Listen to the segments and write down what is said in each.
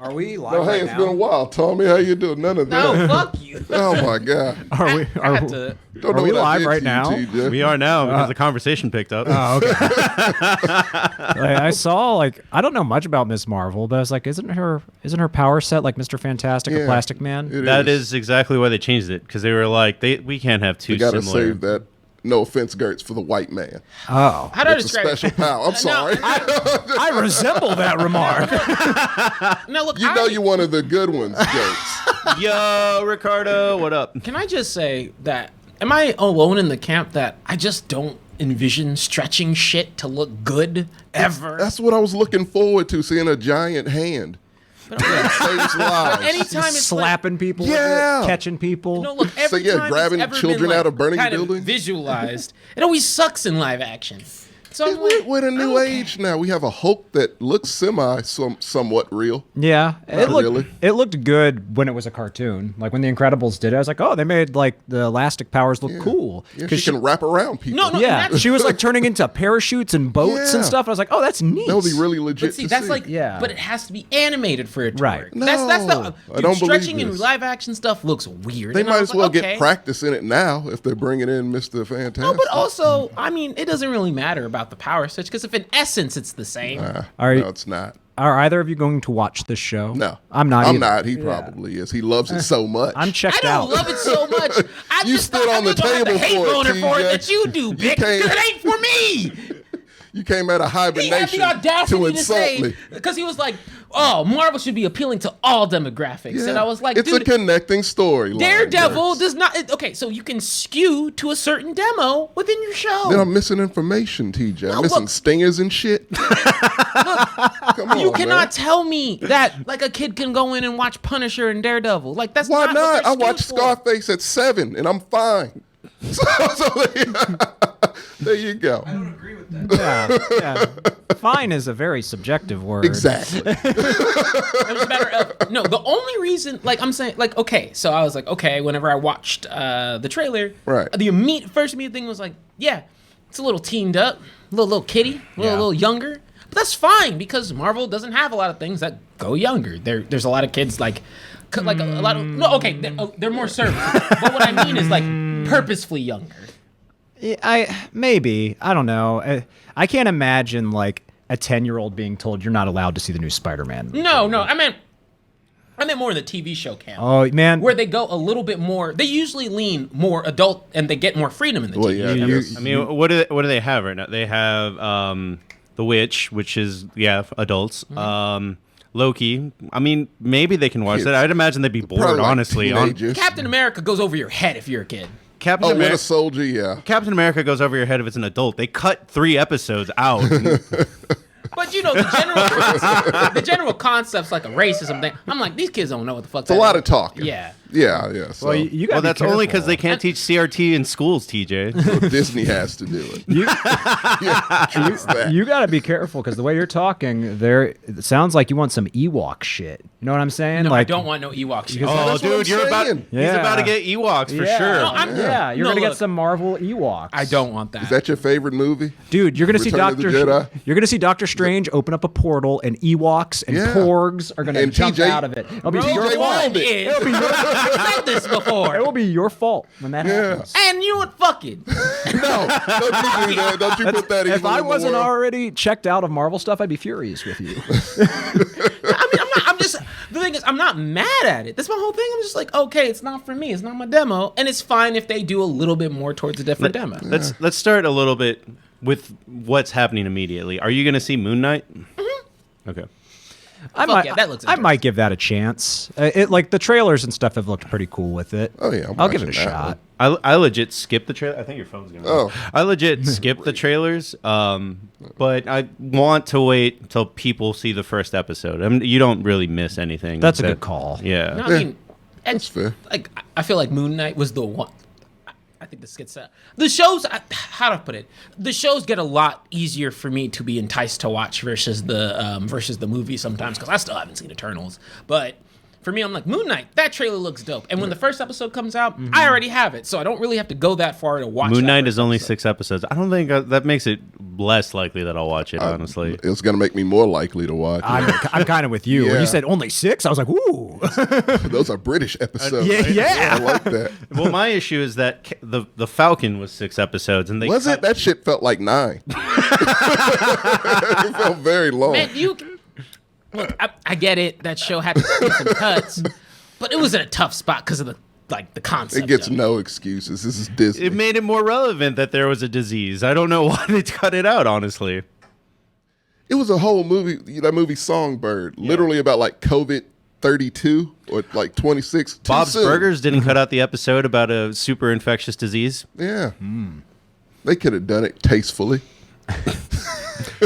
Are we live No, hey, right it's now? been a while, Tommy. How you doing? None of that. No, fuck you. Oh my God. Are we? I had to. Don't Are know we what I live did right to you, now? TJ. We are now because the conversation picked up. Oh, okay. I saw I don't know much about Miss Marvel, but I was like, isn't her power set like Mr. Fantastic or Plastic Man? That is exactly why they changed it, because they were like, we can't have two We gotta similar. save that. No offense, Gertz, for the white man. Oh, How do I It's a describe special power. I'm sorry. I resemble that remark. No, look. You know you're one of the good ones, Gertz. Yo, Ricardo, what up? Can I just say that? Am I alone in the camp that I just don't envision stretching shit to look good ever? That's what I was looking forward to, seeing a giant hand. That saves lives. Anytime it's Slapping people, Yeah. with it, catching people. No, look. Every yeah, time grabbing it's ever children been, out of burning kind buildings. Visualized, it always sucks in live action. So I'm like, We're in a new okay. age now. We have a Hulk that looks somewhat real. Yeah, Not really. It looked good when it was a cartoon. Like when The Incredibles did it, I was like, oh, they made like the elastic powers look cool. Yeah, she can wrap around people. No, Yeah, that's she was like turning into parachutes and boats and Yeah. stuff. I was like, oh, that's neat. That would be really legit But see, to that's see. like, Yeah. but it has to be animated for it to Right. work. No, that's the I dude, don't believe stretching in this. live action stuff looks weird. They And I might was as well like, okay. get practice in it now if they're bringing in Mr. Fantastic. No, but also, I mean, it doesn't really matter about the power switch because if in essence it's the same. Are you- No, it's not. Are either of you going to watch this show? No. I'm not. I'm either. not. He probably is. He loves it so much. I'm I checked don't out. love it so much. I You just stood on the don't have table hate for it, boner for it TJ. that you do, bitch. can't- Because it ain't for me. You came out of He had hibernation the audacity to to insult say, me. because he was like, oh, Marvel should be appealing to all demographics. And I was like, it's dude, a connecting story. Daredevil does not. Okay, so you can skew to a certain demo within your show. Then I'm missing information, TJ. I'm No, missing look. stingers and shit. Come on, You cannot man. tell me that like a kid can go in and watch Punisher and Daredevil. Like that's Why not. not? What I they're watched skewed for. Scarface at 7, and I'm fine. So there you go. Yeah. Fine is a very subjective word. Exactly. It was a matter of no. The only reason, like I'm saying, like okay, so I was like, okay. Whenever I watched the trailer, Right. The first immediate thing was like, yeah, it's a little teamed up, little kitty, little younger. But that's fine because Marvel doesn't have a lot of things that go younger. There's a lot of kids like a lot of no. Okay, they're more serviceable. But what I mean is like purposefully younger. I don't know. I can't imagine like a 10-year-old being told you're not allowed to see the new Spider-Man movie. No, I meant more in the TV show camp. Oh man, Where they go a little bit more. They usually lean more adult and they get more freedom in the Well, TV yeah. show. yes. I mean, what do they have right now? They have The Witch, which is adults. Loki. I mean, maybe they can watch Kids. that. I'd imagine they'd be bored, Probably like honestly. teenagers. Captain America goes over your head if you're a kid. Captain Oh, Winter America. Soldier, yeah. Captain America goes over your head if it's an adult. They cut 3 episodes out. But you know the general concept's like a racism thing. I'm like, these kids don't know what the fuck. It's a lot of talking. Yeah. Yeah. So well, you gotta Well, be that's only because careful. they can't teach CRT in schools, TJ. Disney has to do it. You, It's that. you got to be careful because the way you're talking, it sounds like you want some Ewok shit. You know what I'm saying? No, like, I don't want no Ewok shit. Oh, That's what I'm dude, you're about saying. he's about to get Ewoks for yeah. sure. No, I'm- yeah, you're No, gonna get look. some Marvel Ewoks. I don't want that. Is that your favorite movie? Dude, you're gonna see Return of the Doctor. Jedi? You're gonna see Doctor Strange open up a portal, and Ewoks and Yeah. Porgs are gonna And jump TJ out of it. It'll be Rogue your TJ fault. Wild One it. is. I've said this before. It will be your fault when that happens. And you know what? Fuck it. No, don't you do that. Don't you put that If evil I in the wasn't world. already checked out of Marvel stuff, I'd be furious with you. I mean, I'm just. The thing is, I'm not mad at it. That's my whole thing. I'm just like, okay, it's not for me. It's not my demo, and it's fine if they do a little bit more towards a different demo. Let's start a little bit with what's happening immediately. Are you going to see Moon Knight? Mm-hmm. Okay. Yeah, that looks I might give that a chance. Like the trailers and stuff have looked pretty cool with it. Oh, yeah, I'm I'll give it a watching that shot. I legit skipped the trailer. I think your phone's going to Oh. I legit skipped the trailers, but I want to wait until people see the first episode. I mean, you don't really miss anything. That's a good call. Yeah. No, I mean, That's fair. like I feel like Moon Knight was the one. I think this gets the shows. How do I put it? The shows get a lot easier for me to be enticed to watch versus the movie sometimes because I still haven't seen Eternals. But for me, I'm like, Moon Knight, that trailer looks dope. And when the first episode comes out, I already have it. So I don't really have to go that far to watch Moon Knight first is only episode. 6 episodes. I don't think that makes it less likely that I'll watch it, honestly. It's going to make me more likely to watch. I'm kind of with you. When Yeah. you said only 6, I was like, ooh. Those are British episodes. Yeah. I like that. Well, my issue is that the Falcon was 6 episodes, and they Was cut- it? That shit felt like 9. It felt very long. Man, look, I get it. That show had to do some cuts, but it was in a tough spot because of the concept. It gets of it. no excuses. This is Disney. It made it more relevant that there was a disease. I don't know why they cut it out, honestly. It was a whole movie, that movie Songbird, literally about like COVID 32 or like 26. Too Bob's soon. Burgers didn't cut out the episode about a super infectious disease. Yeah. They could have done it tastefully.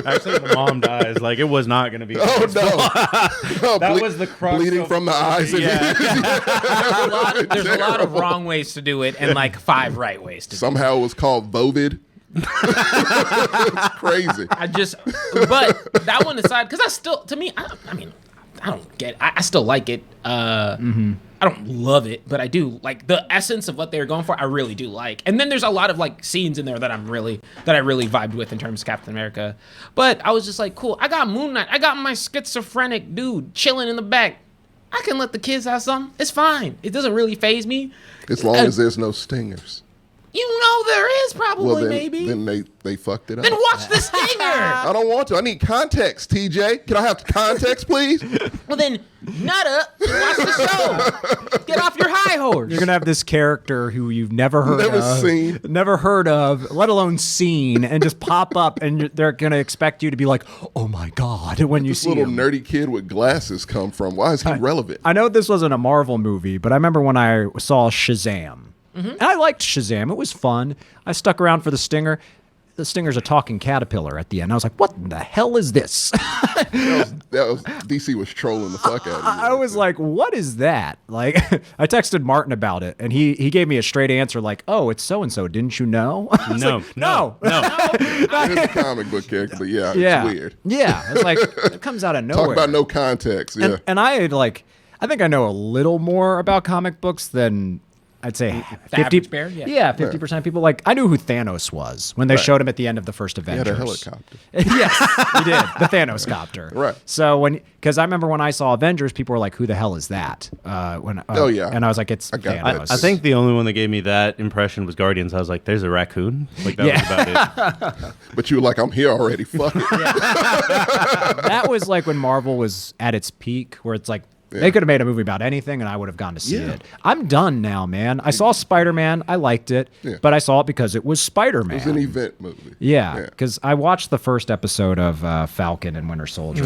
Actually, the mom dies. Like, it was not going to be. Oh, no. Oh, That was the crux bleeding of- from the eyes. Yeah. There's a lot of wrong ways to do it and like 5 right ways to do it. Somehow it was called Vovid. It's crazy. But that one aside, because I don't get it. I still like it. I don't love it, but I do like the essence of what they were going for. I really do like. And then there's a lot of like scenes in there that I really vibed with in terms of Captain America. But I was just like, cool. I got Moon Knight. I got my schizophrenic dude chilling in the back. I can let the kids have something. It's fine. It doesn't really faze me. As long as there's no stingers. You know there is probably Well, then, maybe. then they fucked it up. Then watch the stinger. I don't want to. I need context, TJ. Can I have context, please? Well, then nut up and watch the show. Get off your high horse. You're going to have this character who you've never heard Never of. seen. Never heard of, let alone seen, and just pop up, and they're going to expect you to be like, oh my God, when you This see little him. nerdy kid with glasses come from? Why is he relevant? I know this wasn't a Marvel movie, but I remember when I saw Shazam. And I liked Shazam. It was fun. I stuck around for the stinger. The stinger's a talking caterpillar at the end. I was like, what the hell is this? That was DC was trolling the fuck out of you. I was like, what is that? Like, I texted Martin about it, and he gave me a straight answer like, oh, it's so-and-so. Didn't you know? I was No, like, no. It is a comic book character, but yeah, it's weird. Yeah. It's like, it comes out of nowhere. Talk about no context. Yeah. And I had I think I know a little more about comic books than I'd say 50. average bear? Yeah. 50% of people. Like, I knew who Thanos was when they showed him at the end of the first He Avengers. had a helicopter. Yes, he did. The Thanos copter. Right. So because I remember when I saw Avengers, people were like, "Who the hell is that?" Oh, yeah. And I was like, "It's I got Thanos." I think the only one that gave me that impression was Guardians. I was like, there's a raccoon. Like, that was about it. But you were like, I'm here already. Fuck it. that was like when Marvel was at its peak, where it's like they could have made a movie about anything, and I would have gone to see Yeah. it. I'm done now, man. I saw Spider-Man. I liked it, Yeah. but I saw it because it was Spider-Man. It was an event movie. Yeah, because I watched the first episode of Falcon and Winter Soldier.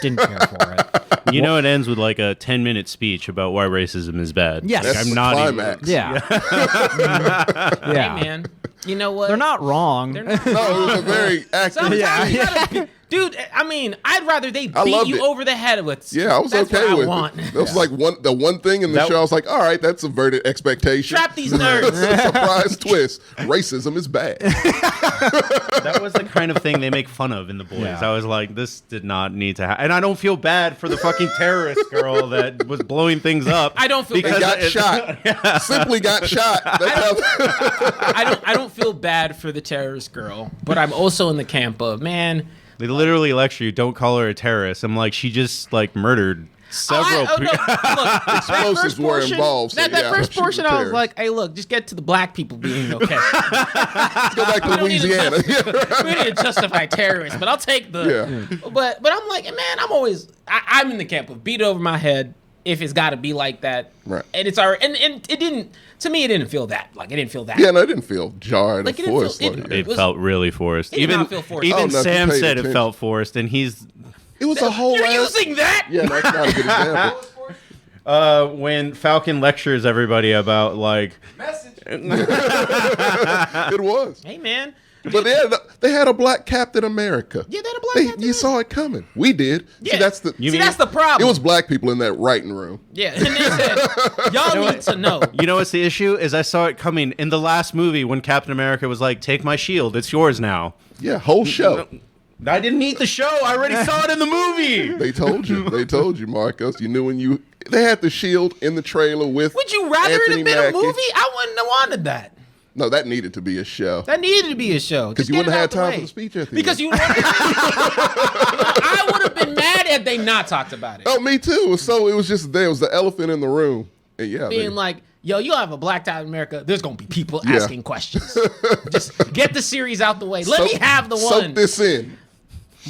Didn't care for it. You know, it ends with like a 10-minute speech about why racism is bad. Yes. Like, That's I'm the not even. climax. Yeah. yeah. Hey, man. You know what? They're not wrong. They're not. No, it was a very active. Sometimes you gotta dude, I mean, I'd rather they beat loved you it. over the head with. Yeah, I was that's okay what with I want. it. That was like the one thing in the That- show. I was like, all right, that's subverted expectation. Trap these nerds. Surprise twist. Racism is bad. That was the kind of thing they make fun of in The Boys. Yeah. I was like, this did not need to happen. And I don't feel bad for the fucking terrorist girl that was blowing things up. I don't feel They bad. got shot. Simply got shot. That's how. I don't feel bad for the terrorist girl, but I'm also in the camp of, man. They literally lecture you, don't call her a terrorist. I'm like, she just like murdered several Look, people. that Explosives first were portion, involved, so that yeah, first she was portion, a I was terrorist. like, hey, look, just get to the black people being okay. Let's go back to don't need to Louisiana. We need to justify terrorists, but I'll take the. Yeah. But I'm like, man, I'm in the camp of beat over my head if it's got to be like that. Right. And it's already, and it didn't. To me, it didn't feel that. Like, it didn't feel that. Yeah, no, I didn't feel jarred Like, or it didn't forced. feel- Like, it It was- felt really forced. It did Even not feel forced. Oh, even no, if you Sam paid said it attention. felt forced, and he's it was a whole You're ass. using that. Yeah, that's not a good example. when Falcon lectures everybody about like It was. Hey, man. But they had a black Captain America. Yeah, they had a black Captain You saw it coming. We did. Yeah. See, that's the. See, that's the problem. It was black people in that writing room. Yeah, and they said, y'all need to know. You know what's the issue? Is I saw it coming in the last movie when Captain America was like, "Take my shield, it's yours now." Yeah, whole show. I didn't eat the show. I already saw it in the movie. They told you. They told you, Marcos. You knew when you. They had the shield in the trailer with. Would you rather Anthony it have been Mackie. a movie? I wouldn't have wanted that. No, that needed to be a show. That needed to be a show. Because Just you get wouldn't it have out had time way. for the speech at the Because end. you. I would have been mad had they not talked about it. Oh, me too. It was just there. It was the elephant in the room. And yeah, Being like, yo, you have a black tie in America. There's gonna be people Yeah. asking questions. Just get the series out the way. Let me have the one. Soak this in.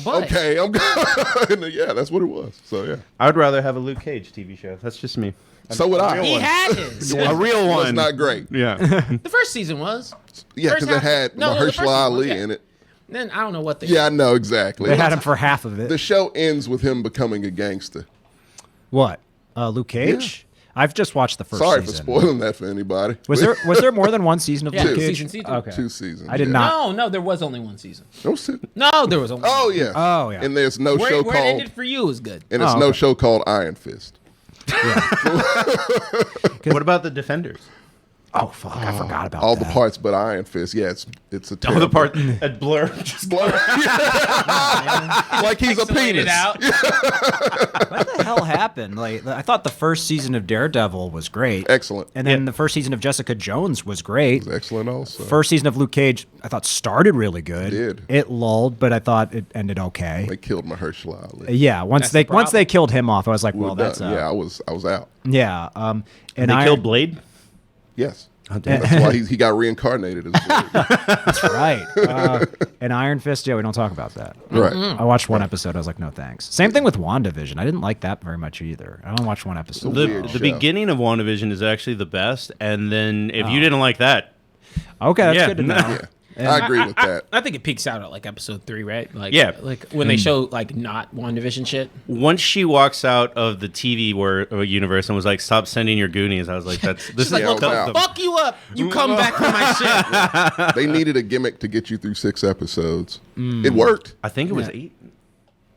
But Okay, I'm good. Yeah, that's what it was. So yeah. I would rather have a Luke Cage TV show. That's just me. So would I. he had his. A real It was one. not great. Yeah. The first season was. Yeah, First because it half- had no, the first Mahershala season Ali was, yeah. in it. Then I don't know what they. Yeah, I know exactly. They had him for half of it. The show ends with him becoming a gangster. What? Luke Cage? I've just watched the first Sorry for season. spoiling that for anybody. Was there more than one season of Yeah, Luke two. Cage? Season. Okay. 2 seasons. I did yeah. not. No, there was only one season. Those two. No, there was only. Oh yeah. Oh, yeah. And there's no Where, show where it called. ended for you is good. And it's Oh, no okay. show called Iron Fist. What about the Defenders? Oh fuck! I forgot about All that. the parts but Iron Fist. Yeah, it's a Oh, terrible. the part at Blur. Just like he's a Pixelated penis. out. What the hell happened? Like, I thought the first season of Daredevil was great, Excellent. and then Yeah. the first season of Jessica Jones was great. Excellent also. First season of Luke Cage, I thought started really good. It did. It lulled, but I thought it ended okay. They killed Mahershala Ali. Yeah, once That's the once they problem. killed him off, I was like, We well, were that's done. Yeah, I was out. yeah. And they Iron- killed Blade. Yes. Oh, damn. That's why he got reincarnated as well. That's right. And Iron Fist, yeah, we don't talk about that. Right. I watched one episode. I was like, no thanks. Same thing with WandaVision. I didn't like that very much either. I only watched one episode. Weird The show. beginning of WandaVision is actually the best, and then if you didn't like that, Okay, that's Yeah. good to know. Yeah. I agree with that. I think it peaks out at like episode 3, right? Like, Yeah. like when they show like not WandaVision shit. once she walks out of the TV universe and was like, "Stop sending your Goonies," I was like, "This She's is like, Yeah, well, I was out. fuck you up. You come back for my shit. They needed a gimmick to get you through 6 episodes. It worked. I think it was Yeah. 8.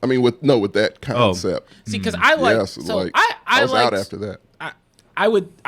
I mean, with that concept. See, because I like. Yes, so like I was liked- out after that. I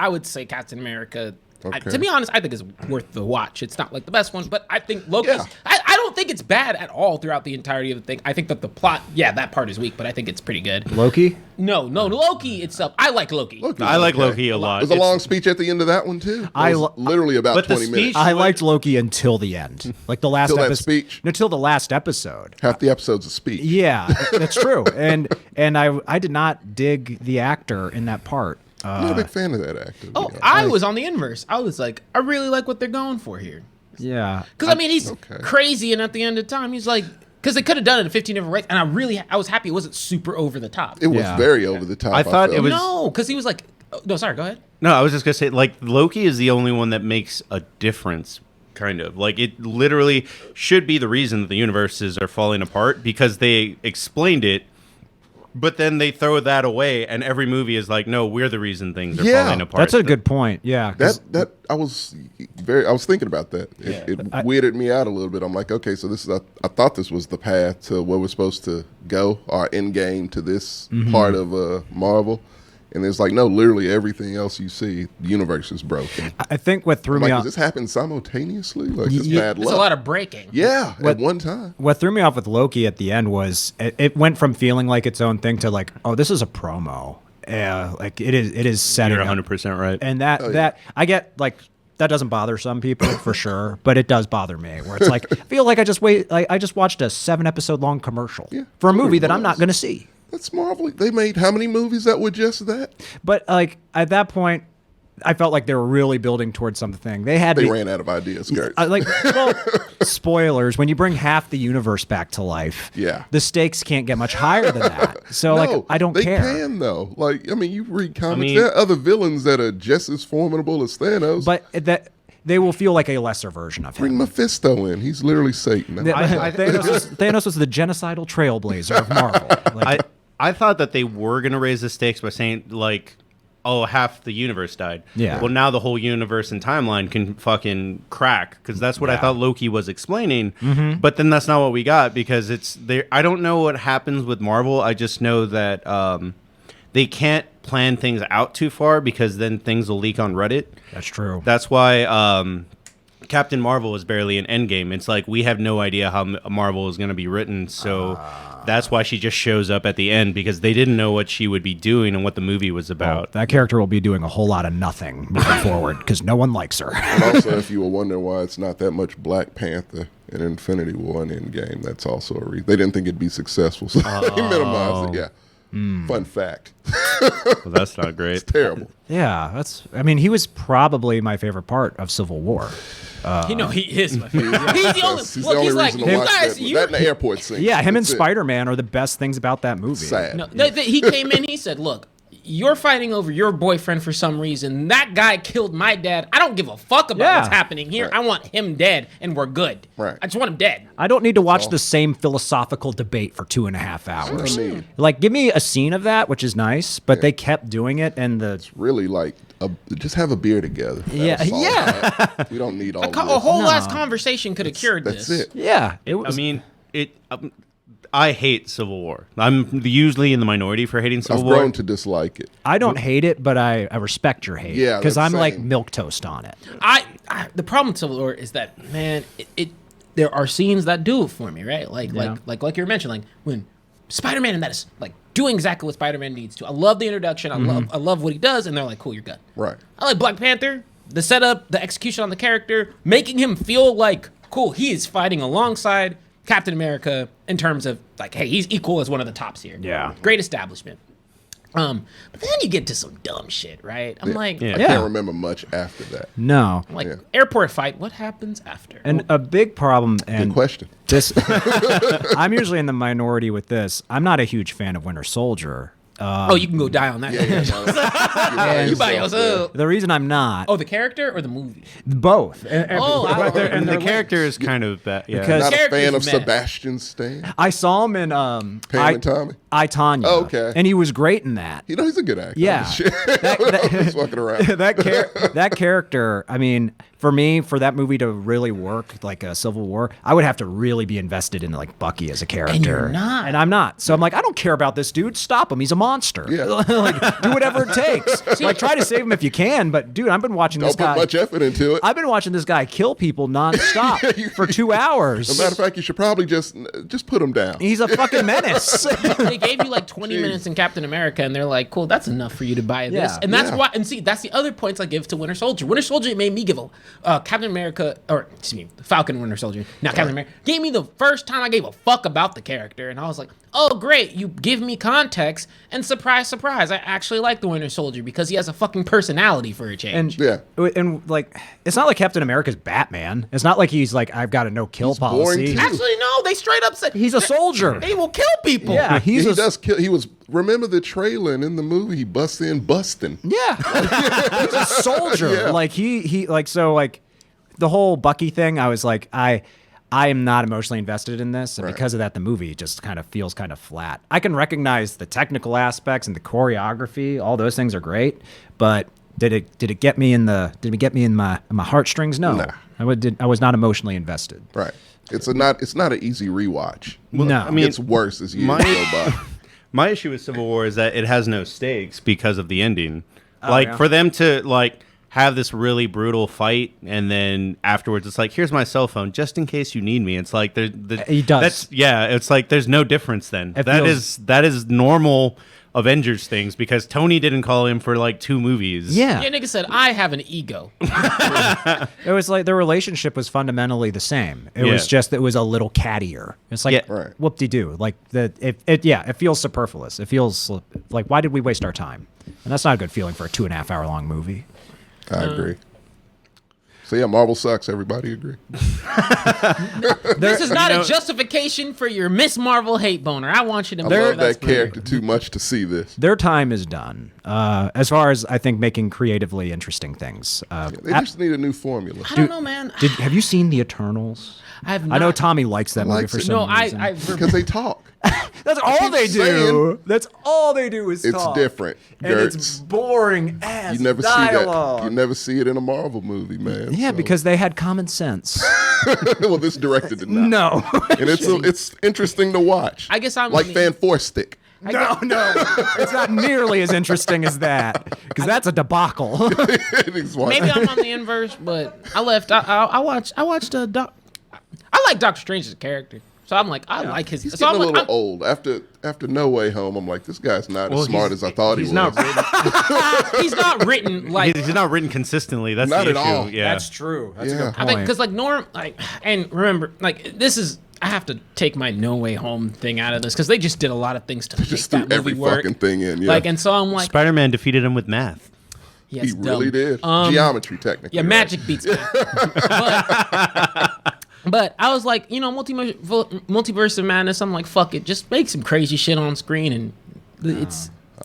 would say Captain America. Okay. To be honest, I think it's worth the watch. It's not like the best one, but I think Loki's. Yeah. I don't think it's bad at all throughout the entirety of the thing. I think that the plot, yeah, that part is weak, but I think it's pretty good. Loki? No, Loki itself. I like Loki. Loki I was like okay. Loki a lot. There's a long speech at the end of that one too. I It was literally about but the 20 minutes. speech- I liked Loki until the end. Like the last Till that episode. speech? No, till the last episode. Half the episode's a speech. Yeah, that's true. And I did not dig the actor in that part. I'm not a big fan of that actor. Oh, Yeah. I was on the inverse. I was like, I really like what they're going for here. Yeah. Because I mean, he's Okay. crazy, and at the end of time, he's like, because they could have done it in 15 different ways, and I was happy it wasn't super over the top. It was Yeah. very over the top. I thought felt. it was- No, because he was like, oh, no, sorry, go ahead. No, I was just gonna say, like, Loki is the only one that makes a difference. Kind of like it literally should be the reason that the universes are falling apart because they explained it, but then they throw that away, and every movie is like, no, we're the reason things are Yeah, falling apart. That's a good point. Yeah. 'cause- that I was thinking about that. It weirded me out a little bit. I'm like, okay, so this is I thought this was the path to where we're supposed to go, our end game to this part of Marvel. And it's like, no, literally everything else you see, the universe is broken. I think what threw I'm me like, off. does this happen simultaneously? Like, this Yeah, bad There's luck. a lot of breaking. Yeah, What- at one time. What threw me off with Loki at the end was it went from feeling like its own thing to like, oh, this is a promo. Like it is setting You're up. 100% right. And that I get like that doesn't bother some people for sure, but it does bother me where it's like I feel like I just watched a 7-episode long commercial for a sure movie it that I'm not was. going to see. That's Marvel. They made how many movies that were just that? But like at that point, I felt like they were really building towards something. They had They me, ran out of ideas. Gert. well, spoilers. When you bring half the universe back to life, Yeah. the stakes can't get much higher than that. So like, I don't they care. can though. Like, I mean, you read comics. mean- there are other villains that are just as formidable as Thanos. But that they will feel like a lesser version of bring him. Mephisto in. He's literally Satan. Thanos was the genocidal trailblazer of Marvel. Like, I thought that they were going to raise the stakes by saying, like, oh, half the universe died. Yeah. Well, now the whole universe and timeline can fucking crack because that's what I Yeah. thought Loki was explaining. But then that's not what we got because it's there. I don't know what happens with Marvel. I just know that they can't plan things out too far because then things will leak on Reddit. that's true. That's why Captain Marvel was barely an Endgame. It's like we have no idea how Marvel is going to be written, so that's why she just shows up at the end, because they didn't know what she would be doing and what the movie was about. That character will be doing a whole lot of nothing moving forward because no one likes her. And also, if you were wondering why it's not that much Black Panther in Infinity War and Endgame, that's also a reason. They didn't think it'd be successful, so they minimized it. Yeah. Fun fact. Well, that's not great. It's terrible. Yeah, he was probably my favorite part of Civil War. He is my favorite. He's the only. He's Look, the only he's like, reason to you watch guys, that. you. That in the airport scene. Yeah, him and That's it. Spider-Man are the best things about that movie. Sad. No, he came in. He said, "Look, you're fighting over your boyfriend for some reason. That guy killed my dad. I don't give a fuck about what's happening here. Right. I want him dead, and we're good. Right. I just want him dead." I don't need to watch the same philosophical debate for 2.5 hours. I mean, Like, give me a scene of that, which is nice, but they kept doing it, and really, like, just have a beer together. Yeah, That'll solve yeah. that. We don't need all A this. whole last conversation could have cured That's this. it. yeah, it I was. mean, I hate Civil War. I'm usually in the minority for hating Civil I've War. grown to dislike it. I don't hate it, but I respect your hate. Yeah, because that's I'm like same. milquetoast on it. The problem with Civil War is that, man, there are scenes that do it for me, right? Like you mentioned, like when Spider-Man and that is like doing exactly what Spider-Man needs to. I love the introduction. I love what he does, and they're like, cool, you're good. Right. I like Black Panther, the setup, the execution on the character, making him feel like, cool, he is fighting alongside Captain America in terms of like, hey, he's equal as one of the tops here. Yeah. Great establishment. But then you get to some dumb shit, right? I'm like, I can't remember much after that. No. airport fight, what happens after? And a big problem, and Good question. this, I'm usually in the minority with this. I'm not a huge fan of Winter Soldier. You can go die on that. You by yourself. The reason I'm not, Oh, the character or the movie? both. And the character is kind of bad. Yeah. Because- Not a fan character's of mad. Sebastian Stan. I saw him in Pam I, and Tommy. I, Tonya. Oh, okay. And he was great in that. You know, he's a good actor. Yeah. Shit. He's fucking around. that character, I mean, for me, for that movie to really work, like a Civil War, I would have to really be invested in like Bucky as a character. And you're not. And I'm not. So I'm like, I don't care about this dude. Stop him. He's a monster. Yeah. Like, do whatever it takes. Like, try to save him if you can. But dude, I've been watching Don't this put guy. much effort into it. I've been watching this guy kill people nonstop for 2 hours. As a matter of fact, you should probably just put him down. He's a fucking menace. They gave you like 20 minutes in Captain America, and they're like, cool, that's enough for you to buy this. Yeah. And that's Yeah. why, and see, that's the other points I give to Winter Soldier. Winter Soldier made me give Captain America, or excuse me, Falcon Winter Soldier, not Captain America, gave me the first time I gave a fuck about the character. And I was like, oh, great, you give me context, and surprise, surprise, I actually like the Winter Soldier because he has a fucking personality for a change. And like, it's not like Captain America's Batman. It's not like he's like, I've got a no-kill boring policy. too. Actually, no, they straight up said He's a soldier. he will kill people. Yeah, He he's a does kill. He was. Remember the trailer, and in the movie, he busts in busting. Yeah, he's a soldier. Yeah. Like he like so like the whole Bucky thing. I was like I am not emotionally invested in this, and Right. because of that, the movie just kind of feels kind of flat. I can recognize the technical aspects and the choreography. All those things are great, but did it get me in my heartstrings? No, Nah. I was not emotionally invested. Right. It's not an easy rewatch. No. I mean, It's worse as years my- go by. My issue with Civil War is that it has no stakes because of the ending. Like yeah. for them to like have this really brutal fight and then afterwards it's like, here's my cell phone just in case you need me. It's like He does. It's like there's no difference then. It That feels- is normal Avengers things because Tony didn't call him for like 2 movies. Yeah, Yeah, nigga said, I have an ego. it was like their relationship was fundamentally the same. It was Yeah. just it was a little cattier. It's like Yeah. Right. whoop-de-doo. Like it feels superfluous. It feels like why did we waste our time? And that's not a good feeling for a 2.5 hour long movie. I agree. So yeah, Marvel sucks. Everybody agree. This is not a justification for your Miss Marvel hate boner. I want you to I know love that's that character too much to see this. Their time is done. As far as I think making creatively interesting things. They just need a new formula. I don't know, man. Have you seen the Eternals? I have I know not. Tommy likes that movie likes for it. some No, reason. Because they talk. That's all they keep do. saying- That's all they do is It's talk. different, And it's Gertz. boring as You never dialogue. see that. You never see it in a Marvel movie, man. Yeah, So- because they had common sense. well, this director did not. No. And it's interesting to watch. I guess I'm like on Fan Four Stick. No, it's not nearly as interesting as that because that's a debacle. Maybe I'm on the inverse, but I left. I watched. I like Doctor Strange as a character, so I'm like, I like his. He's So getting I'm a like, little old. After No Way Home, I'm like, this guy's not as smart as I thought he was. he's not written like. He's not written consistently. That's Not the at issue. all. Yeah, That's true. That's a Yeah. good I point. think because like Norm, like, and remember, like this is. I have to take my No Way Home thing out of this because they just did a lot of things to make Just that threw movie every work. fucking thing in. Yeah. Like, and so I'm like, Spider-Man defeated him with math. yeah, he it's really dumb. did. Geometry, technically. Yeah, right? magic beats math. but I was like, multiverse of madness. I'm like, fuck it, just make some crazy shit on screen, and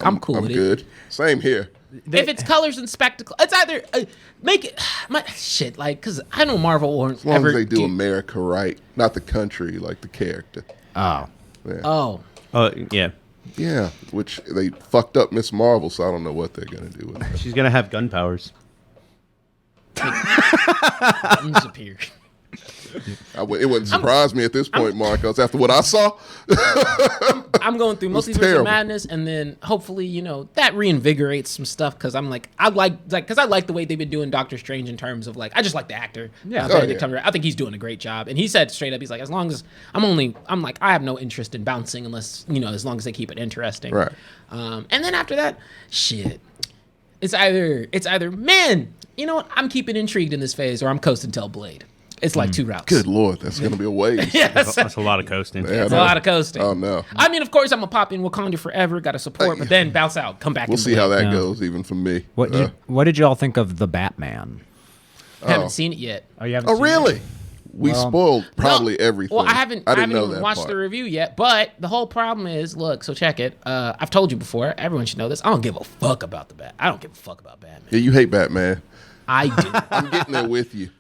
I'm cool I'm with good. Same here. If it's colors and spectacle, it's either make it shit like because I know Marvel won't As long ever as they do America right, not the country, like the character. Oh. Yeah. Oh, Yeah. Yeah, which they fucked up Miss Marvel, so I don't know what they're gonna do with her. She's gonna have gun powers. guns appear. It wouldn't surprise me at this point, Marcos. After what I saw, I'm going through was multiverse of terrible. madness, and then hopefully, that reinvigorates some stuff because I'm like, I like the way they've been doing Doctor Strange in terms of like, I just like the actor. Yeah. Benedict Cumberbatch. I think he's doing a great job, and he said straight up, he's like, as long as I'm like, I have no interest in bouncing unless as long as they keep it interesting. Right. And then after that, shit, it's either man, you know what, I'm keeping intrigued in this phase, or I'm coasting till Blade. It's like two routes. good lord, that's gonna be a waste. Yes. That's a lot of coasting. Yeah, It's a lot of coasting. Oh no. I mean, of course, I'm gonna pop in Wakanda forever. Got to support, but then bounce out, come back. We'll and see how Blade. that goes, even for me. What did y'all think of the Batman? Haven't seen it yet. Oh, you haven't Oh seen really? it? We spoiled probably No. everything. Well, I haven't know even that watched part. the review yet. But the whole problem is, look. So check it. I've told you before. Everyone should know this. I don't give a fuck about the Bat. I don't give a fuck about Batman. Yeah, you hate Batman. I do. I'm getting there with you.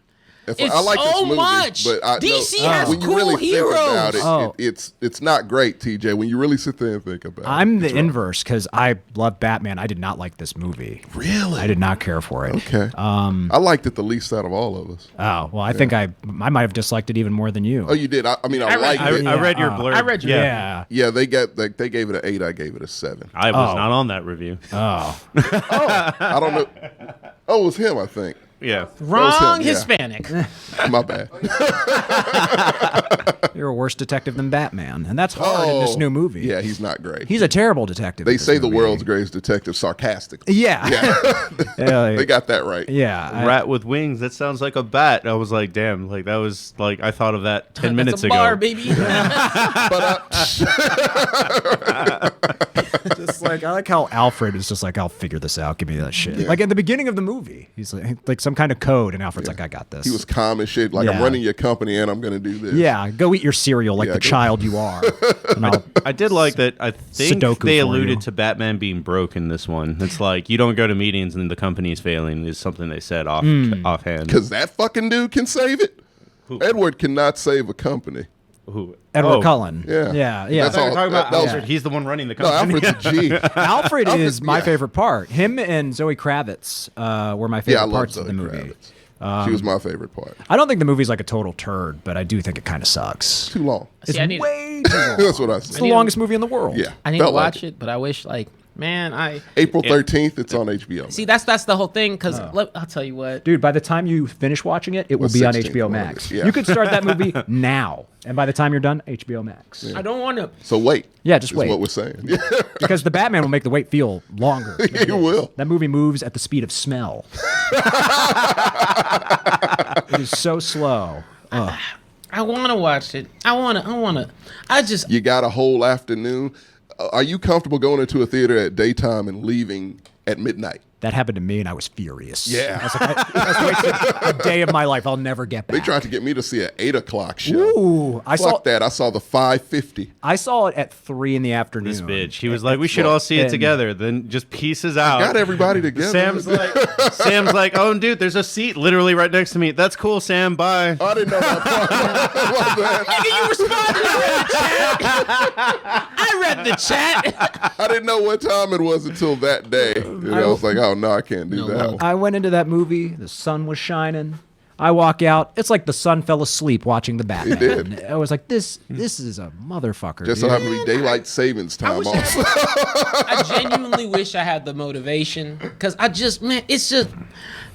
It's I like so this movie, much. but DC no, has when you cool really think about heroes. it's not great, TJ. When you really sit there and think about it, I'm the it's rough. inverse because I love Batman. I did not like this movie. Really? I did not care for it. Okay. I liked it the least out of all of us. Oh, well, I think I might have disliked it even more than you. Oh, you did. I read- liked it. I read your blurb. I read your- Yeah. Yeah, they gave it an 8. I gave it a 7. I was Oh. not on that review. Oh. I don't know. Oh, it was him. I think. Yeah. Wrong him, yeah. Hispanic. My bad. You're a worse detective than Batman. And that's hard in this new movie. Yeah, he's not great. He's a terrible detective. They in this say the movie. world's greatest detective sarcastically. Yeah. Yeah. They got that right. Yeah. Rat with wings. That sounds like a bat. I was like, damn. Like that was like I thought of that 10 minutes That's a ago. bar, baby. Just like I like how Alfred is just like, I'll figure this out. Give me that shit. Like at the beginning of the movie, he's like some kind of code, and Alfred's like, I got this. He was calm as shit. Like, I'm Yeah. running your company and I'm going to do this. Yeah, go eat your cereal like Yeah, the go- child you are. And I did like that. I think Sudoku they for alluded you. to Batman being broke in this one. It's like you don't go to meetings and the company's failing is something they said offhand. Because that fucking dude can save it. Edward cannot save a company. Who? Edward Oh. Cullen. Yeah. Yeah. That's Yeah. all. We're talking about that was- Alfred. He's the one running the No, company. Alfred's a G. Alfred is my yeah. favorite part. Him and Zoe Kravitz were my Yeah, I favorite love parts Zoe of the movie. Kravitz. She was my favorite part. I don't think the movie's like a total turd, but I do think it kind of sucks. Too long. It's See, I need- way too long. That's what I It's the said. need- longest movie in the world. Yeah. I need to felt like watch it, but I wish man, April 13th, it's on HBO. see that's the whole thing because I'll tell you what. Dude, by the time you finish watching it, it will The be on 16th, HBO one of Max. it, yeah. You could start that movie now, and by the time you're done, HBO Max. I don't want to. So wait. Yeah, just is wait. what we're saying. Yeah, Because the Batman will make the wait feel longer. he will. That movie moves at the speed of smell. It is so slow. Ugh. I want to watch it. I want to. I just. You got a whole afternoon. Are you comfortable going into a theater at daytime and leaving at midnight? That happened to me, and I was furious. Yeah. I was like, I wasted a day of my life I'll never get back. They tried to get me to see an 8 o'clock show. Ooh, Fuck that. I saw the 5:50. I saw it at 3 in the afternoon. This bitch. He was like, we should all see it And- together. Then just pieces out. Got everybody together. Sam's like, oh, dude, there's a seat literally right next to me. That's cool, Sam. Bye. I didn't know that part. My bad. You responded. I read the chat. I didn't know what time it was until that day. I was like, oh, no, I can't do that one. I went into that movie. The sun was shining. I walk out. It's like the sun fell asleep watching the Batman. did. I was like, this is a motherfucker. Just so dude. happened to be daylight savings time wish also. I genuinely wish I had the motivation because it's just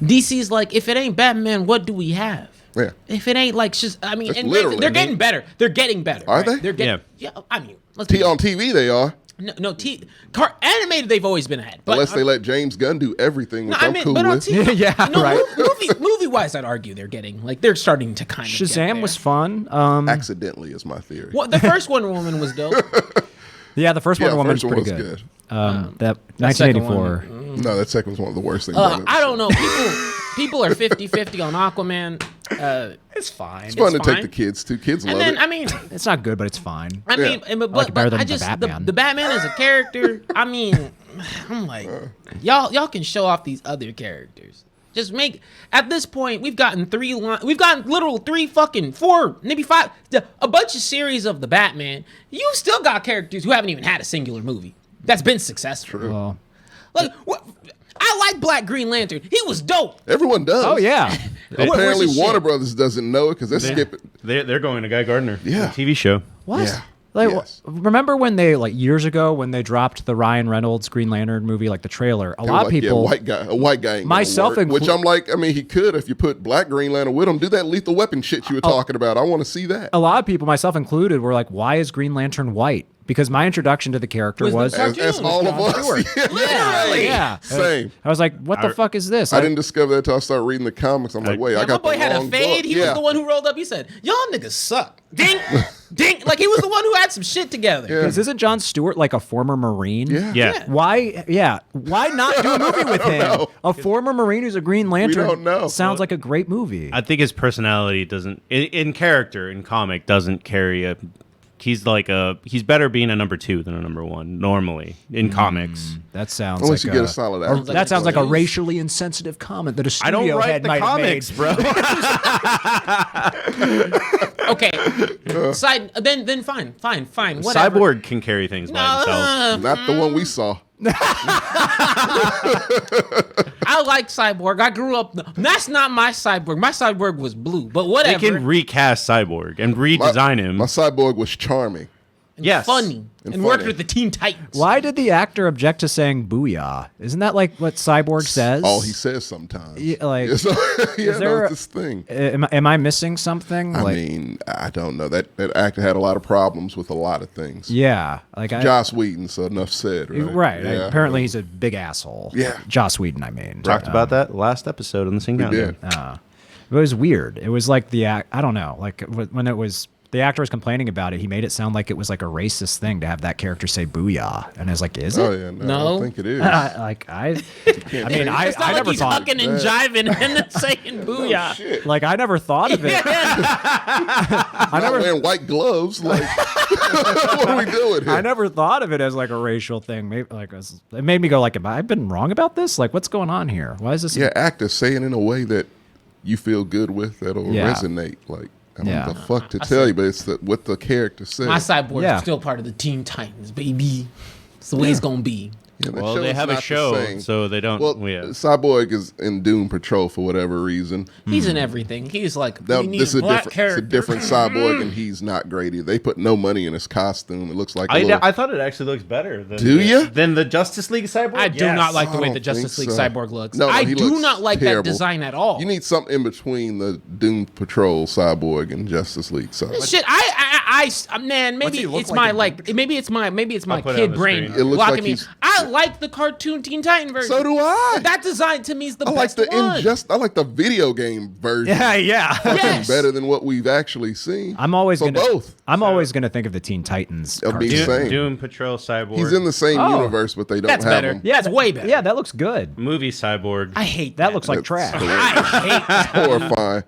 DC's like, if it ain't Batman, what do we have? Yeah. If it ain't like, just I mean, That's and literally- they're getting better. They're getting better. Are right? they? They're getting, yeah. I mean, let's be On TV they are, animated. They've always been ahead, but unless they let James Gunn do everything, which I'm cool but on with. TV, Yeah, right. Movie wise, I'd argue they're getting like they're starting to kind of. get Shazam there. was fun. Accidentally is my theory. Well, the first Wonder Woman was dope. Yeah, the first Wonder Woman's first one pretty was good. That second 1984. No, that second was one of the worst things. I've ever I don't seen. know. People are 50-50 on Aquaman. It's fine. It's fun to take the kids to. Kids love And then it. I mean, It's not good, but it's fine. but like it better than I the just Batman. the Batman as a character. I mean, I'm like, y'all can show off these other characters. Just make at this point we've gotten literal 3 fucking 4 maybe 5 a bunch of series of the Batman. You still got characters who haven't even had a singular movie that's been successful. Well, Like what? I like Black Green Lantern. He was dope. Everyone does. oh yeah. Apparently, his Warner shit? Brothers doesn't know it because they're skipping. They're going to Guy Gardner. Yeah. TV show. What? Yeah. Like, Yes. remember when they years ago when they dropped the Ryan Reynolds Green Lantern movie, like the trailer? A It was lot of like, people. a white guy, ain't Myself gonna work. Which inclu- I'm like, I mean, he could if you put Black Green Lantern with him. Do that Lethal Weapon shit you were talking about. I want to see that. a lot of people, myself included, were like, "Why is Green Lantern white?" Because my introduction to the character Was the was cartoon. As all of us, yeah, Literally. yeah. same. I was like, "What the fuck is this?" I didn't discover that until I started reading the comics. I'm like, wait, Yeah, I my got boy the had a wrong fade. book. He was the one who rolled up. He said, "Y'all niggas suck." Ding, ding. Like he was the one who had some shit together. Yeah. Because isn't Jon Stewart like a former Marine? Yeah. Yeah. Why? Yeah. Why not do a movie with him? know. A former Marine who's a Green Lantern. don't know. Sounds like a great movie. I think his personality doesn't, in character, in comic, doesn't carry a. He's better being a number 2 than a number 1 normally in comics. That sounds Unless like you get a solid or actor. that sounds like a Like- racially insensitive comment that a I studio don't write head the might comics, have bro. Okay. Side. Then fine. Whatever. Cyborg can carry things by himself. Not the one we saw. I like Cyborg. I grew up. That's not my Cyborg. My Cyborg was blue. But They whatever. can recast Cyborg and redesign him. My cyborg was charming. Yes. funny and worked with the Teen Titans. Why did the actor object to saying "booyah"? Isn't that like what Cyborg says? All he says sometimes. Yeah, like, Yeah, so, yeah, is no, there it's this thing. Am I missing something? I mean, I don't know. That actor had a lot of problems with a lot of things. yeah, like Joss Whedon, so enough said. Right. right. Yeah. Apparently, he's a big asshole. Yeah. Joss Whedon. I mean, Talked about that last episode on the Sing We Countdown. did. It was weird. It was like I don't know. Like when it was. The actor was complaining about it. He made it sound like it was like a racist thing to have that character say "booyah," and I was like, "Is it?" Oh yeah, no, I No. don't think it is. Like I mean, It's not I like never he's thought. hucking and jiving and then saying booyah. Shit. Like I never thought of it. I'm not wearing white gloves. Like, what are we doing here? I never thought of it as like a racial thing. Maybe like it made me go like, "Have I been wrong about this? Like, what's going on here? Why is this?" Yeah, actors say it in a way that you feel good with that'll Yeah. resonate. Like, I don't Yeah. know the fuck to tell you, but it's what the character says. My Cyborg Yeah. is still part of the Teen Titans, baby. It's the way it's gonna be. Yeah, that Well, show they is have not a the show, same. so they don't. Well, yeah. Cyborg is in Doom Patrol for whatever reason. He's in everything. He's like, Now, we need this is a a black different, character. it's a different Cyborg, and he's not great either. They put no money in his costume. It looks like a little, I thought it actually looks better. Than Do ya? Than the Justice League Cyborg? I do not like the I way don't the Justice think League so. Cyborg looks. No, I he do looks not like terrible. that design at all. You need something in between the Doom Patrol Cyborg and Justice League Cyborg. Shit, man, maybe he look it's like my in like, maybe it's my I'll put it kid on the brain screen. It looks blocking like me. he's- I like the cartoon Teen Titan version. So do I. That design to me is the I like best the one. I like the video game version. yeah. Yes. Better than what we've actually seen. I'm always For gonna. both. I'm always gonna think of the Teen Titans. It'll be cartoon. same. Doom Patrol Cyborg. He's in the same Oh. universe, but they don't That's have better. him. Yeah, it's way better. Yeah, that looks good. movie Cyborg. I hate That looks like That's trash. I hate Horrifying.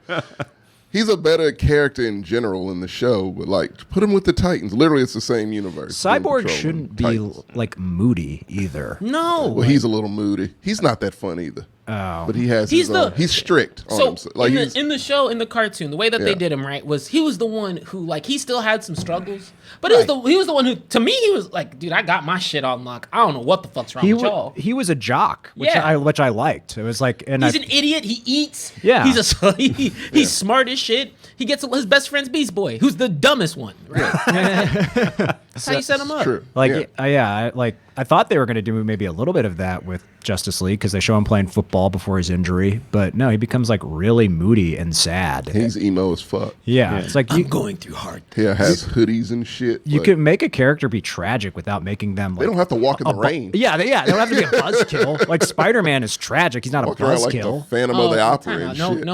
He's a better character in general in the show, but like put him with the Titans. Literally, it's the same universe. Doom Cyborg Patrol shouldn't and be Titans. like moody either. No. Well, he's a little moody. He's not that fun either. But he has He's he's strict on So himself. Like in the show, in the cartoon, the way that they did him right was he was the one who like he still had some struggles, but he was the one who to me he was like, dude, I got my shit on lock. I don't know what the fuck's wrong with y'all. He was a jock, which I liked. It was like, and he's an idiot. He eats. Yeah. He's smart as shit. He gets his best friend's Beast Boy, who's the dumbest one. Right? That's how you set him up. true. Like, I thought they were going to do maybe a little bit of that with Justice League because they show him playing football before his injury, but no, he becomes like really moody and sad. He's emo as fuck. Yeah, it's like I'm going through hard. Yeah, has hoodies and shit. You can make a character be tragic without making them. Like, they don't have to walk in the rain. They don't have to be a buzzkill. Like Spider-Man is tragic. He's not a Walk around like the buzzkill. Phantom of the Opera and shit.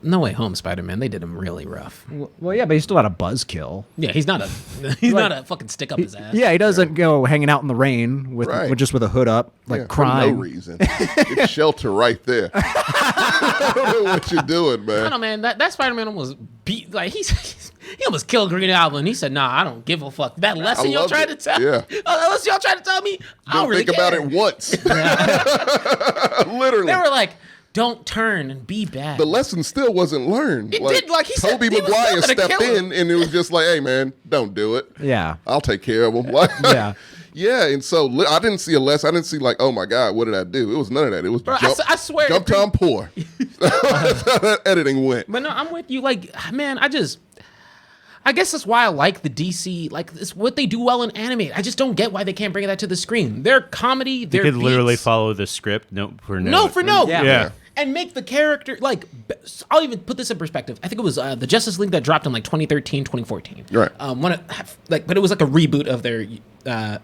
No Way Home Spider-Man. They did him really rough. Well, yeah, but he's still not a buzzkill. Yeah, he's not a fucking stick up his ass. Yeah, he doesn't go hanging out in the rain with just with a hood up, like crying. For no reason. It's shelter right there. I don't know what you're doing, man. I don't know, man. That Spider-Man almost beat, like, he almost killed Green Goblin. He said, nah, I don't give a fuck. That lesson y'all tried to tell me, unless y'all tried to tell me, I don't really think care. about it once. Literally. They were like, don't turn and be bad. The lesson still wasn't learned. It did, like he said, Tobey he was Maguire still gonna stepped kill him. in and it was just like, hey, man, don't do it. Yeah. I'll take care of him. Like, Yeah. Yeah, and so I didn't see a lesson. I didn't see like, oh my God, what did I do? It was none of that. It was Bro, I swear. jump time poor. That's how that editing went. But no, I'm with you. Like, man, I guess that's why I like the DC. Like, it's what they do well in animated. I just don't get why they can't bring that to the screen. Their comedy, They their could literally beats, follow the script note for note. no for no. Yeah. And make the character, like, I'll even put this in perspective. I think it was the Justice League that dropped in like 2013, 2014. Right. But it was like a reboot of their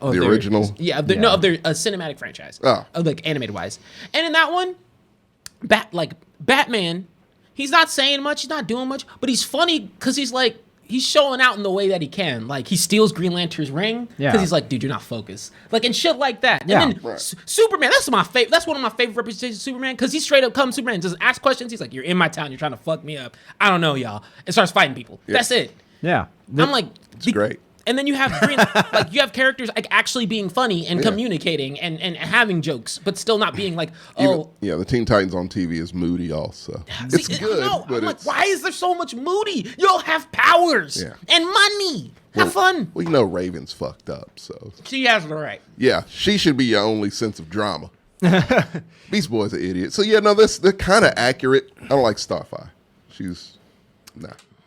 original? Yeah, of their cinematic franchise. Oh. Like animated wise. And in that one, Batman, he's not saying much, he's not doing much, but he's funny because he's showing out in the way that he can. Like, he steals Green Lantern's ring because he's like, dude, you're not focused. Like, and shit like that. Yeah. And then Superman, that's one of my favorite representations of Superman because he straight up comes, Superman, doesn't ask questions. He's like, you're in my town, you're trying to fuck me up. I don't know, y'all. And starts fighting people. Yeah. That's it. Yeah. I'm like, it's great. And then you have you have characters like actually being funny and communicating and having jokes, but still not being like, oh. The Teen Titans on TV is moody also. It's good, but I'm like, why is there so much moody? You'll have powers and money. Have fun. Well, you know Raven's fucked up, so. She has the right. Yeah, she should be your only sense of drama. Beast Boy's an idiot. So, yeah, no, they're kind of accurate. I don't like Starfire. I'm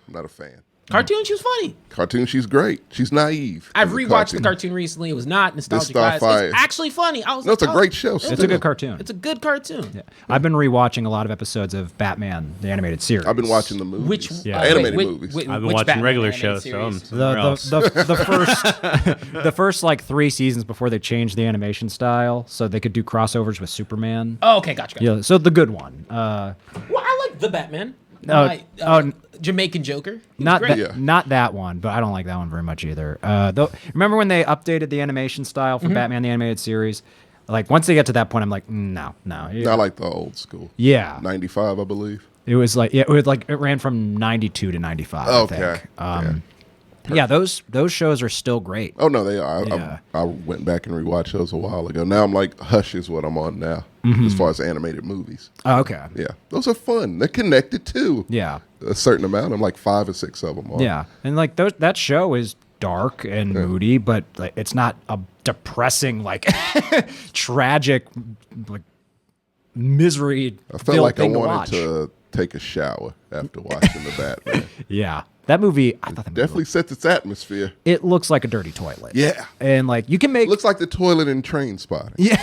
not a fan. Cartoon, she was funny. Cartoon, she's great. She's naive. I've rewatched the cartoon recently. It was not nostalgic. It's actually funny. It's a great show. It's a good cartoon. It's a good cartoon. Yeah. I've been rewatching a lot of episodes of Batman, the animated series. I've been watching the movies. Animated movies. I've been watching regular shows. So the first like 3 seasons before they changed the animation style, so they could do crossovers with Superman. Oh, okay, gotcha. Yeah, so the good one. Well, I like the Batman. Jamaican Joker. Not that one, but I don't like that one very much either. Remember when they updated the animation style for Batman the Animated Series? Like, once they get to that point, I'm like, no. I like the old school. Yeah. 95, I believe. It was like, it ran from 92 to 95, Okay. I think. Yeah, those shows are still great. Oh, no, they are. I went back and rewatched those a while ago. Now I'm like, Hush is what I'm on now, as far as animated movies. Oh, okay. Yeah, those are fun. They're connected, too. Yeah. A certain amount. I'm like 5 or 6 of them on. Yeah, and like that show is dark and moody, but like, it's not a depressing, like, tragic, like, misery. I felt like I wanted to take a shower after watching the Batman. Yeah. That movie, I thought that definitely sets its atmosphere. It looks like a dirty toilet. Yeah. And like you can make looks like the toilet in Train Spotting. Yeah.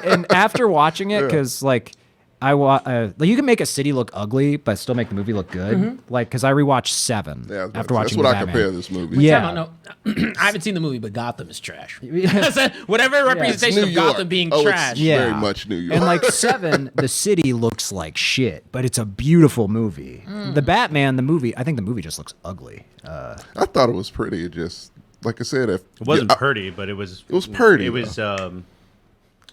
And after watching it, because like you can make a city look ugly, but still make the movie look good. Like, because I rewatched 7 after watching. That's what I Batman. compare this movie. Yeah. I haven't seen the movie, but Gotham is trash. Whatever representation of Gotham being trash. It's very much New York. And like 7, the city looks like shit, but it's a beautiful movie. The Batman, the movie, I think the movie just looks ugly. I thought it was pretty. It just, like I said, it wasn't pretty, but it was. It was pretty. It was.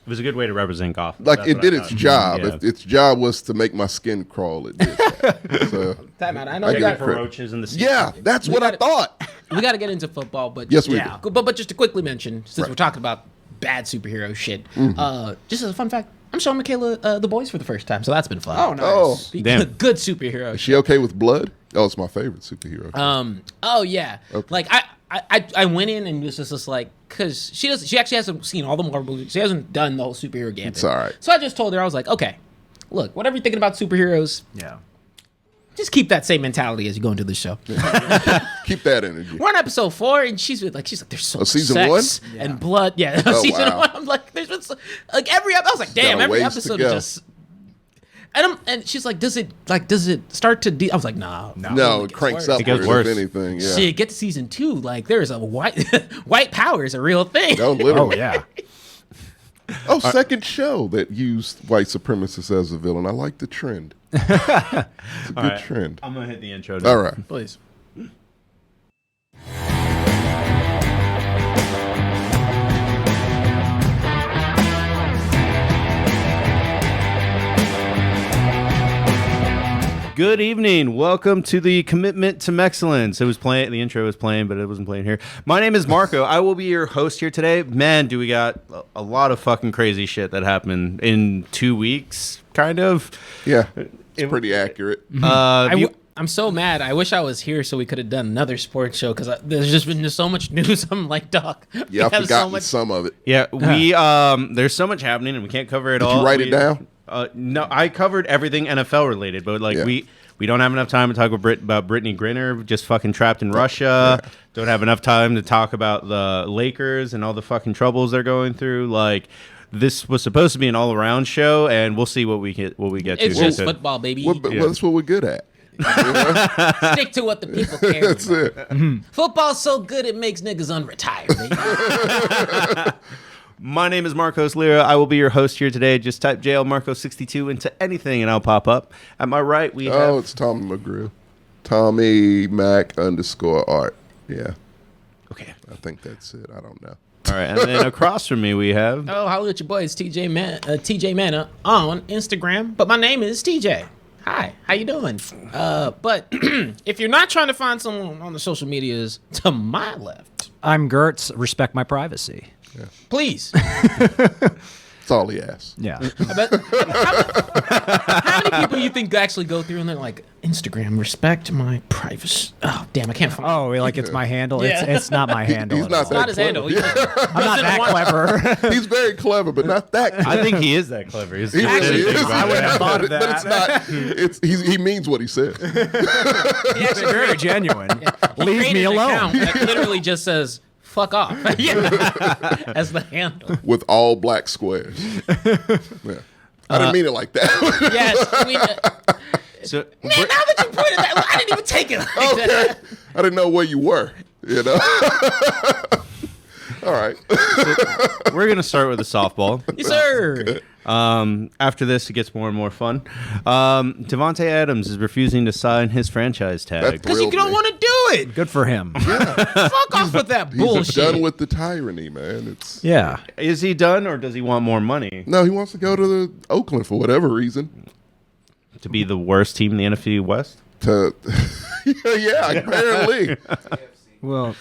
It was a good way to represent Gotham. Like, it did its job. If its job was to make my skin crawl, it did that. So, I know I you get got roaches in the sea. Yeah, that's what I thought. We got to get into football, but Yes, we do. But just to quickly mention, since we're talking about bad superhero shit. Just as a fun fact, I'm showing Michaela The Boys for the first time, so that's been fun. Oh, nice. Oh. Damn. Good superhero. Is she okay with blood? Oh, it's my favorite superhero. Oh yeah. Okay. Like I went in and was just like, because she actually hasn't seen all the Marvel movies. She hasn't done the whole superhero gambit. It's all right. So I just told her, I was like, okay, look, whatever you're thinking about superheroes, Yeah. just keep that same mentality as you go into the show. Keep that energy. We're on episode 4, and she's like, there's so much season sex 1? and blood. Yeah, Oh, season wow. 1. I'm like, there's been like every episode. I was like, damn, got a every ways to episode go. is just. And she's like, does it start to? I was like, no. No, it cranks up. It gets If worse. anything, yeah. Shit, get to season 2. Like, there's a white power is a real thing. No, literally. Oh yeah. Oh, second show that used white supremacists as a villain. I like the trend. It's a good right. trend. I'm gonna hit the intro now. All right. Please. Good evening. Welcome to the Commitment to Mexcellence. It was playing. The intro was playing, but it wasn't playing here. My name is Marco. I will be your host here today. Man, do we got a lot of fucking crazy shit that happened in 2 weeks, kind of. Yeah, it's pretty accurate. I'm so mad. I wish I was here so we could have done another sports show because there's just been so much news. I'm like, dog. Yeah, I've have forgotten some of it. Yeah, we there's so much happening and we can't cover it all. Did you write it down? No, I covered everything NFL related, but like Yeah. we don't have enough time to talk about Brittany Griner just fucking trapped in Russia. Yeah. Don't have enough time to talk about the Lakers and all the fucking troubles they're going through. Like, this was supposed to be an all around show, and we'll see what we get It's to. just football, baby. Well, that's what we're good at. Stick to what the people care That's about. it. Football's so good it makes niggas unretired, baby. My name is Marcos Lira. I will be your host here today. Just type JL Marco62 into anything, and I'll pop up. At my right, we Oh, have. it's Tommy McGrew. Tommy Mac _art. Yeah, Okay. I think that's it. I don't know. All right, and then across from me we have. Oh, holla at your boy. It's TJ Manna on Instagram, but my name is TJ. Hi, how you doing? But if you're not trying to find someone on the social medias, to my left, I'm Gertz. Respect my privacy. please. That's all he asks. Yeah. But how many people you think actually go through and they're like, Instagram, respect my privacy? Oh, damn, I can't find Oh, like it's my handle. Yeah. It's not my handle. He's at not all. It's not his handle. Yeah. I'm not that clever. He's very clever, but not that clever. I think he is that clever. He's He really really think is. about I wouldn't it. have thought of But it's not. He means what he says. He actually Very genuine. he Leave created me an alone. account that literally just says "fuck off" as the handle. With all black squares. Yeah. I didn't mean it like that. Yes, we. So, Man, now that you pointed that, I didn't even take it like Okay. that. I didn't know where you were. You know. All right. we're gonna start with the softball. Yes, sir. After this, it gets more and more fun. Devontae Adams is refusing to sign his franchise tag. That Because you thrilled don't me. want to do it. Good for him. Fuck off with that He's bullshit. done with the tyranny, man. It's Yeah. Is he done, or does he want more money no. He wants to go to the Oakland for whatever reason. to be the worst team in the NFC West? To yeah, apparently. Well,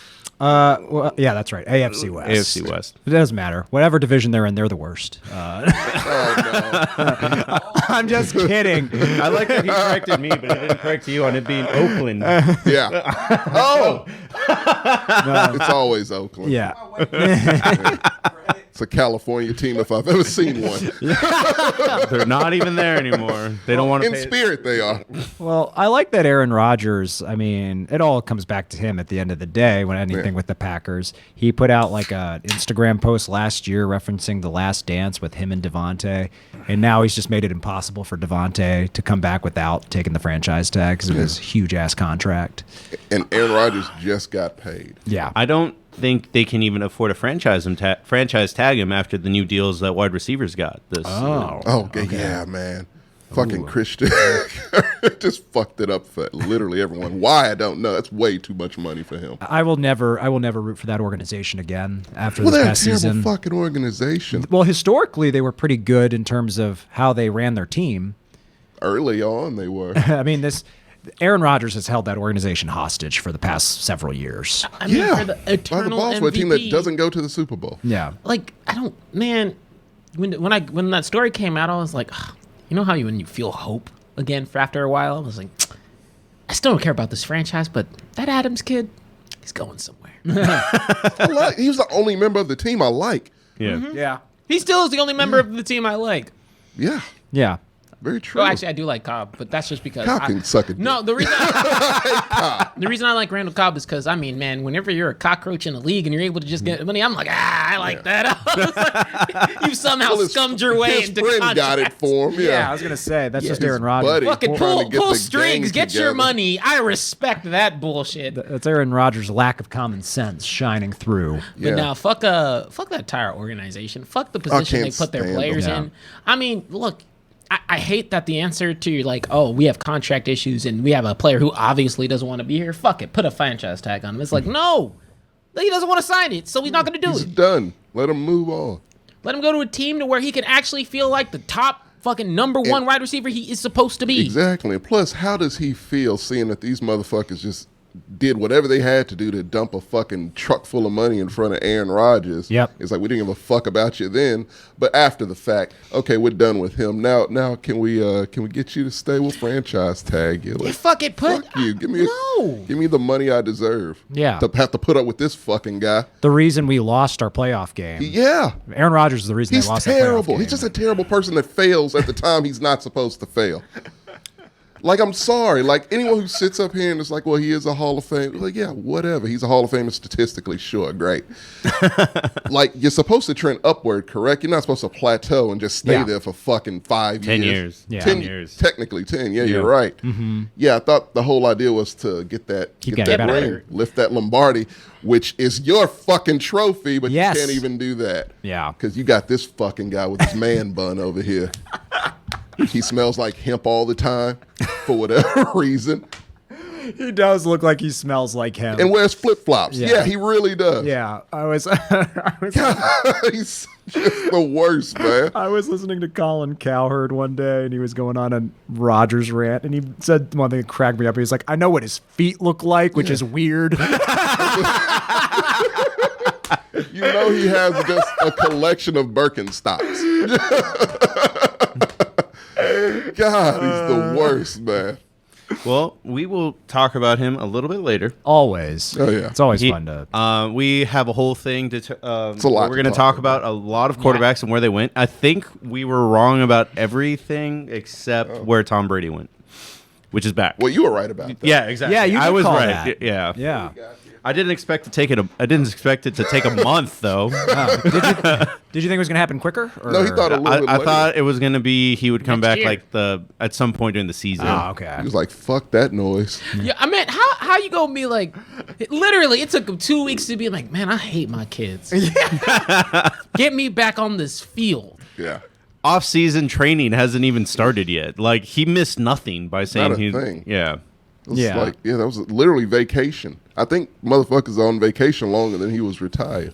yeah, that's right. AFC West. AFC West. It doesn't matter. Whatever division they're in, they're the worst. Oh no. I'm just kidding. I like that he corrected me, but he didn't correct you on it being Oakland. Yeah. Oh. It's always Oakland. Yeah. It's a California team if I've ever seen one. They're not even there anymore. They don't want to In pay. spirit, they are. Well, I like that Aaron Rodgers. I mean, it all comes back to him at the end of the day when anything Yeah. with the Packers. He put out like an Instagram post last year referencing The Last Dance with him and Devontae. And now he's just made it impossible for Devontae to come back without taking the franchise tag because of his huge-ass contract. And Aaron Rodgers just got paid. Yeah. I don't think they can even afford to franchise tag him after the new deals that wide receivers got. Oh. Oh, okay. Yeah, man. Fucking Christian just fucked it up for literally everyone. Why, I don't know. That's way too much money for him. I will never root for that organization again after Well, this they're a past terrible season. fucking organization. Well, historically, they were pretty good in terms of how they ran their team. Early on, they were. I mean, Aaron Rodgers has held that organization hostage for the past several years. I mean, for the by the eternal boss MVP, for a team that doesn't go to the Super Bowl. Yeah. like I don't, man. When that story came out, I was like, "Ugh." You know how when you feel hope again for after a while, I was like, I still don't care about this franchise, but that Adams kid, he's going somewhere. He was the only member of the team I like. Yeah. Yeah. He still is the only member of the team I like. Yeah, Yeah. very true. Well, actually, I do like Cobb, but that's just because Cobb can suck a No, the reason the reason I like Randall Cobb is because I mean, man, whenever you're a cockroach in the league and you're able to just get money, I'm like, I like that. You somehow scummed your way his into friend contract. got it for him. Yeah, I was gonna say that's just his Aaron Rodgers. buddy. Fucking Trying to get pull the strings, gang get your together. money. I respect that bullshit. That's Aaron Rodgers' lack of common sense shining through. Yeah. But now, fuck that entire organization. Fuck the position they can't put their stand players them. in. I mean, look, I hate that the answer to like, oh, we have contract issues and we have a player who obviously doesn't want to be here. Fuck it, put a franchise tag on him. It's like, no, he doesn't want to sign it, so he's not going to do He's it. done. Let him move on. Let him go to a team to where he can actually feel like the top fucking number one wide receiver he is supposed to be. Exactly. And plus, how does he feel seeing that these motherfuckers just did whatever they had to do to dump a fucking truck full of money in front of Aaron Rodgers? Yep. It's like, we didn't give a fuck about you then, but after the fact, okay, we're done with him. Now can we get you to stay with franchise tag? You're like, Yeah, fuck it, put fuck you. Give me the money I deserve. Yeah. To have to put up with this fucking guy. The reason we lost our playoff game. Yeah. Aaron Rodgers is the reason He's they lost that playoff terrible. game. He's just a terrible person that fails at the time he's not supposed to fail. Like, I'm sorry. Like, anyone who sits up here and is like, well, he is a Hall of Fame. Like, yeah, whatever. He's a Hall of Famer statistically. Sure, great. Like, you're supposed to trend upward, correct? You're not supposed to plateau and just stay Yeah. there for fucking 5 10 years. years. Yeah. 10 years. Technically 10. Yeah, you're right. Mm-hmm. Yeah, I thought the whole idea was to get that getting ring, better. lift that Lombardi, which is your fucking trophy, but Yes. you can't even do that. Yeah. Because you got this fucking guy with his man bun over here. He smells like hemp all the time for whatever reason. He does look like he smells like him. And wears flip-flops. Yeah. Yeah, he really does. Yeah, He's just the worst, man. I was listening to Colin Cowherd one day, and he was going on a Rodgers rant, and he said one thing that cracked me up. He was like, "I know what his feet look like, which is weird." You know he has just a collection of Birkenstocks. God, he's the worst, man. Well, we will talk about him a little bit later. Always. Oh, yeah. It's always fun to. We have a whole thing to. It's a lot we're to going to talk talk about a lot of quarterbacks and where they went. I think we were wrong about everything except where Tom Brady went, which is back. Well, you were right about that. Yeah, exactly. Yeah, you I did was call right. that. Yeah. Yeah. I didn't expect to take it. I didn't expect it to take a month though. Did you think it was going to happen quicker? Or? No, he thought a little bit I later. thought it was going to be he would come Next back year. like at some point during the season. Oh, okay. He was like, fuck that noise. Yeah, I mean, how you gonna be like? Literally, it took him 2 weeks to be like, man, I hate my kids. Get me back on this field. Yeah. Off-season training hasn't even started yet. Like he missed nothing by saying Not a he. thing. Yeah. It was Yeah. like, that was literally vacation. I think motherfuckers on vacation longer than he was retired.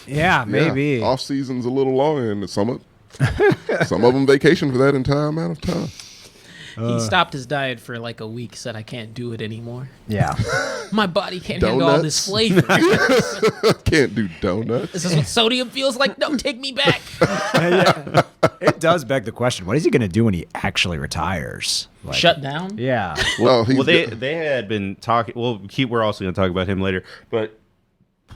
Yeah, maybe. Off season's a little longer, and some of them vacation for that entire amount of time. He stopped his diet for like a week. Said, I can't do it anymore. Yeah. My body can't handle all this Donuts? flavor. Can't do donuts. This is what sodium feels like. No, take me back. Yeah. It does beg the question: what is he going to do when he actually retires? Like, Shut down. Yeah. Well, he's Well, they had been talking. Well, we're also going to talk about him later, but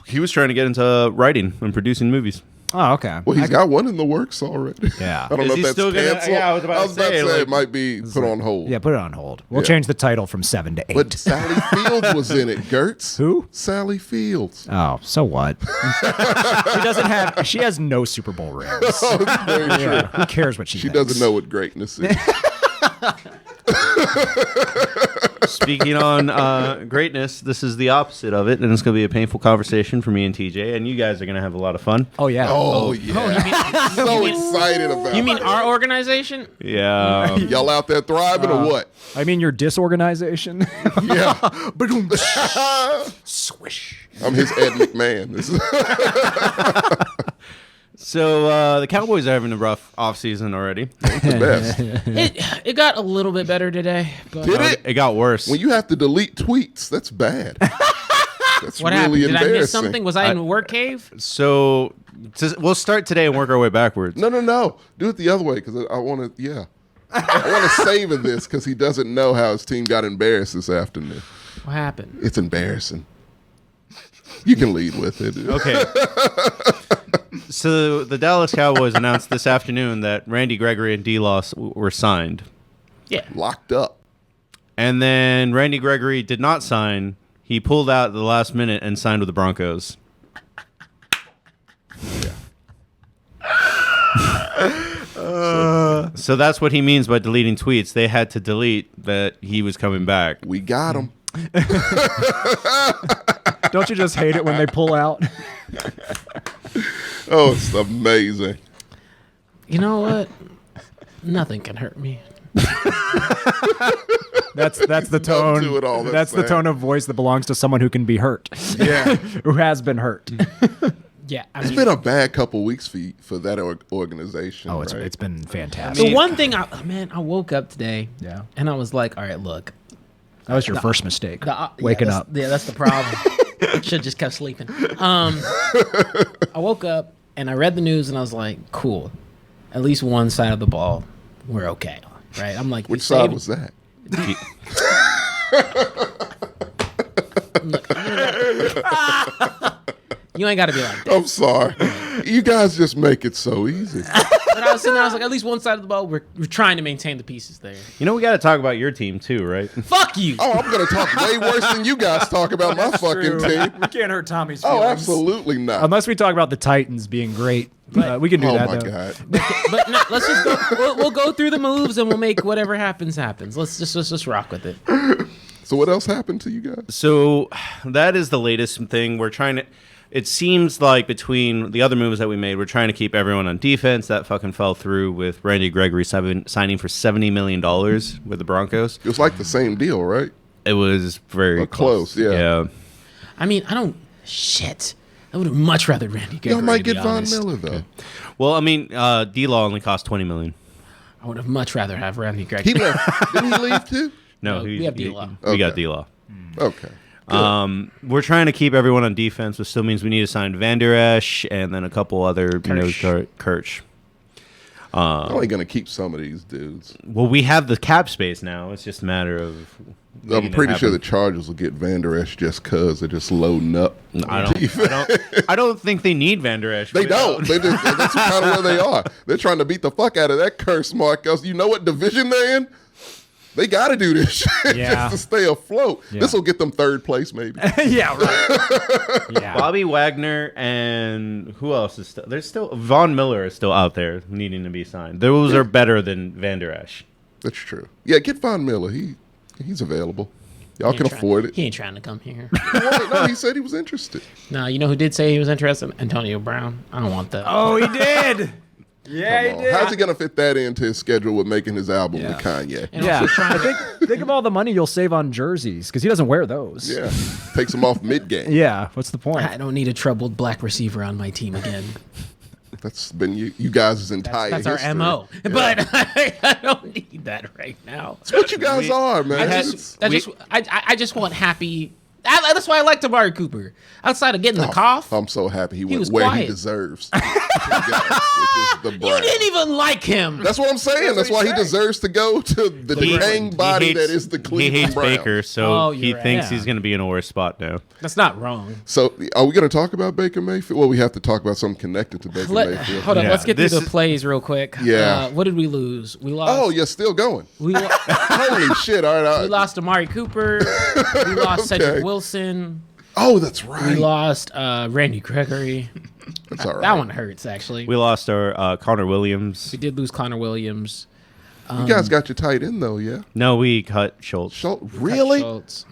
he was trying to get into writing and producing movies. Oh, okay. Well, he's got one in the works already. Yeah. I don't Is know he if that's still gonna- canceled. yeah, I was about to say, like- it might be put on hold. Yeah, put it on hold. We'll Yeah. change the title from 7 to 8. But Sally Fields was in it, Gertz. Who? Sally Fields. Oh, so what? She has no Super Bowl rings. Very true. Yeah, who cares what she She thinks? doesn't know what greatness is. Speaking on greatness, this is the opposite of it, and it's going to be a painful conversation for me and TJ, and you guys are going to have a lot of fun. Oh, yeah. Oh, yeah. So excited about You mean it. our organization? Yeah. Y'all out there thriving or what? I mean, your disorganization. Yeah. Ba-doom. Swish. I'm his Ed McMahon. This is So the Cowboys are having a rough offseason already. It's the best. It got a little bit better today. But Did it? It got worse. When you have to delete tweets, that's bad. That's what really happened? Did I embarrassing. miss something? Was I in a work cave? So we'll start today and work our way backwards. No. Do it the other way because I want to. Yeah, I want to savor this because he doesn't know how his team got embarrassed this afternoon. What happened? It's embarrassing. You can lead with it. Okay. So the Dallas Cowboys announced this afternoon that Randy Gregory and D-Law were signed. Yeah. Locked up. And then Randy Gregory did not sign. He pulled out at the last minute and signed with the Broncos. So that's what he means by deleting tweets. They had to delete that he was coming back. We got him. Don't you just hate it when they pull out? Oh, it's amazing. You know what? Nothing can hurt me. That's the tone. do it all, That's the saying. tone of voice that belongs to someone who can be hurt. Yeah. Who has been hurt. Yeah. I It's mean, been a bad couple weeks for that organization. Oh, it's right? been fantastic. the one thing, I woke up today. Yeah. And I was like, all right, look. That was your first mistake. yeah, Waking that's- up. Yeah, that's the problem. Should just kept sleeping. I woke up and I read the news and I was like, cool. At least one side of the ball, we're okay. Right? I'm like, Which side was that? Look, you ain't got to be like that. I'm sorry. You guys just make it so easy. But I was sitting there, I was like, at least one side of the ball, we're trying to maintain the pieces there. You know, we got to talk about your team too, right? Fuck you. Oh, I'm going to talk way worse than you guys talk about my fucking team. We can't hurt Tommy's feelings. Oh, absolutely not. Unless we talk about the Titans being great. We can do Oh, that, my though. God. But no, let's just go. We'll go through the moves and we'll make whatever happens. Let's just rock with it. So what else happened to you guys? So that is the latest thing. We're trying to. It seems like between the other moves that we made, we're trying to keep everyone on defense. That fucking fell through with Randy Gregory signing for $70 million with the Broncos. It was like the same deal, right? It was very close, yeah. I mean, shit. I would have much rather Randy Gregory. Y'all might to be get Von honest. Miller, though. Well, I mean, D-Law only cost $20 million. I would have much rather have Randy Gregory. He left. Didn't he leave, too? No, we have D-Law. We got Okay. D-Law. Okay. Good. We're trying to keep everyone on defense, which still means we need to sign Van Der Esch and then a couple other Kirch. I'm only going to keep some of these dudes. Well, we have the cap space now. It's just a matter of. I'm making it pretty sure the happen. Chargers will get Van Der Esch just because they're just loading up. I don't think they need Van Der Esch. They don't. That's kind of where they are. They're trying to beat the fuck out of that curse mark. Else, you know what division they're in? They got to do this shit Yeah. just to stay afloat. Yeah. This will get them third place, maybe. Yeah, right. Yeah. Bobby Wagner and who else is still? There's still Von Miller is still out there needing to be signed. Those are better than Van Der Esch. That's true. Yeah, get Von Miller. He's available. Y'all can afford it. He ain't trying to come here. No, he said he was interested. No, you know who did say he was interested? Antonio Brown. I don't want that. Oh, he did. Yeah, Come on. How's he gonna fit that into his schedule with making his album with Kanye? And Yeah. also trying to, Think of all the money you'll save on jerseys because he doesn't wear those. Yeah, takes him off mid game. Yeah. What's the point? I don't need a troubled black receiver on my team again. That's been you guys' entire That's our history. MO. Yeah. But I don't need that right now. That's what you guys are, man. I just want happy. That's why I liked Amari Cooper. Outside of getting the cough, I'm so happy he went was where he quiet. deserves. Which is the you Browns. didn't even like him. That's what I'm saying. That's why he deserves to go to the decaying body that is the He Cleveland hates Browns. Baker, so Oh, he you're right. thinks Yeah. he's going to be in a worse spot now. That's not wrong. So, are we going to talk about Baker Mayfield? Well, we have to talk about something connected to Baker Mayfield. Hold on, Yeah. let's get through This the is- plays real quick. Yeah. What did we lose? We lost. Oh, you're still going. We, lo- Holy shit! All right. we lost Amari Cooper. We lost Cedric Wilson. Oh, that's right. We lost Randy Gregory. That's all right. That one hurts, actually. We lost our Connor Williams. We did lose Connor Williams. You guys got your tight end though, yeah? No, we cut Schultz. Schultz, really? Schultz.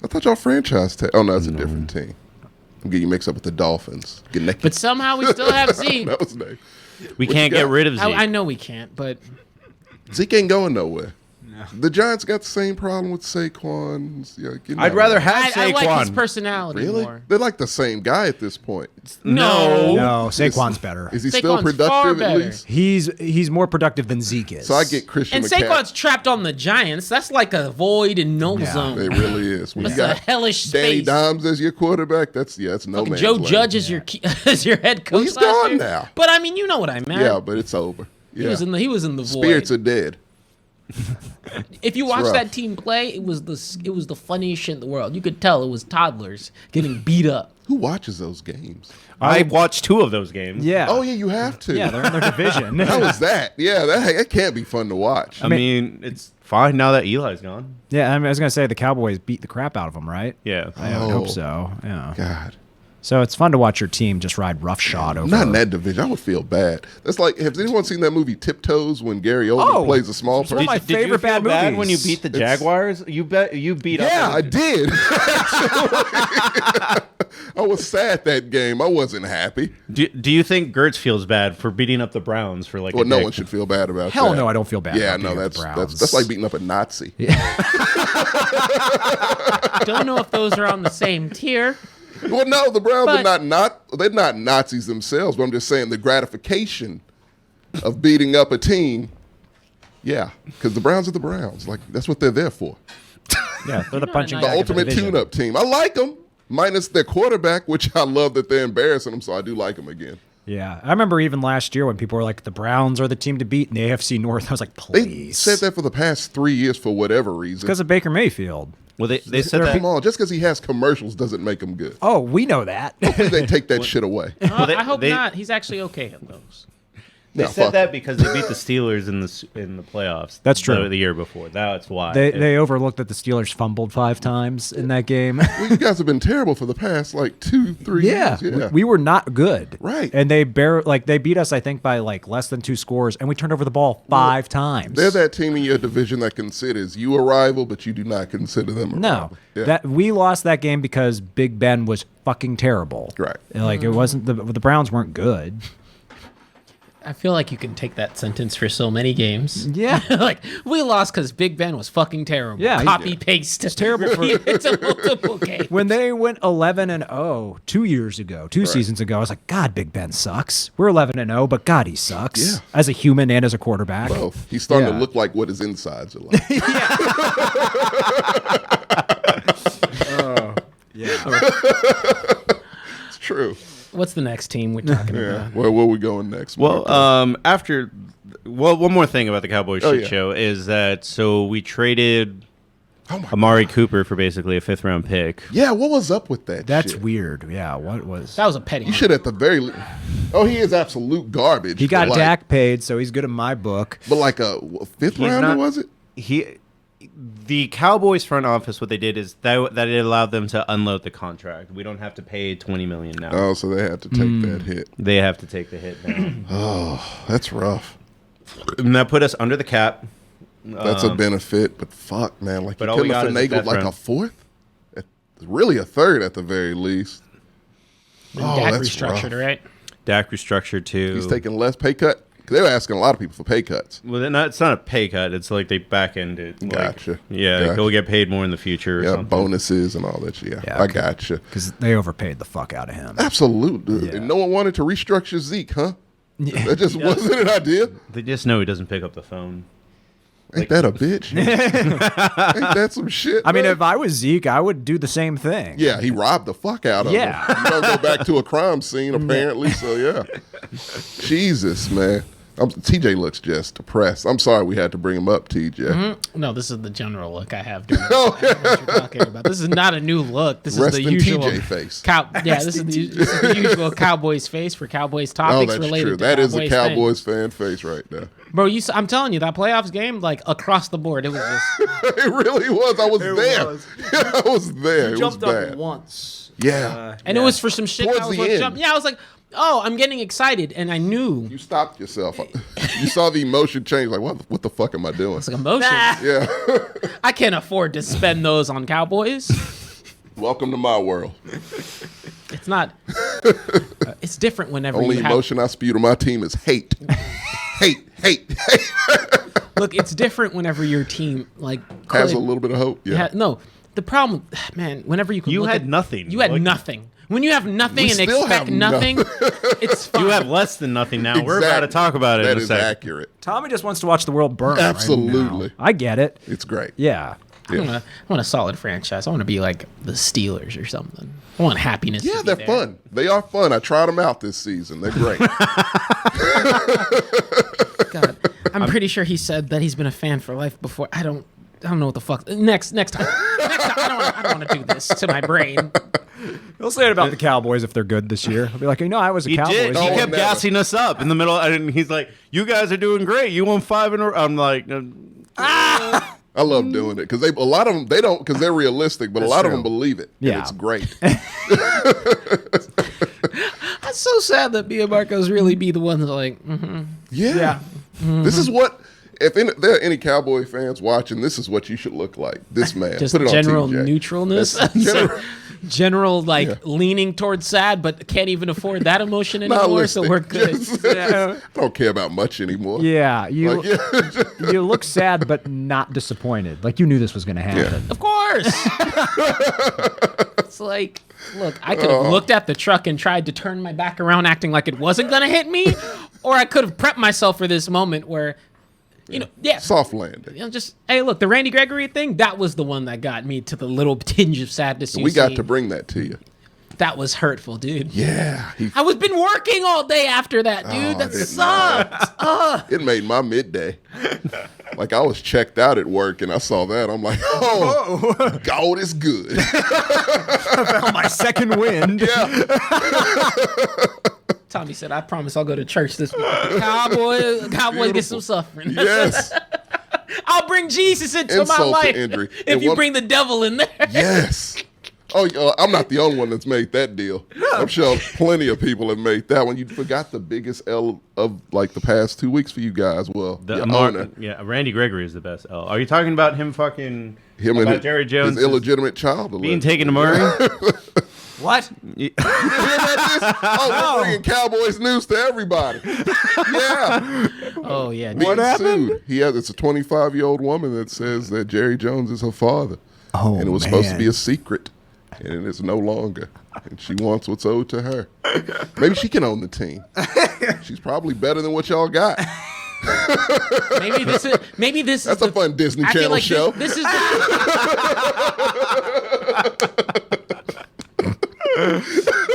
I thought y'all franchise tag. Oh no, that's a different team. I'm getting you mixed up with the Dolphins. But somehow we still have Zeke. That was his name. We What can't you get got? rid of Zeke. I know we can't, but Zeke ain't going nowhere. The Giants got the same problem with Saquon. I'd rather have I Saquon. like his personality Really? more. They're like the same guy at this point. No, Saquon's better. Is he still Saquon's far productive at better. least? He's more productive than Zeke is. So I get Christian And McCaffrey. Saquon's trapped on the Giants. That's like a void and no zone. It really is. When That's you a got hellish Danny space. Dimes as your quarterback, that's no man's Joe land. Judge is your as your head coach. he's last gone year. now. But I mean, you know what I meant. Yeah, but it's over. Yeah. He was in the void. Spirits are dead. If you watch rough. that team play, it was the funniest shit in the world. You could tell it was toddlers getting beat up. Who watches those games? I watched 2 of those games. Yeah. Oh, yeah, you have to. Yeah, they're in their division. How was that? Yeah, that can't be fun to watch. I mean, it's fine now that Eli's gone. Yeah, I was gonna say the Cowboys beat the crap out of them, right? Yeah. I would hope so. Yeah. God. So it's fun to watch your team just ride roughshod over. Not in that division. I would feel bad. That's like, has anyone seen that movie Tiptoes when Gary Oldman plays a small it's one of person? my Did you favorite feel bad bad movies. when you beat the Jaguars? You beat up. Yeah, I did. I was sad that game. I wasn't happy. Do you think Gertz feels bad for beating up the Browns for like Well, a no dick? one should feel bad about Hell that. no, I don't feel bad. Yeah, about no, beating up that's the Browns. that's like beating up a Nazi. Don't know if those are on the same tier. Well, no, the Browns But- are they're not Nazis themselves, but I'm just saying the gratification of beating up a team. Yeah, because the Browns are the Browns. Like, that's what they're there for. Yeah, they're the punching The bag of the Ultimate division. tune-up team. I like them, minus their quarterback, which I love that they're embarrassing them, so I do like them again. Yeah, I remember even last year when people were like, the Browns are the team to beat in the AFC North. I was like, They please. said that for the past 3 years for whatever reason. because of Baker Mayfield. Well, they said that. Come on, just because he has commercials doesn't make him good. Oh, we know that. Hopefully they take that shit away. I hope not. He's actually okay at those. They No, said fuck that because they beat the Steelers in the playoffs. That's true. The year before. That's why. They overlooked that the Steelers fumbled 5 times in that game. Well, you guys have been terrible for the past like 2-3 Yeah, years. Yeah, we were not good. Right. And they they beat us, I think, by like less than 2 scores, and we turned over the ball 5 times. They're that team in your division that considers you a rival, but you do not consider them a No, rival. Yeah. that we lost that game because Big Ben was fucking terrible. Right. And, like it wasn't the Browns weren't good. I feel like you can take that sentence for so many games. Yeah. Like, we lost because Big Ben was fucking terrible. Yeah, Copy, paste. It's terrible for- it's a multiple game. When they went 11-0 2 years ago, 2 seasons ago, I was like, God, Big Ben sucks. We're 11-0, but God, he sucks. Yeah. As a human and as a quarterback. Both. He's starting Yeah. to look like what his insides are like. It's true. What's the next team we're talking Yeah. about? Well, where we going next? Well, Marco? one more thing about the Cowboys Oh, shit yeah. show is that we traded Oh my Amari Cooper for basically a 5th-round pick. Yeah, what was up with that? That's shit? weird. Yeah, what was That was a petty You one. should at the very least. Oh, he is absolute garbage. He got but like, Dak paid, so he's good in my book. but like a fifth He's rounder, not- was it? The Cowboys front office, what they did is that it allowed them to unload the contract. We don't have to pay $20 million now. Oh, so they had to take that hit. They have to take the hit now, That's rough. and that put us under the cap. That's a benefit, but fuck, man, like but you all we couldn't have got is a finagled fifth like round. a fourth, really a third at the very least. Oh, Dak that's restructured, rough. right? Dak restructured too. He's taking less pay cut. 'Cause they were asking a lot of people for pay cuts. Well, it's not a pay cut. It's like they back end it. Like, Gotcha. Yeah, Gotcha. he'll get paid more in the future. Or Yeah, something. bonuses and all that shit. Yeah, Yeah, I okay. gotcha. Because they overpaid the fuck out of him. Absolutely. Yeah. No one wanted to restructure Zeke, huh? That just wasn't an idea. They just know he doesn't pick up the phone. Ain't that a bitch? Ain't that some shit? I mean, man? if I was Zeke, I would do the same thing. Yeah, he robbed the fuck out of Yeah. him. You don't go back to a crime scene, apparently. So, yeah. Jesus, man. TJ looks just depressed. I'm sorry we had to bring him up, TJ. No, this is the general look I have. During I don't know what you're talking about. This is not a new look. This Rest is the in usual TJ face. this is the usual Cowboys face for Cowboys Oh, topics that's related. true. To That is a Cowboys Cowboys fan face right there. things. Bro. I'm telling you, that playoffs game, like across the board, it was just It really was. I was there. I was there. It was bad. once. Yeah. and it was for some shit. Towards I was the like, end. jump. Yeah, I was like, oh, I'm getting excited, and I knew You stopped yourself. You saw the emotion change. Like, what the fuck am I doing? it's like emotion. Yeah. I can't afford to spend those on Cowboys. Welcome to my world. It's not. It's different whenever Only you have. emotion I spew to my team is hate. hate. Look, it's different whenever your team like Has a little bit of hope. Yeah. no, the problem, man. Whenever you You look had at, nothing. You had Like- nothing. When you have nothing We and still expect have nothing, it's fine. You have less than nothing now. We're about to talk about it That in a is second. accurate. Tommy just wants to watch the world burn. right now. Absolutely. I get it. It's great. Yeah. I want a solid franchise. I want to be like the Steelers or something. I want happiness. Yeah, to be they're there. fun. They are fun. I tried them out this season. They're great. God, I'm pretty sure he said that he's been a fan for life before. I don't know what the fuck. Next time. I don't want to do this to my brain. He'll say it about the Cowboys if they're good this year. He'll be like, I was a He Cowboys. did. No, He kept never. gassing us up in the middle, and he's like, "You guys are doing great. You won 5 in a row." I'm like, I love doing it because a lot of them they don't because they're realistic, but a lot of true. them believe it. Yeah. And it's great. That's so sad that me and Marcos really be the ones that are like, Yeah. This is what. If there are any Cowboy fans watching, this is what you should look like. This man. just Put it on general TJ. neutralness. That's general- General like Yeah. leaning towards sad, but can't even afford that emotion anymore. So Nihilistic. we're good. Just- I don't care about much anymore. Yeah, you Like, yeah. you look sad but not disappointed. Like you knew this was going to happen. Of course. It's like, look, I could have looked at the truck and tried to turn my back around acting like it wasn't going to hit me, or I could have prepped myself for this moment where, Soft landing. just, hey, look, the Randy Gregory thing, that was the one that got me to the little tinge of sadness. We got to bring that to you. That was hurtful, dude. Yeah. I was been working all day after that, dude. That it sucked. It made my midday. Like I was checked out at work and I saw that. I'm like, oh, God is good. Found my second wind. Yeah. Tommy said, I promise I'll go to church this week. Cowboys get some suffering. Yes. I'll bring Jesus into Insult my to life injury. if And you one- bring the devil in there. Yes. Oh, I'm not the only one that's made that deal. I'm sure plenty of people have made that one. You forgot the biggest L of like the past 2 weeks for you guys. Well, the your owner, Randy Gregory is the best L. Are you talking about him fucking him about and Jerry Jones his illegitimate child, being taken to Murray? What? You hear about this? Oh, we're bringing Cowboys news to everybody. Yeah. Oh, yeah. Being sued. It's a 25-year-old woman that says that Jerry Jones is her father. Oh, and it was supposed to man. be a secret. And it is no longer. And she wants what's owed to her. Maybe she can own the team. She's probably better than what y'all got. Maybe this That's is a fun Disney I feel Channel like show. This is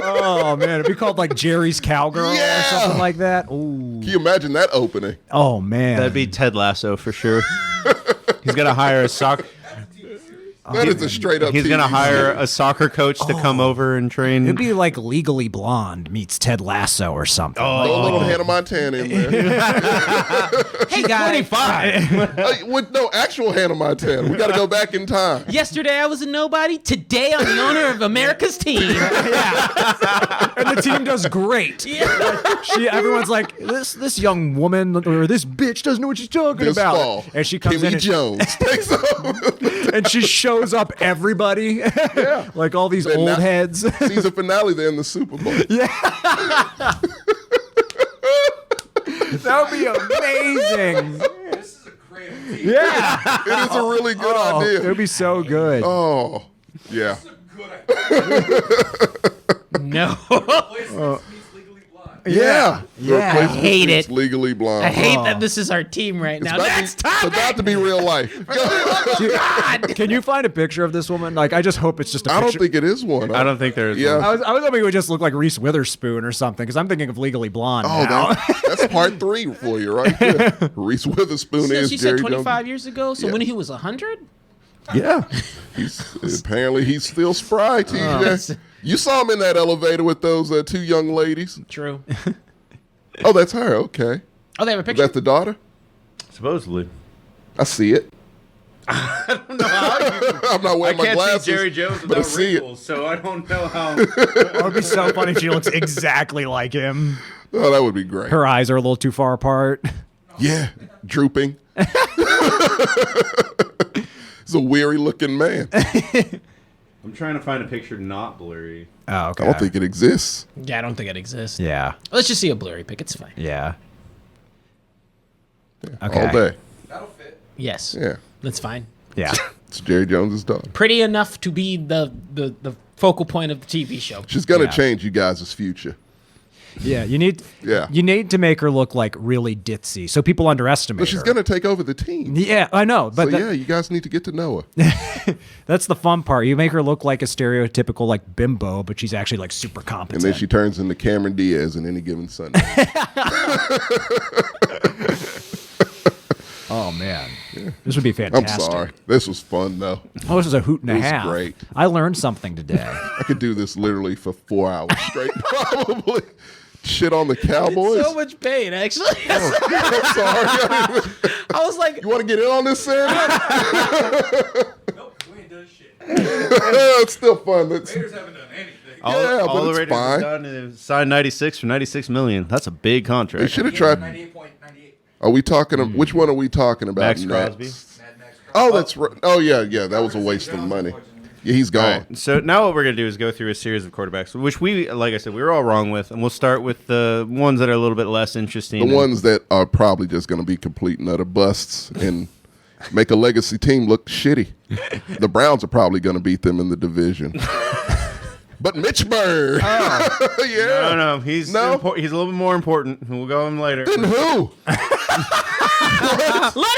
Oh man, it'd be called like Jerry's Cowgirl Yeah. or something like that. Ooh. Can you imagine that opening? Oh man. That'd be Ted Lasso for sure. He's gonna hire a soccer. That is a straight up He's gonna TV hire series. a soccer coach to come over and train. It'd be like Legally Blonde meets Ted Lasso or something. Throw a little Hannah Montana in there. hey guys. 25. With no actual Hannah Montana. We got to go back in time. Yesterday I was a nobody. Today I'm the owner of America's team. And the team does great. Everyone's like, this young woman or this bitch doesn't know what she's talking This about. fall, And she comes Kimmy in and, Jones takes over. and she shows up everybody, like all these And old now- heads. Season finale, they're in the Super Bowl. That would be amazing. This is a great idea. Yeah. It is a really good It idea. would be so good. Oh, yeah. This is a good idea. No. Place meets Legally Blonde. Yeah. The Yeah. replacement I hate is it. Legally Blonde. I hate that this is our team right now. Next It's time. about to be real life. Can you find a picture of this woman? Like, I just hope it's just a I don't picture. think it is one. I don't think there's. Yeah. one. I was hoping it would just look like Reese Witherspoon or something, because I'm thinking of Legally Blonde Oh, now. that's part 3 for you right there. Reese Witherspoon So is she said Jerry 25 years ago. So Yeah. when he was 100? Jones. Yeah. Apparently he's still spry, TJ. You saw him in that elevator with those 2 young ladies. True. Oh, that's her. Okay. Oh, they have a Is picture. that the daughter? Supposedly. I see it. I don't know how you. I'm not I wearing my can't glasses. see Jerry Jones but I without see it. wrinkles, so I don't know how. That would be so funny if she looks exactly like him. Oh, that would be great. Her eyes are a little too far apart. Yeah, drooping. He's a weary looking man. I I'm trying to find a picture not blurry. Oh, okay. don't think it exists. Yeah, I don't think it exists. Yeah. Let's just see a blurry pic. It's fine. Yeah. All day. That'll fit. Yes. Yeah. That's fine. Yeah. It's Jerry Jones's dog. Pretty enough to be the focal point of the TV show. She's gonna Yeah. change you guys' future. Yeah. You need to make her look like really ditzy so people underestimate But she's her. gonna take over the team. Yeah, I know. But So yeah, you guys need to get to know her. that's the fun part. You make her look like a stereotypical like bimbo, but she's actually like super And competent. then she turns into Cameron Diaz in any given Sunday. Oh man, this would be I'm fantastic. sorry. This was fun though. Oh, this is a hoot and a It was half. great. I learned something today. I could do this literally for 4 hours straight, probably. Shit on the Cowboys. So much pain, actually. I'm sorry. I was like, You want to get in on this, Sam? Nope, we ain't done shit. It's still fun. Let's, Raiders haven't done anything. Yeah, all but the it's Raiders fine. have done is signed 96 for 96 million. That's a big they contract. should have tried. 98.98. Are we talking? Which one are we talking about? Max next? Crosby. Mad Max. Oh, that's right. Oh, yeah. That was a waste of money. Yeah, he's All gone. right. So now what we're gonna do is go through a series of quarterbacks, which we, like I said, we were all wrong with, and we'll start with the ones that are a little bit less interesting. The ones that are probably just going to be complete and utter busts and make a legacy team look shitty. The Browns are probably going to beat them in the division. But Mitch Bird. Yeah. No, he's No? he's a little bit more important. We'll go him later. Then who? let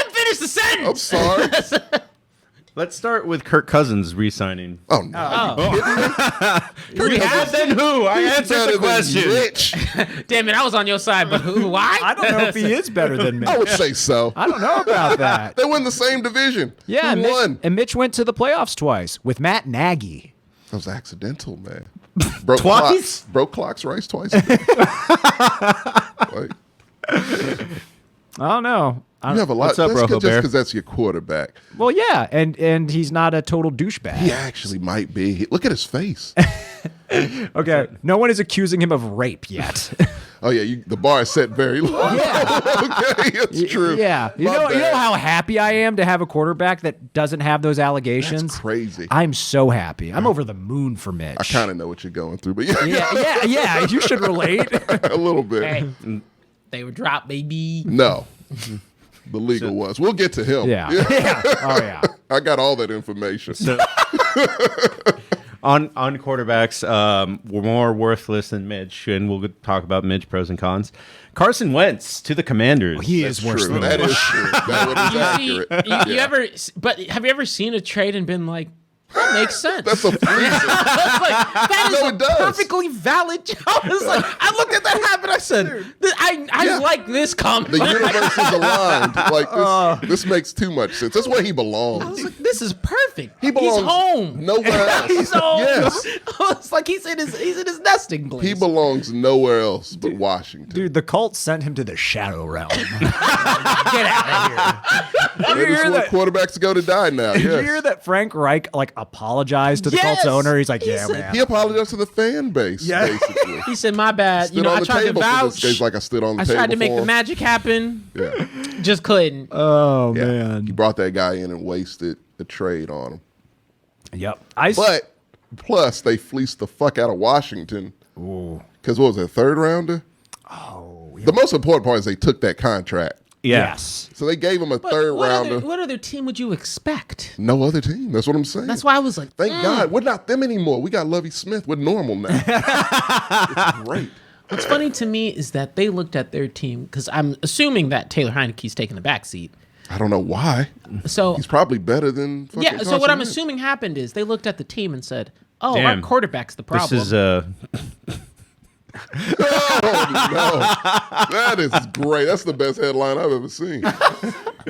him finish the sentence. I'm sorry. Let's start with Kirk Cousins re-signing. Oh, no. We have then who? I answered Better the than question. Mitch. Damn it, I was on your side, but who? Why? I don't know if he is better than Mitch. I would say so. I don't know about that. They win the same division. Yeah, Who Mitch, won? and Mitch went to the playoffs twice with Matt Nagy. That was accidental, man. Broke Twice? Clocks. Broke clocks Rice twice. Like, I don't know. you have a lot. What's up, That's Rocco just Bear? because that's your quarterback. Well, yeah, and he's not a total douchebag. He actually might be. Look at his face. Okay, no one is accusing him of rape yet. Oh yeah, the bar is set very low. Yeah. Okay, it's true. Yeah, you My know bad. how happy I am to have a quarterback that doesn't have those allegations. That's crazy. I'm so happy. I'm over the moon for Mitch. I kind of know what you're going through, but yeah, yeah. You should relate. a little bit. Hey, they were dropped, baby. No, the legal was. We'll get to him. Yeah. Oh yeah. I got all that information. So, on quarterbacks, were more worthless than Mitch, and we'll talk about Mitch pros and cons. Carson Wentz to the Commanders. He is worse True. than That Mitch. is true. That one is You accurate. you ever? But have you ever seen a trade and been like, that makes sense? That's a fleaser. That is No, a it does. perfectly valid job. I was like, I looked at that happen. I said, I Yeah. like this comment. The universe is aligned. Like this makes too much sense. That's where he I belongs. was like, this is perfect. He belongs He's home. nowhere else. He's home. Yes. I was like, he's in his nesting place. He belongs nowhere else but Washington. Dude, the cult sent him to the shadow realm. Get out of here. That is where quarterbacks go to die now. Did you Yes. hear that Frank Reich like apologized to the Colts Yes! owner? He's like, He yeah, said- man. He apologized to the fan base, Yeah. basically. He said, my bad. Stood on I the tried to table for this. vouch. He's like, I stood on the I table tried to make for the him. magic happen. Yeah. Just couldn't. Oh Yeah. man. He brought that guy in and wasted a trade on him. Yep. But plus, they fleeced the fuck out of Washington. Because what was it, third rounder? Oh. The most important part is they took that contract. Yeah. Yes. So they gave him a But third what rounder. Other, what other team would you expect? No other team. That's what I'm saying. That's why I was like, Thank God. We're not them anymore. We got Lovie Smith. We're normal now. It's great. What's funny to me is that they looked at their team because I'm assuming that Taylor Heineke's taking the back seat. I don't know why. So He's probably better than fucking yeah, so Carson what I'm Wentz. assuming happened is they looked at the team and said, "Oh, Damn. our quarterback's the problem." This is Oh, no. That is great. That's the best headline I've ever seen.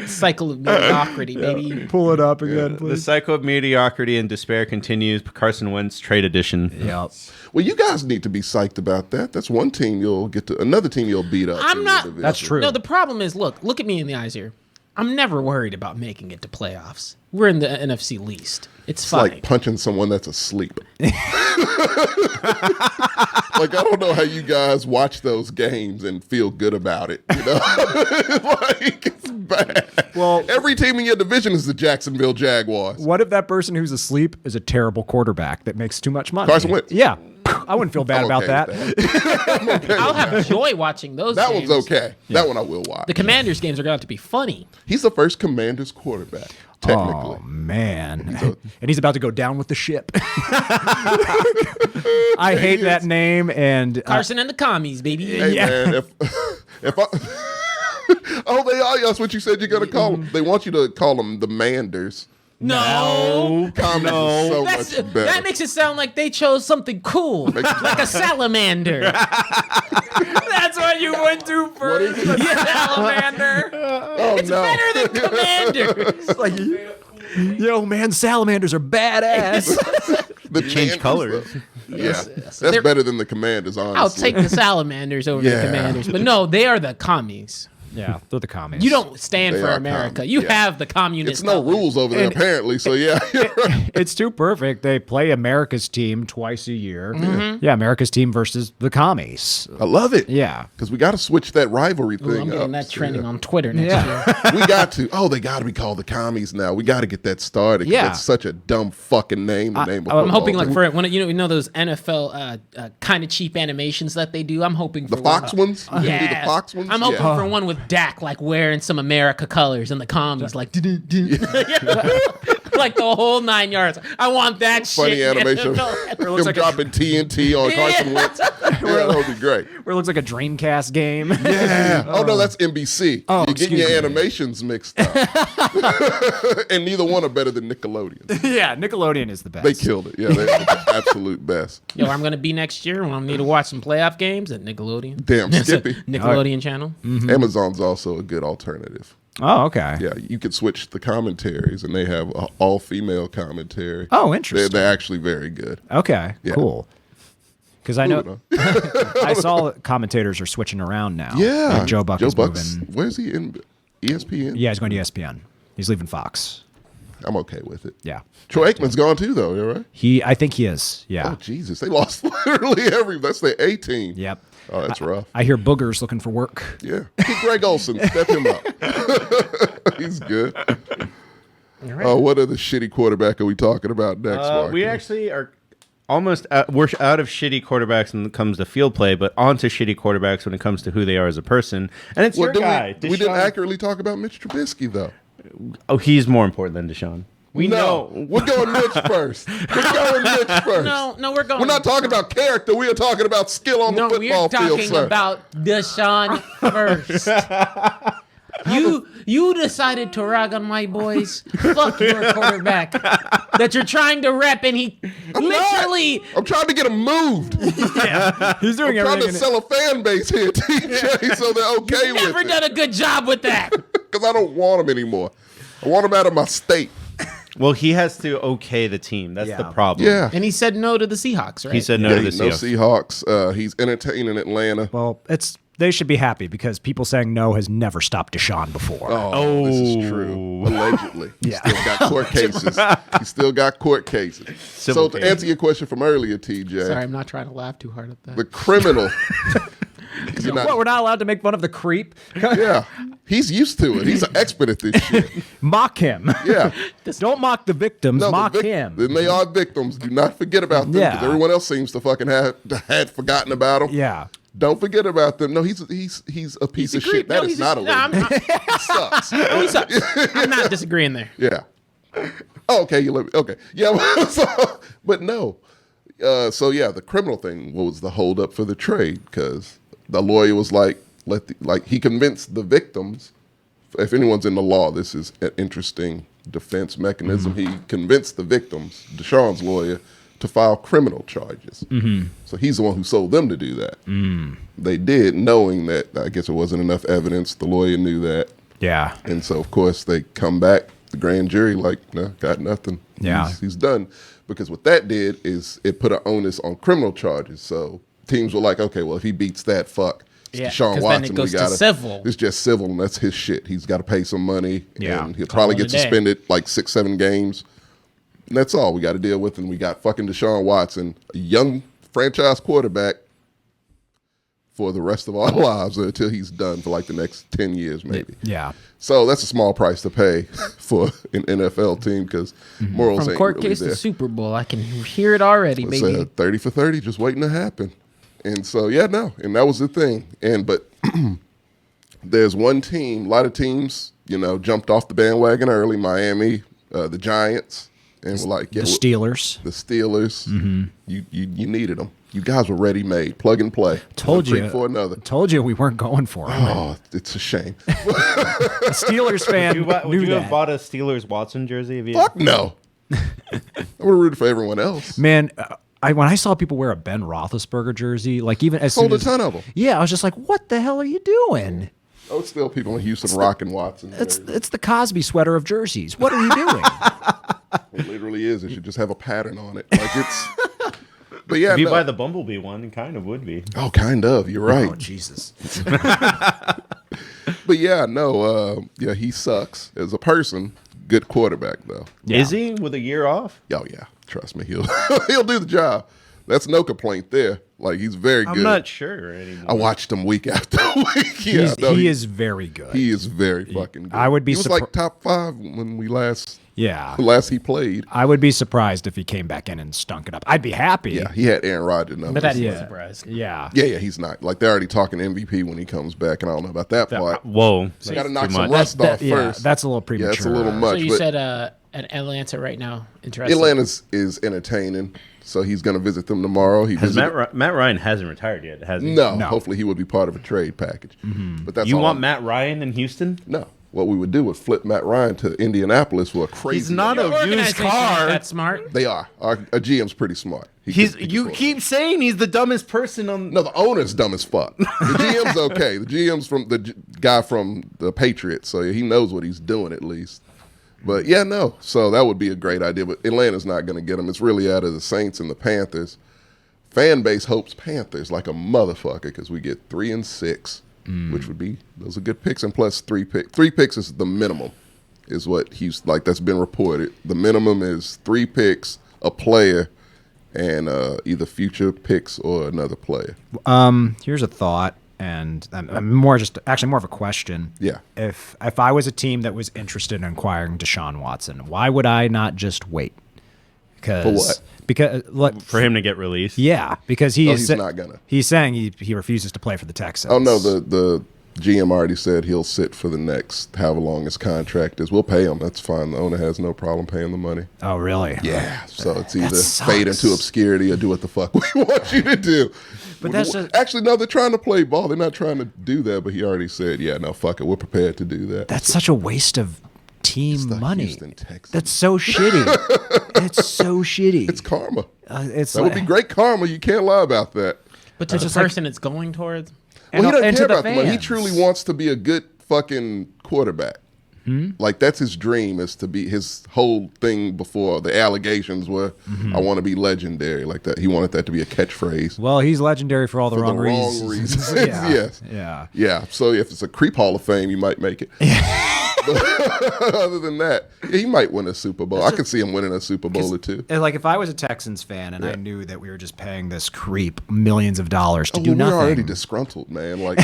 cycle of mediocrity, baby. Pull it up again, the please. cycle of mediocrity and despair continues. Carson Wentz trade edition. Yep. Well, you guys need to be psyched about that. That's one team you'll get to, another team you'll beat up. I'm in not- the division. That's true. No, the problem is, look at me in the eyes here. I'm never worried about making it to playoffs. We're in the NFC least. It's It's fine. like punching someone that's asleep. Like, I don't know how you guys watch those games and feel good about it. You know, like it's bad. Well- every team in your division is the Jacksonville Jaguars. What if that person who's asleep is a terrible quarterback that makes too much money? Carson Wentz. Yeah. I wouldn't feel bad I'm about okay that. with that. I'm okay I'll with that. have joy watching those That games. one's okay. That one I will watch. The Commanders games are going to have to be funny. He's the first Commanders quarterback, technically. Oh man, and he's about to go down with the ship. I hate that name, and Carson and the Commies, baby. Hey man, if I oh they are, that's what you said you're gonna call them. They want you to call them the Manders. No. Commies is so much better. That makes it sound like they chose something cool, like a salamander. That's what you went to first. is it? The salamander. Oh It's no. better than Commanders. like, yo, man, salamanders are badass. The Change Manders, colors. though. Yeah, that's They're- better than the Commanders, honestly. I'll take the salamanders over Yeah. the Commanders, but no, they are the commies. Yeah, they're the commies. You don't stand They for are America. commies, You yeah. have the communist. It's no colors. rules over there, apparently. So yeah, you're right. It's too perfect. They play America's team twice a year. Yeah, America's team versus the commies. I love it. Yeah. because we got to switch that rivalry thing Ooh, I'm getting up. that So, trending yeah. on Twitter next Yeah. year. We got to. Oh, they got to be called the commies now. We got to get that started. 'Cause Yeah. that's such a dumb fucking name. The name of I'm hoping football. like for one, you know those NFL kind of cheap animations that they do. I'm hoping for the Fox one. ones. You do the Fox ones. I'm hoping Yeah. for one with Dak like wearing some America colors and the commies like like the whole 9 yards. I want that Funny shit. animation. looks Him like a- dropping TNT on Carson Wentz. Yeah, that would be great. Where it looks like a Dreamcast game. Yeah. Oh no, that's NBC. Oh, You're getting your excuse me. animations mixed up, and neither one are better than Nickelodeon. Yeah, Nickelodeon is the best. They killed it. Yeah, they're the absolute best. Yo, I'm gonna be next year when I need to watch some playoff games at Nickelodeon. Damn, It's a Skippy. Nickelodeon channel. Amazon's also a good alternative. Oh, okay. Yeah, you could switch the commentaries, and they have all female commentary. Oh, They're, interesting. they're actually very good. Okay, Yeah. cool. Because I know Moving I saw commentators are switching around now. Yeah, Like Joe Buck is moving. Where's he in ESPN? Yeah, he's going to ESPN. He's leaving Fox. I'm okay with it. Yeah. Troy Aikman's gone too, though. You right? I think he is. Yeah. Oh Jesus, they lost literally every. That's their A team. Yep. Oh, that's rough. I hear Booger's looking for work. Yeah, get Greg Olson, step him up. He's good. Oh, what other shitty quarterback are we talking about next? Mark? We actually are almost we're out of shitty quarterbacks when it comes to field play, but onto shitty quarterbacks when it comes to who they are as a person. And it's your guy. we didn't Deshaun. accurately talk about Mitch Trubisky though. Oh, he's more important than Deshaun. We know. We're going Mitch first. We're going Mitch first. No, we're going. We're not talking about character. We are talking about skill on No, the we're football talking field, sir. about Deshaun first. You decided to rag on my boys. Fuck your quarterback that you're trying to rep, and he literally. I'm trying to get him moved. He's doing I'm trying to everything. sell a fan base here, TJ, so they're okay with Never it. done a good job with that. Because I don't want him anymore. I want him out of my state. Well, he has to okay the team. That's the Yeah. problem. Yeah. And he said no to the Seahawks, right? He said no Yeah, to the no Seahawks. Seahawks. He's entertaining Atlanta. Well, they should be happy because people saying no has never stopped Deshaun before. Oh, this is true. Allegedly. He's still got court cases. He's still got court cases. Civil So to cases. answer your question from earlier, TJ, Sorry, I'm not trying to laugh too hard at that. the criminal. You're not- What, we're not allowed to make fun of the creep? yeah. He's used to it. He's an expert at this shit. Mock him. Yeah. Don't mock the victims. No, the mock him. Then they are victims. Do not forget about them. 'Cause Yeah. everyone else seems to fucking had forgotten about them. Yeah. Don't forget about them. No, he's a piece of shit. That is not a legend. He sucks. He sucks. I'm not disagreeing there. Yeah. Oh, okay. You let me. Okay. Yeah. But no. So yeah, the criminal thing was the holdup for the trade because the lawyer was like, he convinced the victims. If anyone's in the law, this is an interesting defense mechanism. He convinced the victims, Deshaun's lawyer, to file criminal charges. So he's the one who sold them to do that. They did, knowing that I guess there wasn't enough evidence. The lawyer knew that. Yeah. And so, of course, they come back, the grand jury, like, no, got nothing. Yeah. He's done. Because what that did is it put an onus on criminal charges. So teams were like, okay, well, if he beats that, fuck. It's Yeah, Deshaun 'cause then Watson. it goes we to gotta, civil. It's just civil, and that's his shit. He's got to pay some money. Yeah. And he'll Call probably it get a day. suspended like 6-7 games. And that's all we got to deal with. And we got fucking Deshaun Watson, a young franchise quarterback, for the rest of our lives until he's done for like the next 10 years, maybe. Yeah. So that's a small price to pay for an NFL team because morals From ain't court really case there. to Super Bowl, I can hear it already, It's baby. 30 for 30, just waiting to happen. And so, yeah, no. And that was the thing. But there's one team, a lot of teams, jumped off the bandwagon early. Miami, the Giants. And we're like, The Steelers. The Steelers. You needed them. You guys were ready-made. Plug and play. Told One you. trick for another. Told you we weren't going for it. Oh, it's a shame. A Steelers fan Would knew you that. have bought a Steelers Watson jersey? If you Fuck no. I would have rooted for everyone else. Man, when I saw people wear a Ben Roethlisberger jersey, like even as soon Sold a as, ton of them. yeah, I was just like, what the hell are you doing? Oh, it's still people in Houston rocking Watson. It's the Cosby sweater of jerseys. What are you doing? It literally is. It should just have a pattern on it. Like it's. But yeah, if you no. buy the Bumblebee one, it kind of would be. Oh, kind of. You're right. Oh, Jesus. But yeah, no. Yeah, he sucks as a person. Good quarterback though. Yeah. Is he with a year off? Oh yeah, trust me, he'll do the job. That's no complaint there. Like he's very good. I'm not sure anymore. I watched him week after week. Yeah, He is very good. He is very fucking good. I would be He was like top 5 when we last yeah. he played. I would be surprised if he came back in and stunk it up. I'd be happy. Yeah, he had Aaron Rodgers numbers. But I'd be Yeah. surprised. Yeah. Yeah, he's not. Like they're already talking MVP when he comes back, and I don't know about that part. Whoa. So got to knock too some much. rust off Yeah, first. that's a little Yeah, premature. it's a little much. So you but said an Atlanta right now. Interesting. Atlanta's is entertaining, so he's going to visit them tomorrow. He Has visited- Matt Ryan hasn't retired yet, has he? No, No. hopefully he would be part of a trade package. But that's You all want I'm- Matt Ryan in Houston? No. What we would do would flip Matt Ryan to Indianapolis for a crazy. He's not a used Organization car. That's smart. They are. Our GM's pretty smart. He can You afford it. keep saying he's the dumbest person on. No, the owner's dumb as fuck. The GM's okay. The GM's from the guy from the Patriots, so he knows what he's doing at least. But yeah, no. So that would be a great idea. But Atlanta's not going to get him. It's really out of the Saints and the Panthers. Fan base hopes Panthers like a motherfucker because we get 3 and 6, which would be those are good picks. And plus 3 picks. 3 picks is the minimum, is what he's like. That's been reported. The minimum is 3 picks, a player, and either future picks or another player. Here's a thought, and more of a question. Yeah. If I was a team that was interested in acquiring Deshaun Watson, why would I not just wait? For what? Because look, For him to get released. yeah, because he's not gonna. He's saying he refuses to play for the Texans. Oh no, the GM already said he'll sit for the next however long his contract is. We'll pay him. That's fine. The owner has no problem paying the money. Oh really? Yeah. So it's either sucks. fade into obscurity or do what the fuck we want you to do. But that's actually no. They're trying to play ball. They're not trying to do that. But he already said, yeah, no, fuck it. We're prepared to do that. That's such a waste of team the money. Houston Texans. That's so shitty. It's so shitty. It's karma. It's That would be great karma. You can't lie about that. But to the just like- person it's going towards, Well, he doesn't and care to the about the money. He fans. truly wants to be a good fucking quarterback. Like that's his dream, is to be his whole thing before the allegations were, I want to be legendary like that. He wanted that to be a catchpage. Well, he's legendary for all the For wrong the wrong reasons. reasons. yeah. Yes. Yeah. Yeah. So if it's a creep Hall of Fame, you might make it. But other than that, yeah, he might win a Super Bowl. I could see him winning a Super Bowl or two. And like if I was a Texans fan and I knew that we were just paying this creep millions of dollars to do We're nothing. already disgruntled, man. Like,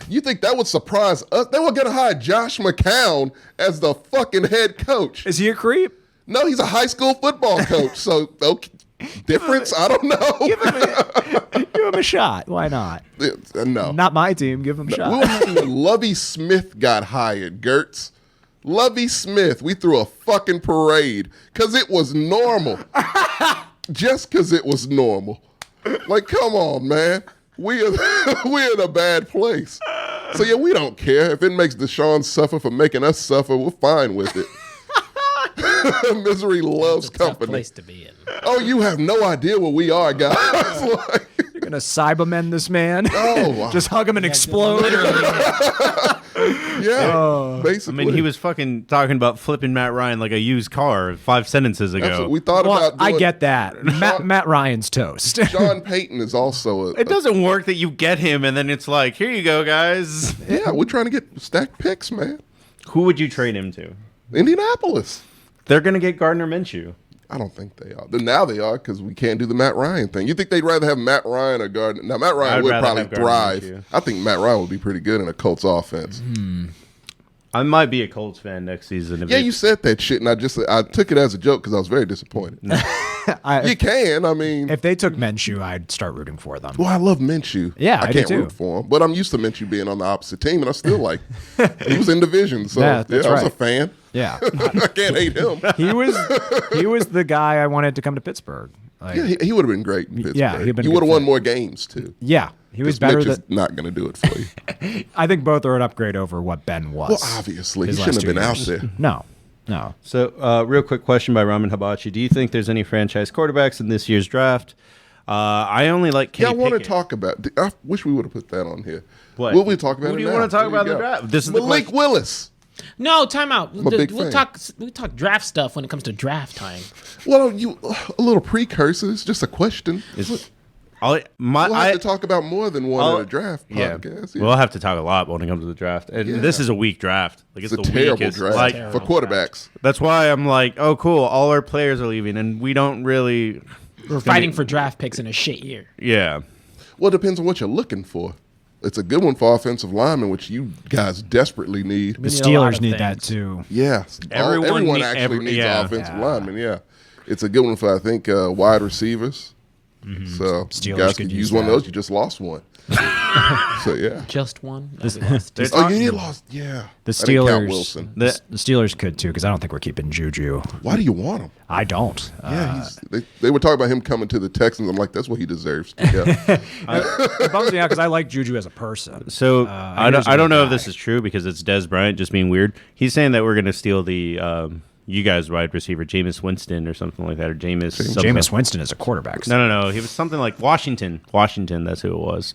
you think that would surprise us? They were going to hire Josh McCown as the fucking head coach. Is he a creep? No, he's a high school football coach. So, okay, difference? I don't know. Give him a shot. Why not? No. Not my team. Give him a shot. What happened when Lovie Smith got hired, Gertz? Lovie Smith, we threw a fucking parade because it was normal. Just because it was normal. Like, come on, man. We're in a bad place. So, yeah, we don't care. If it makes Deshaun suffer for making us suffer, we're fine with it. Misery loves it's a tough company. place to be in. Oh, you have no idea where we are, guys. Like, You're gonna Cybermen this man. Oh, just hug him and explode. yeah, basically. I mean, he was fucking talking about flipping Matt Ryan like a used car 5 sentences ago. That's what we thought Well, about doing. I get that. Matt Ryan's toast. Sean Payton is also a It doesn't work that you get him and then it's like, here you go, guys. yeah, we're trying to get stacked picks, man. Who would you trade him to? Indianapolis. They're going to get Gardner Minshew. I don't think they are. Now they are because we can't do the Matt Ryan thing. You think they'd rather have Matt Ryan or Gardner? Now, Matt Ryan I'd would rather probably have Gardner thrive. Minshew. I think Matt Ryan would be pretty good in a Colts offense. I might be a Colts fan next season. Yeah, you said that shit, and I took it as a joke because I was very disappointed. You can. I mean, If they took Minshew, I'd start rooting for them. well, I love Minshew. Yeah, I I do can't too. root for him, but I'm used to Minshew being on the opposite team, and I still like. He was in division, so Yeah, that's I was a right. fan. Yeah. I can't hate him. he was the guy I wanted to come to Pittsburgh. Like, Yeah, he would have been great in Pittsburgh. Yeah, he'd been a he good would have won fit. more games too. yeah, he was 'Cause better Mitch than. is not going to do it for you. I think both are an upgrade over what Ben was. Well, obviously, he his shouldn't last have been 2 out years. there. No. So, real quick question by Ramen Hibachi. Do you think there's any franchise quarterbacks in this year's draft? I only like Kenny Yeah, I want to Pickett. talk about. I wish we would have put that on here. What? Will we talk about Who it do you now? want to talk There about you in the go. draft? This is the Malik question. Willis. No, time out. a big We'll fan. talk draft stuff when it comes to draft time. Well, a little precursor. It's just a question. We'll We'll have to talk about more than one I'll- in a draft Yeah, podcast. we'll have to talk a lot when it comes to the draft. And Yeah. this is a weak draft. Like It's it's, a the terrible weakest. draft Like Terrible for quarterbacks. that's why I'm like, oh, cool. All our players are leaving, and we don't really. We're fighting for draft picks in a shit year. Yeah. Well, it depends on what you're looking for. It's a good one for offensive linemen, which you guys desperately need. The need a lot Steelers of need that things. too. Yeah, Everyone everyone need- actually needs yeah. offensive linemen. Yeah, it's a good one for I think wide receivers. So Steelers you guys could could use use one of that. those. You just lost one. So yeah. Just one. No, we lost. They're Oh, talking- you lost. Yeah. The I didn't count Steelers. Wilson. The Steelers could too, because I don't think we're keeping Juju. Why do you want him? I don't. Yeah, they were talking about him coming to the Texans. I'm like, that's what he deserves. Yeah. It bums me out because I like Juju as a person. So I I here's don't know one if this guy. is true because it's Des Bryant just being weird. He's saying that we're going to steal the you guys wide receiver Jameis Winston or something like that, or Jameis. something. Jameis Winston is a quarterback. No. He was something like Washington. That's who it was.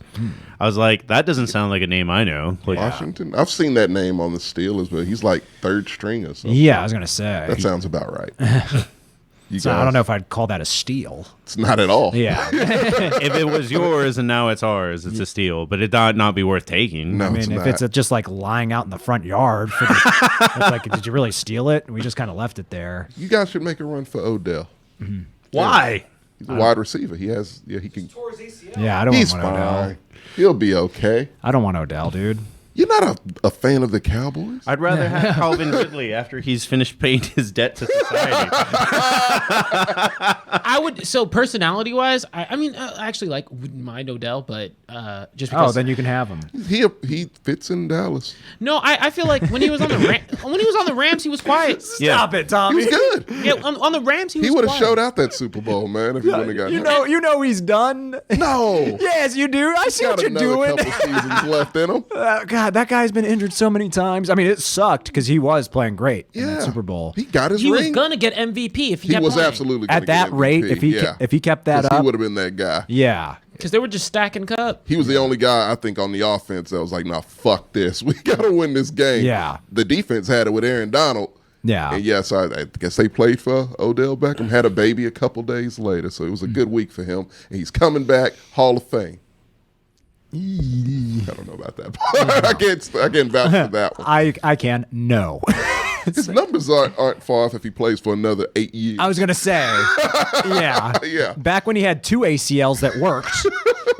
I was like, that doesn't sound like a name I know. Like, Washington. I've seen that name on the Steelers, but he's like third string or something. Yeah, I was gonna say. That sounds about right. You So I guys- don't know if I'd call that a steal. It's not at all. Yeah, if it was yours and now it's ours, it's a steal, but it not be worth taking. No, I mean, it's if not. it's just like lying out in the front yard, it's like, did you really steal it? We just kind of left it there. You guys should make a run for Odell. Why? He's a wide receiver. He can. Tore his ACL. Yeah, I don't He's want Odell. fine. He'll be okay. I don't want Odell, dude. You're not a fan of the Cowboys? I'd rather have Calvin Ridley after he's finished paying his debt to society. I would. So personality wise, I mean, I actually like wouldn't mind Odell, but just because. Oh, then you can have him. He fits in Dallas. No, I feel like when he was on the Rams, he was quiet. Yeah. it, He Tommy. was good. Yeah, on the Rams, he was. He would have quiet. showed out that Super Bowl, man, if he wouldn't have got hurt. You know he's done. No. Yes, you do. I see Got what you're another doing. couple seasons left in him. God, that guy's been injured so many times. I mean, it sucked because he was playing great in Yeah. that Super Bowl. He got his He was ring. gonna get MVP if he He kept was playing. absolutely gonna At that get rate, MVP. if he kept that 'Cause up, he would have been that guy. yeah. because they were just stacking cup. He was the only guy, I think, on the offense that was like, nah, fuck this. We got to win this game. Yeah. The defense had it with Aaron Donald. Yeah. And yes, I guess they played for Odell Beckham, had a baby a couple days later. So it was a good week for him. And he's coming back, Hall of Fame. I don't know about that part. I can't vouch for that one. I can. No. His numbers aren't far off if he plays for another 8 years. I was going to say, yeah. Yeah. Back when he had 2 ACLs that worked.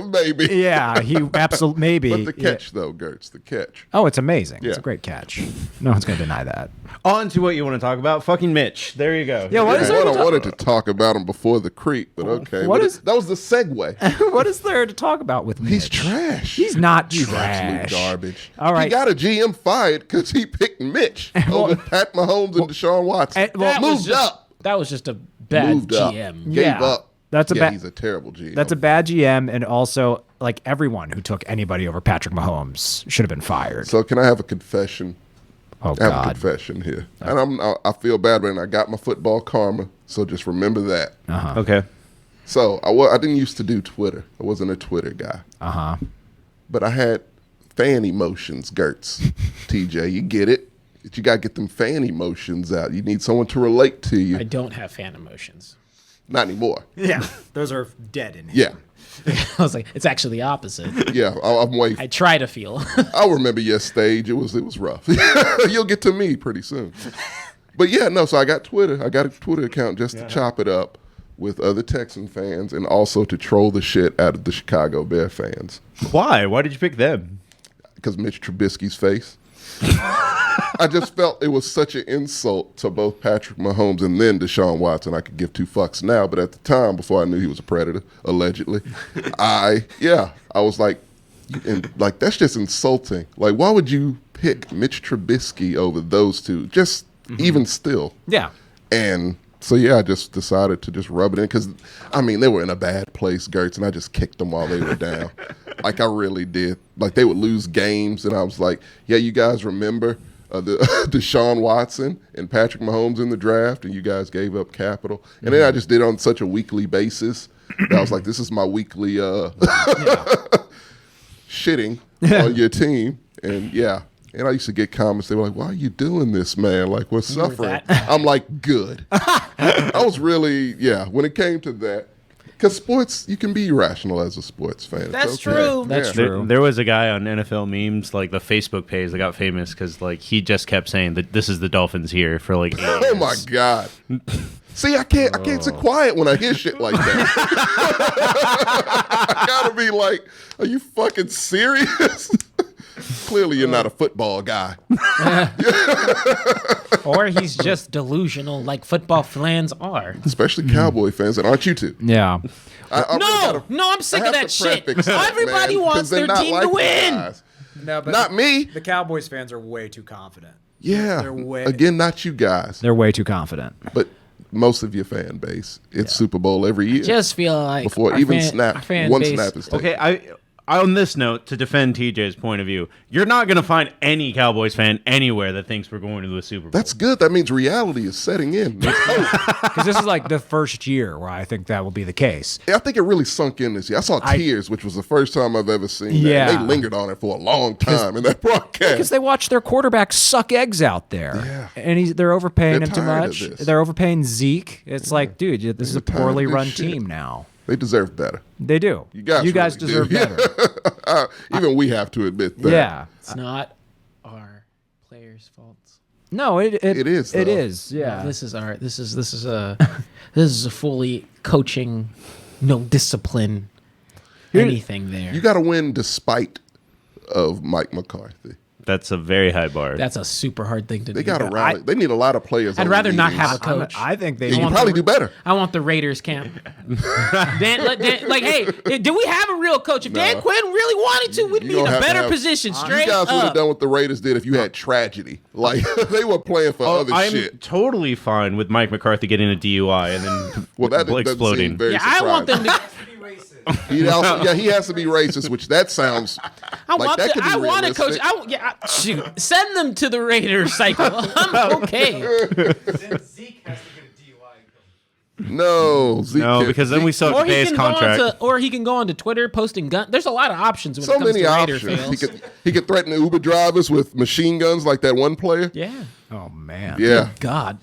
Maybe. Yeah, he absolutely, maybe. But the catch, though, Gertz, the catch. Oh, it's amazing. It's Yeah. a great catch. No one's going to deny that. On to what you want to talk about. Fucking Mitch. There you go. Yeah, what is Yeah, there I to wanted to talk about him before the creep, but okay. What But is- that was the segue. What is there to talk about with Mitch? He's trash. He's not He's trash. absolute garbage. All right. He got a GM fired because he picked Mitch over Pat Mahomes and Deshaun Watson. well, moved up. That was just a bad Moved up. GM. Gave Yeah. up. That's a yeah, bad- he's a terrible GM. That's a bad GM, and also, like, everyone who took anybody over Patrick Mahomes should have been fired. So can I have a confession? Oh, I have a God. confession here. And I feel bad, but I got my football karma, so just remember that. Okay. So I didn't used to do Twitter. I wasn't a Twitter guy. Uh-huh. But I had fan emotions, Gertz. TJ, you get it? You got to get them fan emotions out. You need someone to relate to you. I don't have fan emotions. Not anymore. Yeah, those are dead in here. Yeah. I was like, it's actually the opposite. Yeah, I'm waiting. I try to feel. I'll remember your stage. It was rough. You'll get to me pretty soon. But yeah, no. So I got Twitter. I got a Twitter account just to chop it up with other Texan fans and also to troll the shit out of the Chicago Bear fans. Why? Why did you pick them? Because Mitch Trubisky's face. I just felt it was such an insult to both Patrick Mahomes and then Deshaun Watson. I could give two fucks now, but at the time, before I knew he was a predator, allegedly, I was like, that's just insulting. Like, why would you pick Mitch Trubisky over those two? Just even still. Yeah. And so, yeah, I just decided to just rub it in because, I mean, they were in a bad place, Gertz, and I just kicked them while they were down. Like, I really did. Like, they would lose games, and I was like, yeah, you guys remember the Deshaun Watson and Patrick Mahomes in the draft, and you guys gave up capital. And then I just did it on such a weekly basis that I was like, this is my weekly shitting on your team. And, yeah. And I used to get comments. They were like, why are you doing this, man? Like, we're suffering. I'm like, good. I was really, when it came to that. Because sports, you can be irrational as a sports fan. That's true. That's true. There was a guy on NFL memes, like the Facebook page that got famous because like he just kept saying that this is the Dolphins here for like 8 years. Oh, my God. See, I can't sit quiet when I hear shit like that. I gotta be like, are you fucking serious? Clearly, you're not a football guy. Or he's just delusional like football fans are. Especially Cowboy fans, and aren't you two? Yeah. I'm sick of that shit. Everybody wants their team to win. No, but Not me. The Cowboys fans are way too confident. Yeah. Again, not you guys. They're way too confident. But most of your fan base, it's Super Bowl every year. Just feel like before our even fan base, snap is taken. Okay, on this note, to defend TJ's point of view, you're not going to find any Cowboys fan anywhere that thinks we're going to the Super Bowl. That's good. That means reality is setting in. Because this is like the first year where I think that will be the case. I think it really sunk in this year. I saw tears, which was the first time I've ever seen that. Yeah. And they lingered on it for a long time in that broadcast. Because they watch their quarterback suck eggs out there. Yeah. And they're overpaying They're him too tired of much. this. They're overpaying Zeke. It's like, dude, this is a tired of poorly this run shit. team now. They deserve better. They do. You guys really deserve do. better. Even we have to admit that. Yeah. It's not our players' faults. No, it is, It though. is. Yeah. This is a fully coaching, no discipline, anything there. You got to win despite of Mike McCarthy. That's a very high bar. That's a super hard thing to do. They got to rally. They need a lot of players. I'd on rather the not meetings. have a coach. I think they Yeah, you want probably do better. I want the Raiders camp. Hey, did we have a real coach? If Dan Quinn really wanted to, we'd be in gonna a have to better have- position. Straight You guys would have up. done what the Raiders did if you had tragedy. Like they were playing for other I'm shit. totally fine with Mike McCarthy getting a DUI and then Well, that doesn't exploding. seem very Yeah, I want them surprising. to. He has to be racist, which that sounds like that could be I want to coach. realistic. Shoot, send them to the Raiders cycle. I'm okay. Then Zeke has to get a DUI. No, Zeke No, can't- because then we still have Or to pay he his can go contract. onto, he can go onto Twitter posting gun. There's a lot of options when so it comes many to Raider options. fails. He could threaten the Uber drivers with machine guns like that one player. Yeah. Oh man. Yeah. God.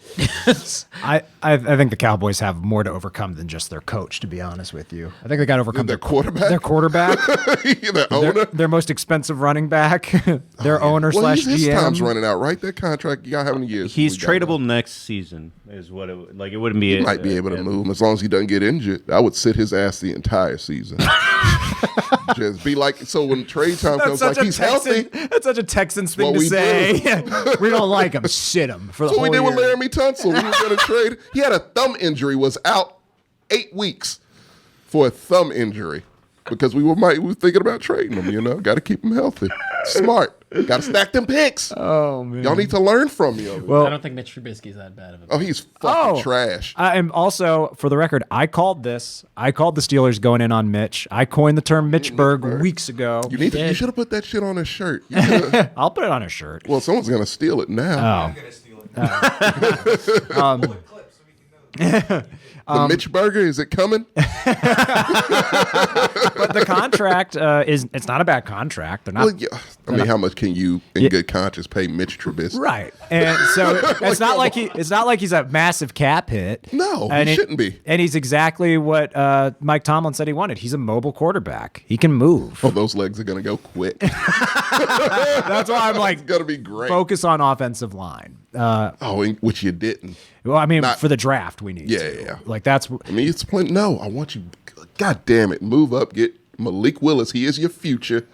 I think the Cowboys have more to overcome than just their coach, to be honest with you. I think they got to overcome Their quarterback? Their quarterback. The owner. their most expensive running back. Their owner Well, slash his GM. time's running out, right? That contract, you got how many years? He's we got tradable left? next season, is what it would like. It wouldn't be. He might be able to move him as long as he doesn't get injured. I would sit his ass the entire season. Just be like, so when trade time comes, like he's healthy. That's such a Texans thing What to we say. we don't like him. Sit him for the So whole we did with year. Laramie Tunsil. We were going to trade. He had a thumb injury, was out 8 weeks for a thumb injury because we were thinking about trading him. Got to keep him healthy. Smart. Got to stack them picks. Oh man. Y'all need to learn from me. I don't think Mitch Trubisky's that bad of a. Oh, he's fucking trash. I am also, for the record, I called this. I called the Steelers going in on Mitch. I coined the term Mitchburg weeks ago. You should have put that shit on his shirt. You coulda- I'll put it on a shirt. well, someone's going to steal it now. I'm gonna steal it. Pull a clip so we can know. The Mitch Burger, is it coming? But the contract it's not a bad contract. They're not Well, yeah. I mean, how much can you, in good conscience, pay Mitch Trubisky? right. And so it's not like he's a massive cap hit. No, And he shouldn't be. And he's exactly what Mike Tomlin said he wanted. He's a mobile quarterback. He can move. Oh, those legs are going to go quick. That's why I'm like It's going to be great. focus on offensive line. Which you didn't. Well, I mean, Not- for the draft, we need to. Yeah. Like, that's... I mean, it's plenty. No, I want you. God damn it. Move up. Get Malik Willis. He is your future.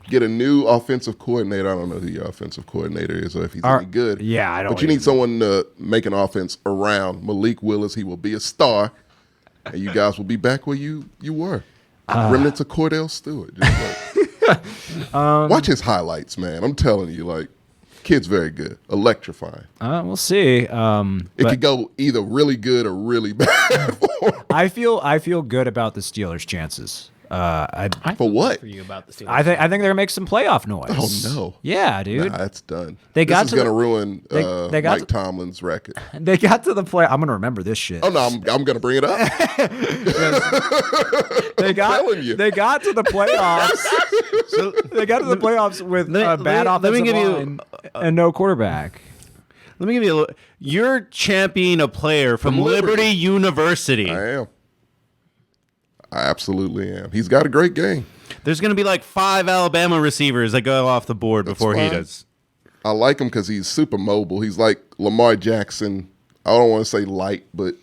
Get a new offensive coordinator. I don't know who your offensive coordinator is or if he's any good. Yeah, I don't But you need someone to make an offense around Malik Willis. He will be a star. And you guys will be back where you were. Remnants of Cordell Stewart. Just watch his highlights, man. I'm telling you, like, kid's very good. Electrifying. We'll see. It could go either really good or really bad. I feel good about the Steelers' chances. For what? For you about the Steelers. I think they're gonna make some playoff noise. Oh no! Yeah, dude. Nah, that's done. They got this is to gonna the- ruin they got Mike Tomlin's record. They got to the play. I'm gonna remember this shit. Oh no, I'm gonna bring it up. They got telling you. they got to the playoffs. They got to the playoffs with a bad offensive line and no quarterback. Let me give you a look. You're championing a player from Liberty University. I am. I absolutely am. He's got a great game. There's going to be like 5 Alabama receivers that go off the board before he fine. does. I like him because he's super mobile. He's like Lamar Jackson. I don't want to say light, but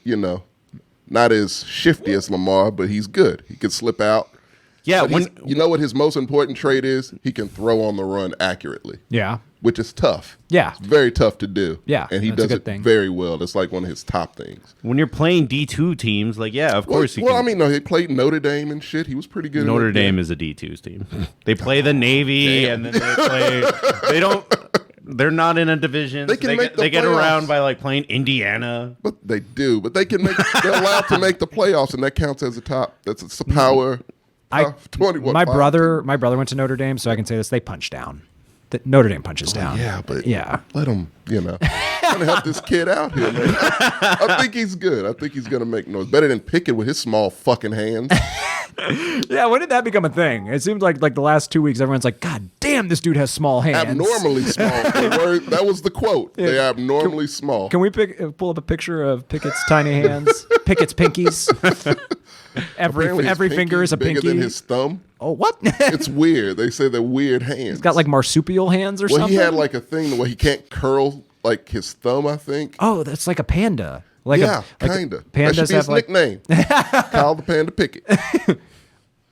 not as shifty as Lamar, but he's good. He can slip out. Yeah, But you know what his most important trait is? He can throw on the run accurately, Yeah. which is tough. Yeah. It's very tough to do. Yeah, and he that's a does good it thing. very well. That's like one of his top things. when you're playing D2 teams, like, yeah, of course you Well, can. I mean, no, he played Notre Dame and shit. He was pretty good. Notre in that Dame game. is a D2's team. They play the Navy, and then they play. They don't. They're not in a division. They can make the they get playoffs. around by like playing Indiana. But they do. But they can make. They're allowed to make the playoffs, and that counts as a top. It's a power. 20. My brother went to Notre Dame, so I can say this. They punch down. Notre Dame punches down. Yeah, but Yeah. let him. Trying to help this kid out here, man. I think he's good. I think he's gonna make noise. Better than Pickett with his small fucking hands. Yeah, when did that become a thing? It seems like the last 2 weeks, everyone's like, God damn, this dude has small hands. Abnormally small. That was the quote. They're abnormally small. Can we pull up a picture of Pickett's tiny hands? Pickett's pinkies. Apparently his every finger is a bigger pinky. than his thumb. Oh, what? It's weird. They say they're weird hands. He's got like marsupial hands or Well, something. he had like a thing where he can't curl like his thumb. I think. Oh, that's like a panda. Like Yeah, like kinda. That Pandas should be have his like nickname. Kyle the Panda Pickett.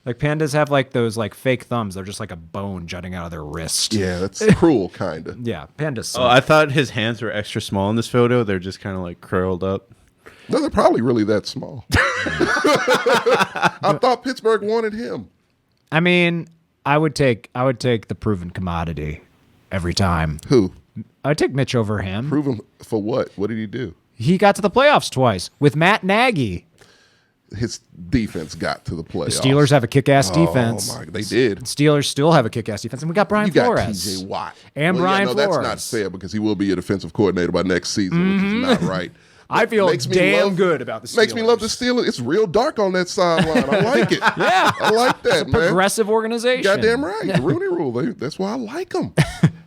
like pandas have like those like fake thumbs. They're just like a bone jutting out of their wrist. Yeah, that's cruel, kind of. Yeah, pandas. Oh, I thought his hands were extra small in this photo. They're just kind of like curled up. No, they're probably really that small. I thought Pittsburgh wanted him. I mean, I would take the proven commodity every time. Who? I would take Mitch over him. Prove him for what? What did he do? He got to the playoffs twice with Matt Nagy. His defense got to the playoffs. The Steelers have a kick-ass defense. Oh my, they did. Steelers still have a kick-ass defense, and we got Brian You got Flores. TJ Watt And Brian That's Flores. not fair because he will be a defensive coordinator by next season, which is not right. I feel Makes me damn good about the Steelers. Makes me love the Steelers. It's real dark on that sideline. I like it. Yeah. I like that, man. Progressive organization. Goddamn right. The Rooney Rule. That's why I like them.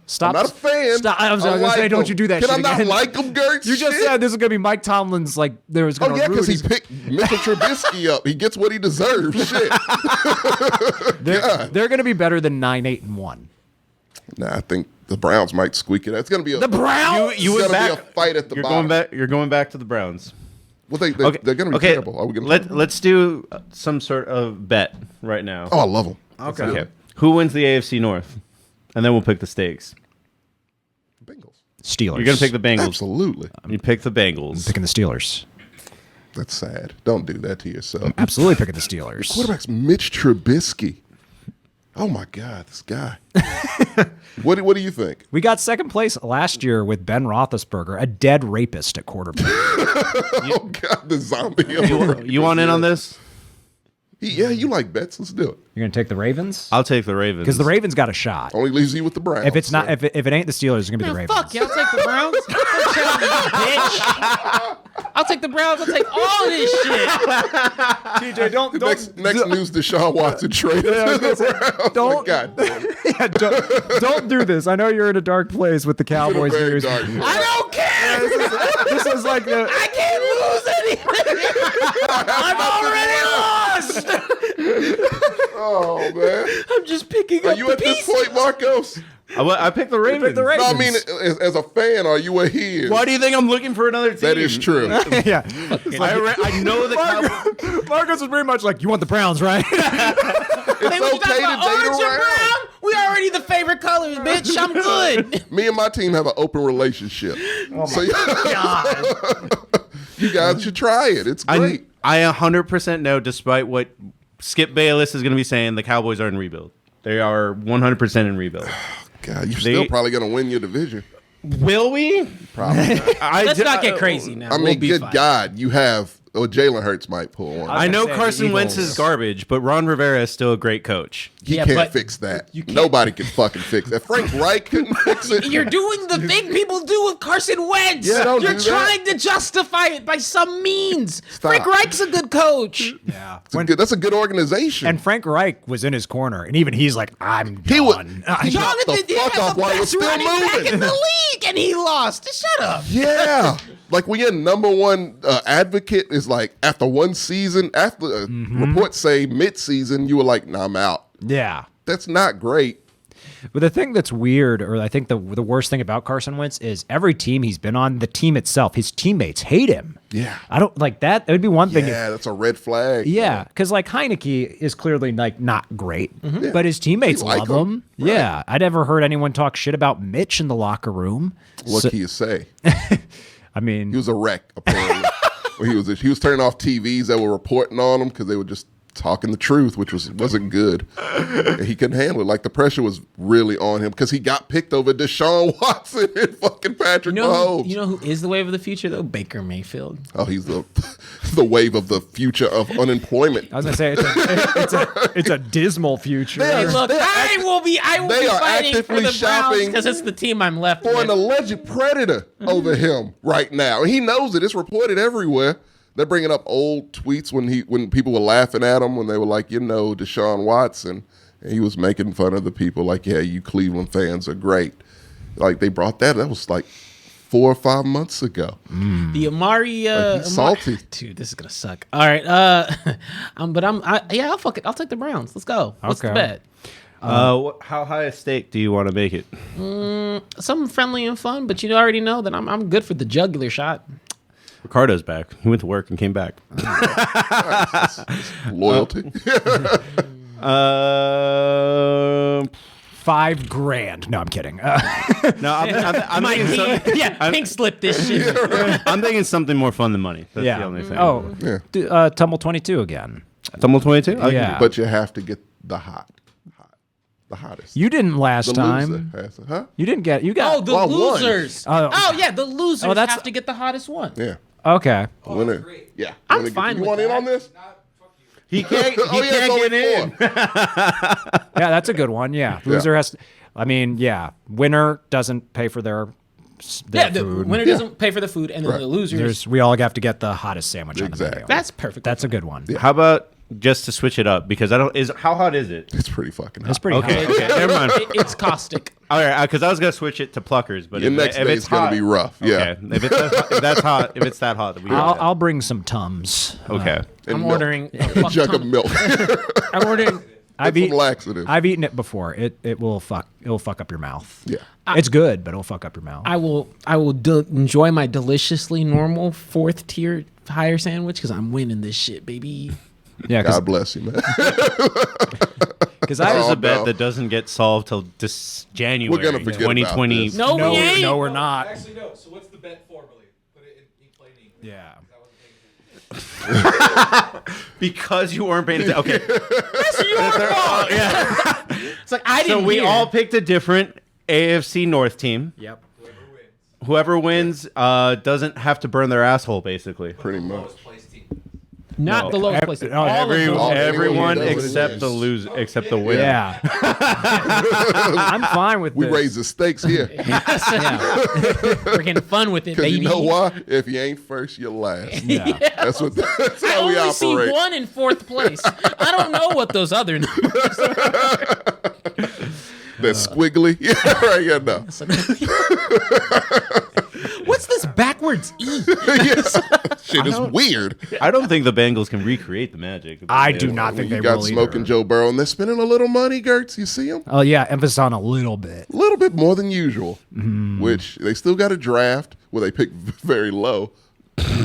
Stop. I'm not a fan. Stop. I was going to say, don't you do that Can shit I not again. like them, Gert? You just Shit. said this is going to be Mike Tomlin's, like, there was going Oh, to yeah, because he picked Mitchell Trubisky up. He gets what he deserves. Shit. They're going to be better than 9-8-1. Nah, I think the Browns might squeak it out. It's going to be a, The Browns? You it's went gonna back. be a fight at the You're bottom. going back. You're going back to the Browns. Well, they're going to be terrible. Are we gonna Let's do some sort of bet right now. Oh, I love them. Okay. Who wins the AFC North? And then we'll pick the stakes. Bengals. Steelers. You're gonna pick the Bengals. Absolutely. You pick the Bengals. Picking the Steelers. That's sad. Don't do that to yourself. Absolutely picking the Steelers. Quarterback's Mitch Trubisky. Oh my God, this guy. What do you think? We got second place last year with Ben Roethlisberger, a dead rapist at quarterback. Oh God, the zombie. You want in on this? Yeah, you like bets. Let's do it. You're going to take the Ravens? I'll take the Ravens. Because the Ravens got a shot. Only leaves you with the Browns. If it's not, so. if it ain't the Steelers, it's going to be the Man, Ravens. fuck you. I'll take the Browns. Don't tell me, bitch. I'll take the Browns. I'll take all of this shit. TJ, don't Next news, Deshaun Watson traded to the Browns. don't- Like, God damn it. yeah, don't do this. I know you're in a dark place with the Cowboys Very news. dark. I don't care. This is like the. I can't lose anything. I'm already lost. Oh man, I'm just picking are up you the at this pieces. point, Marcos? I picked the Ravens. the Ravens. No, I mean, as a fan, are you a here? Why do you think I'm looking for another team? That is true. Yeah. I know the Cowboys. Marcus was very much like, you want the Browns, right? It's Hey, what you okay talking to about, date orange and around. brown? We already the favorite colors, bitch. I'm good. Me and my team have an open relationship. So you guys should try it. It's great. I 100% know, despite what Skip Bayless is going to be saying, the Cowboys are in rebuild. They are 100% in rebuild. God, you're still probably going to win your division. Will we? Probably. Let's not get crazy now. I mean, We'll be good fine. God, you have. Oh, Jalen Hurts might pull one. I know say the Carson Wentz Eagles. is garbage, but Ron Rivera is still a great coach. He Yeah, can't but fix that. you can't- Nobody can fucking fix that. Frank Reich couldn't fix it. You're doing the thing people do with Carson Wentz. Yeah, don't You're do that. trying to justify it by some means. Stop. Frank Reich's a good coach. Yeah. That's a good organization. And Frank Reich was in his corner, and even he's like, I'm He was- done. he got the fuck had off the while he was best still running back moving. in the league, and he lost. Shut up. yeah. Like when your number one advocate is like after one season, after reports say mid-season, you were like, nah, I'm out. Yeah. That's not great. But the thing that's weird, or I think the worst thing about Carson Wentz is every team he's been on, the team itself, his teammates hate him. Yeah. I don't like that. It would be one thing. Yeah, that's a red flag. Yeah, because like Heineke is clearly like not great, but his teammates You like love him. him. Yeah, I never heard anyone talk shit about Mitch in the locker room. What So- can you say? I mean, He was a wreck, apparently. Well, he was turning off TVs that were reporting on him because they were just talking the truth, which wasn't good. And he couldn't handle it. Like the pressure was really on him because he got picked over Deshaun Watson and fucking Patrick Mahomes. You know who is the wave of the future though? Baker Mayfield. Oh, he's the wave of the future of unemployment. I was gonna say it's a dismal future. They Hey, are- look, I will be they are fighting for actively the Browns shopping because it's the team I'm left For an with. alleged predator over him right now. And he knows it. It's reported everywhere. They're bringing up old tweets when people were laughing at him when they were like, Deshaun Watson. And he was making fun of the people like, yeah, you Cleveland fans are great. Like they brought that. That was like 4 or 5 months ago. The Amari, he's salty. dude, this is gonna suck. All right, I'll fuck it. I'll take the Browns. Let's go. What's the Okay. bet? How high a stake do you want to make it? Something friendly and fun, but you already know that I'm good for the jugular shot. Ricardo's back. He went to work and came back. Loyalty. $5,000. No, I'm kidding. No, I'm thinking Pink slip this shit. I'm thinking something more fun than money. That's yeah. the only thing. Oh, Yeah. Tumble 22 again. Tumble 22? Yeah. But you have to get the hottest. You didn't last the time. loser has to, huh? You didn't get. You got. Oh, the Well, I won. losers. Oh. Yeah, the losers Oh, that's- have to get the hottest one. Yeah. Okay. Winner. Yeah. I'm Winner- fine You with want in that. on this? He can't, Oh, yeah, it's only get in. 4. Yeah, that's a good one. Yeah. Loser has. I mean, yeah. Winner doesn't pay for their Yeah, the food. winner doesn't pay for the food, and then Right. the losers. We all have to get the hottest sandwich on the Exactly. menu. That's perfect. That's a good one. How about just to switch it up? Because how hot is it? It's pretty fucking hot. It's pretty Okay, hot. okay, never mind. It's caustic. All right, because I was gonna switch it to pluckers, but Your if, next if day it's is going hot, to be rough. Yeah. Okay, if that's hot, if it's that hot, then we I'll bring some Tums. okay. And I'm milk. ordering a A fuck jug of ton. milk. I'm ordering. I've some eaten laxative. I've eaten it before. It will fuck up your mouth. Yeah. It's good, but it'll fuck up your mouth. I will enjoy my deliciously normal 4th tier higher sandwich because I'm winning this shit, baby. Yeah, God bless you, man. because That is Oh, a bet no. that doesn't get solved till January. We're gonna forget about 2020. this. No, we ain't. no, we're not. Actually, no. So what's the bet formally? Put it in plain English. Yeah. 'Cause I wasn't paying attention. Because you weren't paying attention. Okay, That's your fault. yeah. It's like I So didn't. we hear. all picked a different AFC North team. Yep. Whoever wins. Whoever wins doesn't have to burn their asshole, basically. Pretty much. Lowest place team. not No. the lowest place. No, All of them. all- Everyone Everyone except the wins. loser, except the winner. Yeah. I'm fine with We this. raise the stakes here. Yeah. We're getting fun with it, Because baby. you know why? If you ain't first, you're last. Yeah. That's that's I how we only see operate. one in 4th place. I don't know what those other numbers are. That's squiggly. Yeah, right. Yeah, no. What What's this backwards E? Yes. Shit is weird. I don't think the Bengals can recreate the magic. I do not think You they got will Smoking either. Joe Burrow, and they're spending a little money, Gertz. You see them? Oh yeah, emphasis on a little bit. A little bit more than usual, which they still got a draft where they pick very low.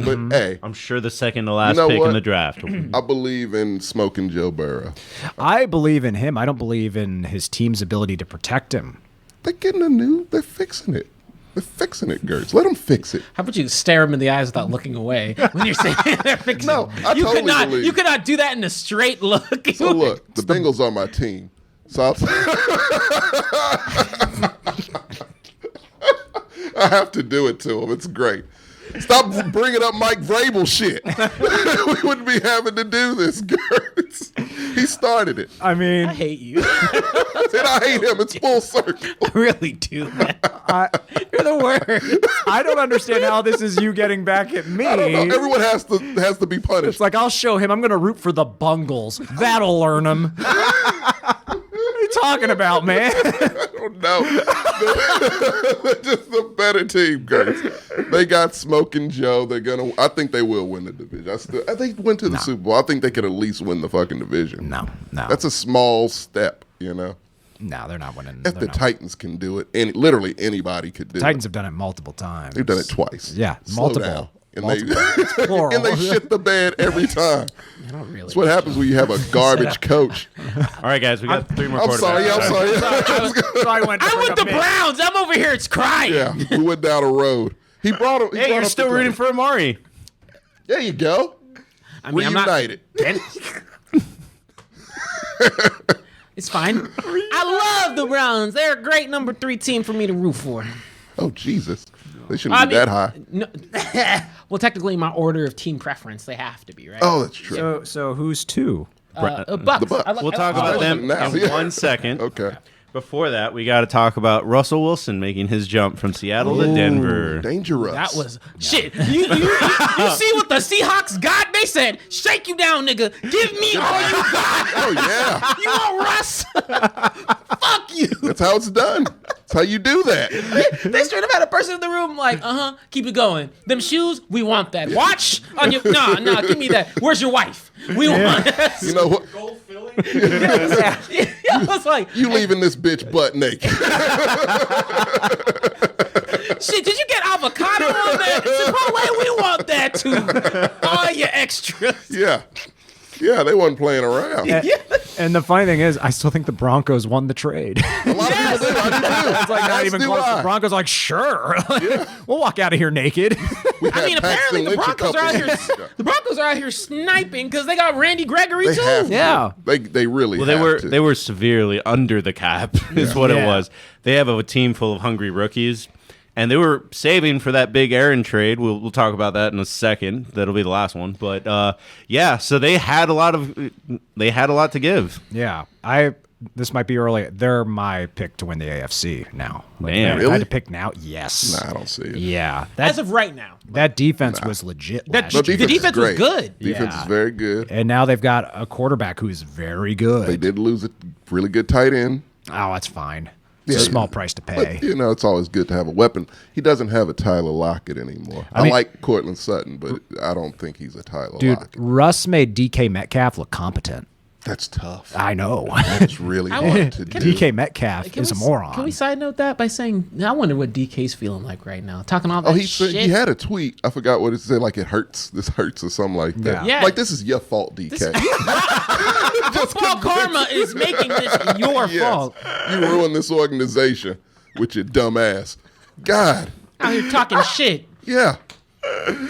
But hey, I'm sure the second to last You know pick what? in the draft. I believe in Smoking Joe Burrow. I believe in him. I don't believe in his team's ability to protect him. They're getting a new. They're fixing it. They're fixing it, Gertz. Let them fix it. How about you stare him in the eyes without looking away when you're saying they're fixing? No, I you totally could not. believe. You could not do that in a straight look. So look, the Bengals are my team. So I have to do it to them. It's great. Stop bringing up Mike Vrabel shit. We wouldn't be having to do this, Gertz. He started it, I mean, I hate you. and I hate him. It's full circle. I really do. Man. You're the worst. I don't understand how this is you getting back at me. I don't know. Everyone has to be punished. It's like I'll show him. I'm going to root for the Bungles. That'll learn him. What are you talking about, man? I don't know. They're just a better team, Gertz. They got Smoking Joe. I think they will win the division. I think went to the Super Bowl. I think they could at least win the fucking division. No. That's a small step, you know. No, they're not winning. If the Titans can do it, literally anybody could do Titans it. have done it multiple times. They've done it twice. Yeah, Slow multiple. down. And Multiple. Plural. and they shit the bed every time. Really. That's what happens when you have a garbage coach. All right, guys, we got 3 more I'm quarterbacks. sorry. So I went. I'm with the Browns. I'm over here. It's crying. Yeah, we went down a road. He brought him. Hey, you're still rooting for Amari. There you go. I mean, I'm not. Reunited. It's fine. I love the Browns. They're a great number 3 team for me to root for. Oh Jesus, they shouldn't be that high. No, well, technically, in my order of team preference, they have to be, right? Oh, that's true. So who's 2? Bucks. The Bucks. We'll talk about them now. in 1 second. Okay. Before that, we got to talk about Russell Wilson making his jump from Seattle to Denver. Dangerous. That was shit. You see what the Seahawks got? They said, "Shake you down, nigga. Give me all you got." Oh yeah. You want Russ? Fuck you. That's how it's done. That's how you do that. They straight up had a person in the room like, keep it going. Them shoes, we want that. Watch on your, nah, give me that. Where's your wife? We want that. You know what? I was like, You leaving this bitch butt naked. shit, did you get avocado on that? Chipotle, we want that too. All your extras. Yeah. Yeah, they wasn't playing around. And the funny thing is, I still think the Broncos won the trade. A lot of people do. I do too. It's like not As even do close. I. The Broncos are like, sure, we'll walk out of here naked. We I had mean, Paxton apparently the Lynch a Broncos are out couple here. weeks ago. The Broncos are out here sniping because they got Randy Gregory They too. have to. Yeah. They really Well, have to. they were severely under the cap, is what it Yeah. was. They have a team full of hungry rookies, and they were saving for that big Aaron trade. We'll talk about that in a second. That'll be the last one. But yeah, so they had a lot to give. Yeah, this might be early. They're my pick to win the AFC now. Man, if I really? had to pick now, yes. Nah, I don't see it. Yeah, As of right now, that defense was legit. That last the year. defense was is great. good. Defense Yeah. is very good. And now they've got a quarterback who's very good. They did lose a really good tight end. Oh, that's fine. It's a small price to pay. But, it's always good to have a weapon. He doesn't have a Tyler Lockett anymore. I mean- like Cortland Sutton, but I don't think he's a Tyler Dude, Lockett. Russ made DK Metcalf look competent. That's tough. I know. That's really hard to do. DK Metcalf is a moron. Can we side note that by saying, I wonder what DK's feeling like right now, talking all that Oh, he shit. said he had a tweet. I forgot what it said. Like it hurts. This hurts or something like that. Yeah. Like this is your fault, DK. Football karma is making this your Yes. fault. You ruined this organization with your dumb ass. God. Out here talking shit Yeah.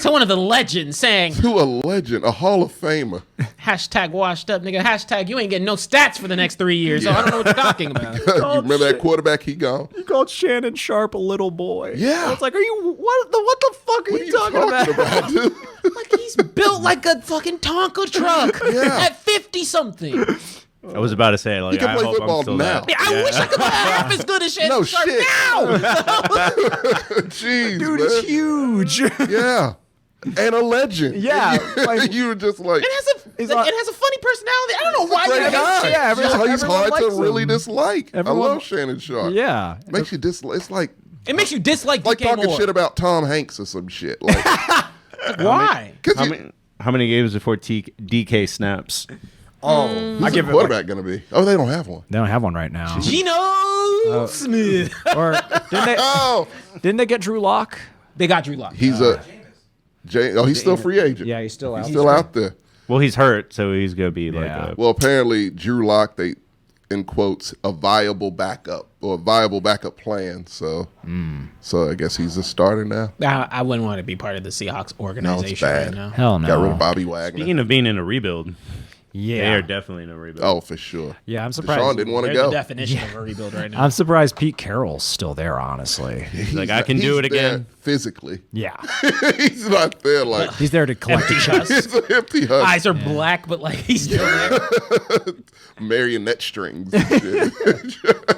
to one of the legends saying, To a legend, a Hall of Famer. hashtag washed up, nigga. Hashtag you ain't getting no stats for the next 3 years. So I don't know what you're talking about. You remember that quarterback? He gone. You called Shannon Sharp a little boy. Yeah. I was like, what the fuck are What are you talking about? dude? Like he's built like a fucking Tonka truck Yeah. at 50 something. I was about to say, like, He can I play hope football I'm still now. that. Yeah, I wish I could play half as good as Shannon No Sharp shit. now. Jeez, Dude, man. he's huge. Yeah. And a legend. Yeah, like- you were just like, It has a funny personality. I don't know why great you hate guy. shit. Yeah, he's everyone hard to likes really him. dislike. I Everyone- love Shannon Sharp. Yeah. Makes you dislike. It's like It makes you dislike Like DK talking more. shit about Tom Hanks or some shit. Like, Why? How many games before DK snaps? Oh, who's the quarterback going to be? Oh, they don't have one. They don't have one right now. Geno Smith. Or didn't they get Drew Lock? They got Drew Lock. He's he's still free agent. Yeah, he's still out. Still out there. Well, he's hurt, so he's gonna be like Yeah. a Well, apparently Drew Lock, they in quotes a viable backup or a viable backup plan. So, so I guess he's a starter now. I wouldn't want to be part of the Seahawks organization bad. right now. Hell no. Got rid of Bobby Wagner. Speaking of being in a rebuild, they Yeah. are definitely in a rebuild. Oh, for sure. Yeah, I'm surprised. Deshaun didn't want to They're the go. definition of a rebuild right now. I'm surprised Pete Carroll's still there, honestly. He's like, I can do it there again. physically. Yeah. He's not there like He's there to collect the check. it's an empty husk. Eyes are black, but like he's still there. Marionette strings. And shit.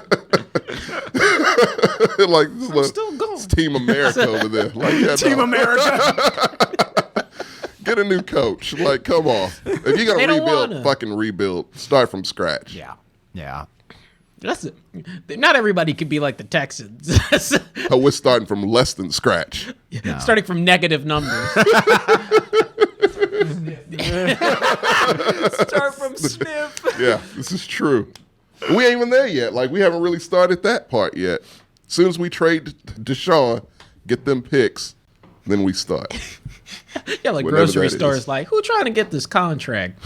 Like this still going. it's Team America over there. Like, yeah, Team no. America. Get a new coach. Like, come on. If you're They gonna don't rebuild, wanna. fucking rebuild. Start from scratch. Yeah. Yeah. That's it. Not everybody could be like the Texans. Oh, we're starting from less than scratch. Starting from negative numbers. Start from sniff. Yeah, this is true. We ain't even there yet. Like, we haven't really started that part yet. As soon as we trade Deshaun, get them picks, then we start. Yeah, like Whatever grocery that stores, is. like, who trying to get this contract?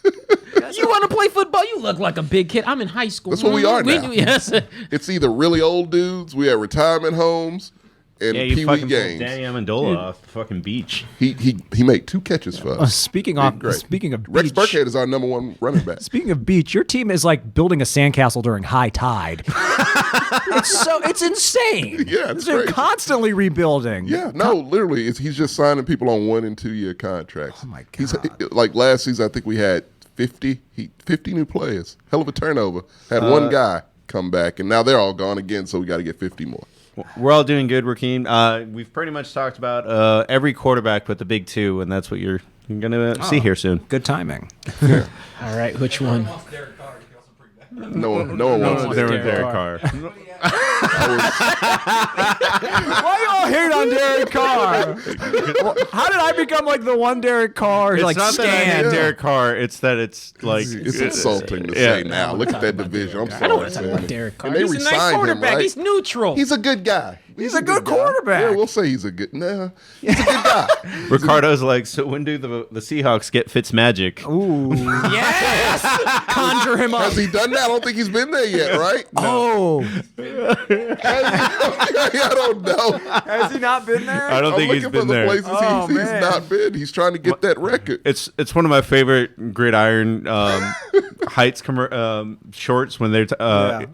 You want to play football? You look like a big kid. I'm in high school. That's what we are now. Yes. It's either really old dudes, we have retirement homes, and Yeah, you Pee Wee fucking pulled games. Danny Amendola off the fucking beach. He made 2 catches for us. Speaking Did of great. beach, Rex Burkhead is our number 1 running back. speaking of beach, your team is like building a sandcastle during high tide. It's insane. Yeah, it's They're crazy. constantly rebuilding. Yeah, no, literally, he's just signing people on 1 and 2 year contracts. Oh my He's God. like last season, I think we had 50 new players. Hell of a turnover. Had one guy come back, and now they're all gone again. So we got to get 50 more. We're all doing good, Rakeem. We've pretty much talked about every quarterback but the big 2, and that's what you're going to see here soon. Good timing. All right, which one? No one wants There that. with Derek Carr. Why y'all hate on Derek Carr? How did I become like the one Derek Carr It's like not that I hate stand? Derek Carr. It's that it's like It's insulting to yeah. say now. Look at that division. I'm I don't want sorry, to talk about man. Derek Carr. And they He's a nice re-signed him, quarterback. right? He's neutral. He's a good guy. He's a good guy. quarterback. Yeah, we'll say he's a good. Nah, he's a good guy. Ricardo's like, so when do the Seahawks get Fitzmagic? Ooh. yes. Conjure him up. Has he done that? I don't think he's been there yet, right? Oh, I don't know. has he not been there? I don't I'm think he's looking for been the there. places Oh, he's man. not been. He's trying to get that record. It's one of my favorite gridiron heights shorts when they're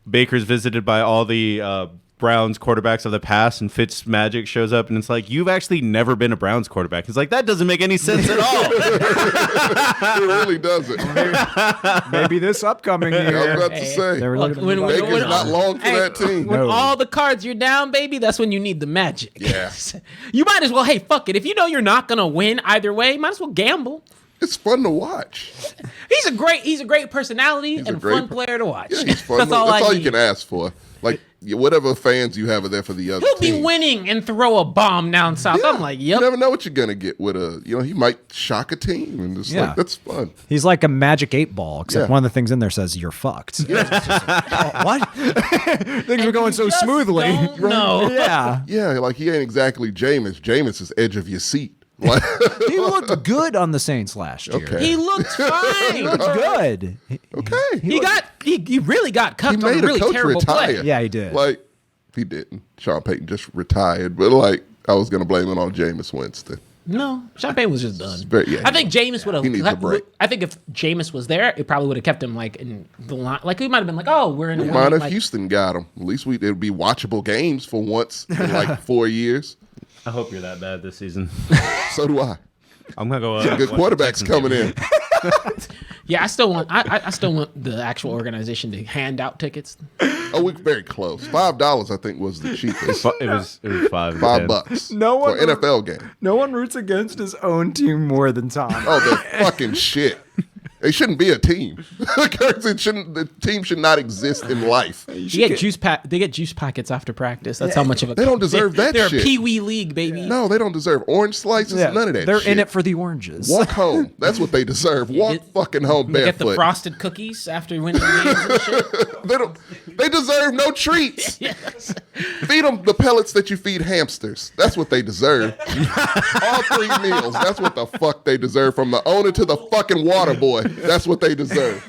Baker's visited by all the Browns quarterbacks of the past, and Fitzmagic shows up, and it's like, you've actually never been a Browns quarterback. He's like, that doesn't make any sense at all. It really doesn't. Maybe this upcoming I was year. about to say. They're Look, looking- Baker's not long for Hey, that team. When No. all the cards you're down, baby, that's when you need the magic. Yeah. You might as well, hey, fuck it. If you know you're not gonna win either way, you might as well gamble. It's fun to watch. He's a great personality and a great fun player to watch. Yeah, he's fun. That's all I need. you can ask for. Like whatever fans you have are there for the other He'll team. be winning and throw a bomb down south. I'm like, You yep. never know what you're gonna get with a. He might shock a team, and just Yeah. like that's fun. He's like a magic 8-ball, except Yeah. one of the things in there says you're fucked. Oh, what? Things were going so Just smoothly. don't know. Yeah. Yeah, like he ain't exactly Jameis. Jameis is edge of your seat. Like, He looked good on the Saints last year. Okay. He looked fine. He looked good. okay, He really got he cucked on made a really a coach terrible retire. play. Yeah, he did. Like he didn't. Sean Payton just retired, but like I was gonna blame it on Jameis Winston. No, Sean Payton was just done. Yeah, I think Jameis would he needs a have. break. I think if Jameis was there, it probably would have kept him like in the line. Like we might have been like, oh, we're in. Mind if like, Houston got him? At least it'd be watchable games for once in like 4 years. I hope you're that bad this season. So do I. I'm gonna go. Good watch the quarterbacks Texans coming game. in. Yeah, I still want. I still want the actual organization to hand out tickets. Oh, we're very close. $5, I think, was the cheapest. It was $5. $5 No one- for an NFL game. No one roots against his own team more than Tom. Oh, they're fucking shit. They shouldn't be a team. The team should not exist in life. They get juice packets after practice. That's how much of a They don't deserve that They're shit. a pee-wee league, baby. No, they don't deserve orange slices. Yeah, None of that they're shit. in it for the oranges. Walk home. That's what they deserve. Walk fucking home They get the barefoot. frosted cookies after winning games and shit. They deserve no treats. Yes. Feed them the pellets that you feed hamsters. That's what they deserve. All 3 meals. That's what the fuck they deserve. From the owner to the fucking water boy. That's what they deserve.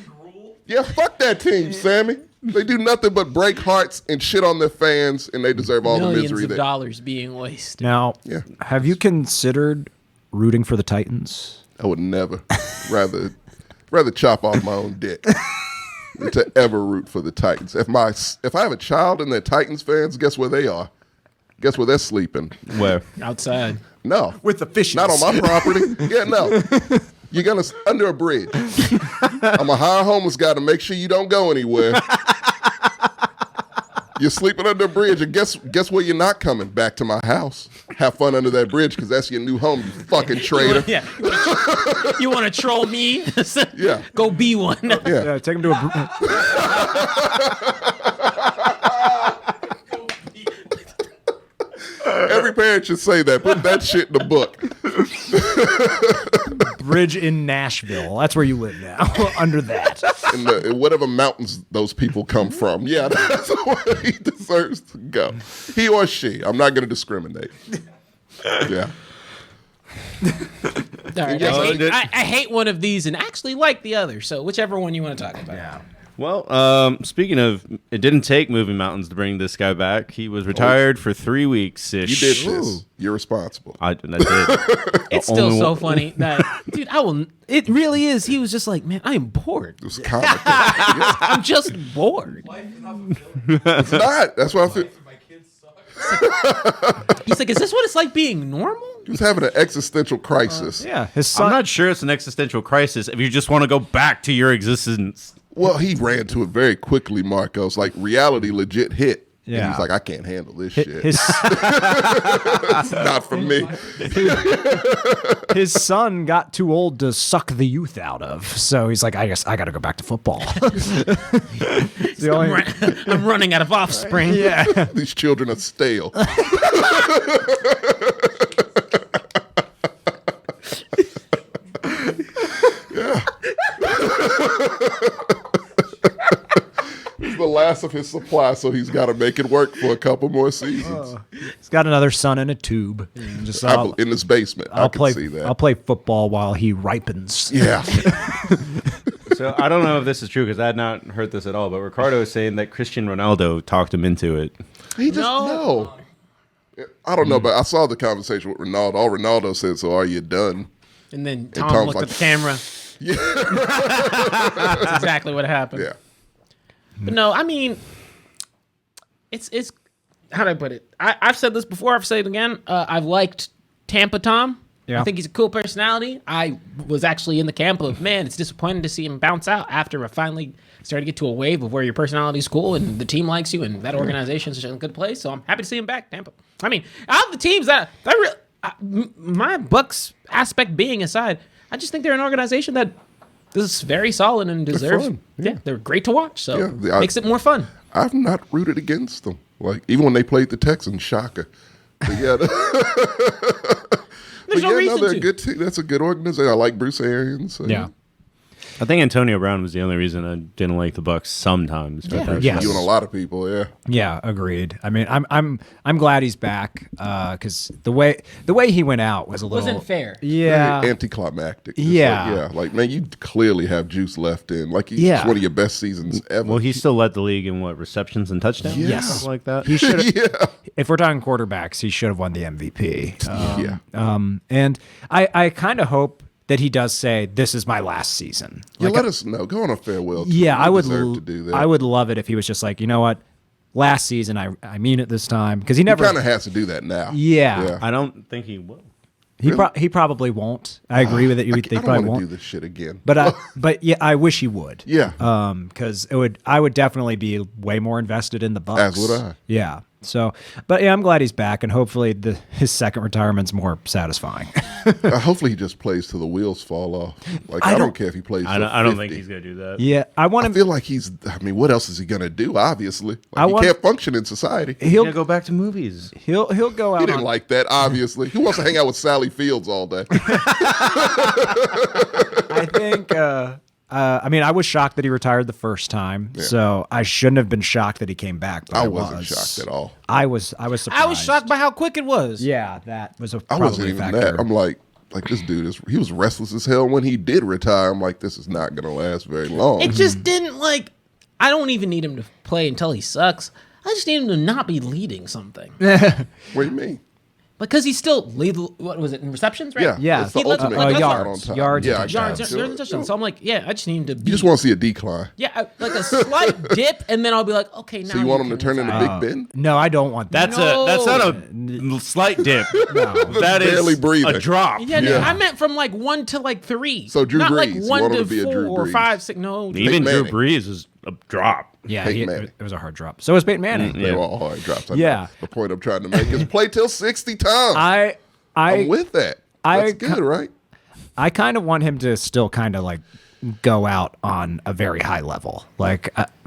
Yeah, fuck that team, Sammy. They do nothing but break hearts and shit on their fans, and they deserve all the misery. Millions of dollars being wasted. Now, Yeah. have you considered rooting for the Titans? I would never rather chop off my own dick than to ever root for the Titans. If I have a child and they're Titans fans, guess where they are? Guess where they're sleeping? Where? Outside. No. With the fishes. Not on my property. Yeah, no. You're going to, under a bridge. I'm a hire a homeless guy to make sure you don't go anywhere. You're sleeping under a bridge, and guess where you're not coming? Back to my house. Have fun under that bridge, because that's your new home, you fucking traitor. Yeah. You want to troll me? Yeah. Go be one. Yeah. Yeah, take him to Every parent should say that. Put that shit in the book. bridge in Nashville. That's where you live now, under that. In whatever mountains those people come from. Yeah, that's where he deserves to go. He or she. I'm not going to discriminate. Yeah. All right, I hate one of these and actually like the other. So whichever one you want to talk about. Yeah. Well, speaking of, it didn't take moving mountains to bring this guy back. He was retired for 3 weeks. You did this. You're responsible. I did. It's still so funny that, dude, it really is. He was just like, man, I am bored. It was comical. I'm just bored. It's not. That's why I feel. He's like, is this what it's like being normal? He was having an existential crisis. Yeah, his son. I'm not sure it's an existential crisis if you just want to go back to your existence. Well, he ran to it very quickly, Marcos. Like, reality legit hit. Yeah. And he's like, I can't handle this shit. His It's not for me. his son got too old to suck the youth out of, so he's like, I guess I got to go back to football. I'm running out of offspring. Yeah. These children are stale. He's the last of his supply, so he's got to make it work for a couple more seasons. He's got another son in a tube. Just In his basement. I can see that. I'll play football while he ripens. Yeah. So I don't know if this is true because I had not heard this at all, but Ricardo is saying that Cristiano Ronaldo talked him into it. He just, no. I don't know, but I saw the conversation with Ronaldo. All Ronaldo said, so are you done? And then And Tom Tom's looked like, at the camera. Yeah. That's exactly what happened. Yeah. But no, I mean, it's how do I put it? I've said this before. I've said it again. I've liked Tampa Tom. Yeah. I think he's a cool personality. I was actually in the camp of, man, it's disappointing to see him bounce out after I finally started to get to a wave of where your personality is cool and the team likes you and that organization is in a good place. So I'm happy to see him back, Tampa. I mean, out of the teams that my Bucks aspect being aside, I just think they're an organization that is very solid and deserves. fun. Yeah, they're great to watch. So Yeah, makes it more fun. I've not rooted against them. Like, even when they played the Texans, shocker. But yeah, There's no reason they're to. a good team. That's a good organization. I like Bruce Arians. So. Yeah. I think Antonio Brown was the only reason I didn't like the Bucks sometimes. But that's Yes. You and a lot of people, yeah. Yeah, agreed. I mean, I'm glad he's back because the way he went out was a little Wasn't fair. Yeah. Very anticlimactic. Just Yeah. like, man, you clearly have juice left in. Like, it's Yeah. one of your best seasons ever. Well, he still led the league in receptions and touchdowns? Yes. Something like that. He should. Yeah. If we're talking quarterbacks, he should have won the MVP. Yeah. And I kind of hope that he does say, "This is my last season." Yeah, let us know. Go on a farewell tour. Yeah, You I would. deserve to do that. I would love it if he was just like, you know what, last season I mean it this time because he He never. kind of has to do that now. Yeah. I don't think he will. He probably won't. I agree with it. I They don't probably want to won't. do this shit again. But yeah, I wish he would. Yeah. Because I would definitely be way more invested in the Bucks. As would I. Yeah. So, but yeah, I'm glad he's back, and hopefully his second retirement's more satisfying. Hopefully he just plays till the wheels fall off. Like I don't care if he plays. I don't think he's gonna do that. Yeah, I want him. I feel like what else is he gonna do? Obviously, he can't function in society. He'll go back to movies. He'll go out. He didn't like that. Obviously, he wants to hang out with Sally Fields all day. I think. I mean, I was shocked that he retired the first time, so I shouldn't have been shocked that he came back. But I wasn't shocked at all. I was surprised. I was shocked by how quick it was. Yeah, that was I wasn't even that. I'm like this dude he was restless as hell when he did retire. I'm like, this is not gonna last very long. It just didn't I don't even need him to play until he sucks. I just need him to not be leading something. What do you mean? Because he's still what was it in receptions, right? Yeah. It's the He led- ultimate like, yards. yards Yeah, and Yards touchdowns. and touchdowns. So I'm like, I just need him to be. You just want to see a decline. Yeah, like a slight dip, and then I'll be like, okay, now. So you want him to can turn into retire. Big Ben? No, I don't want that. That's not a slight dip. That is Barely breathing. a drop. Yeah, Yeah. I meant from 1 to 3. So Drew not Brees, you 1 want him to to be a 4 Drew or Brees. 5, 6. No, Even Drew Manning. Brees is a drop. Yeah, Peyton Manning. it was a hard drop. So was Peyton Manning. They were all hard drops. I know. Yeah. The point I'm trying to make is play till 60 times. I'm with that. That's good, right? I kind of want him to still kind of go out on a very high level,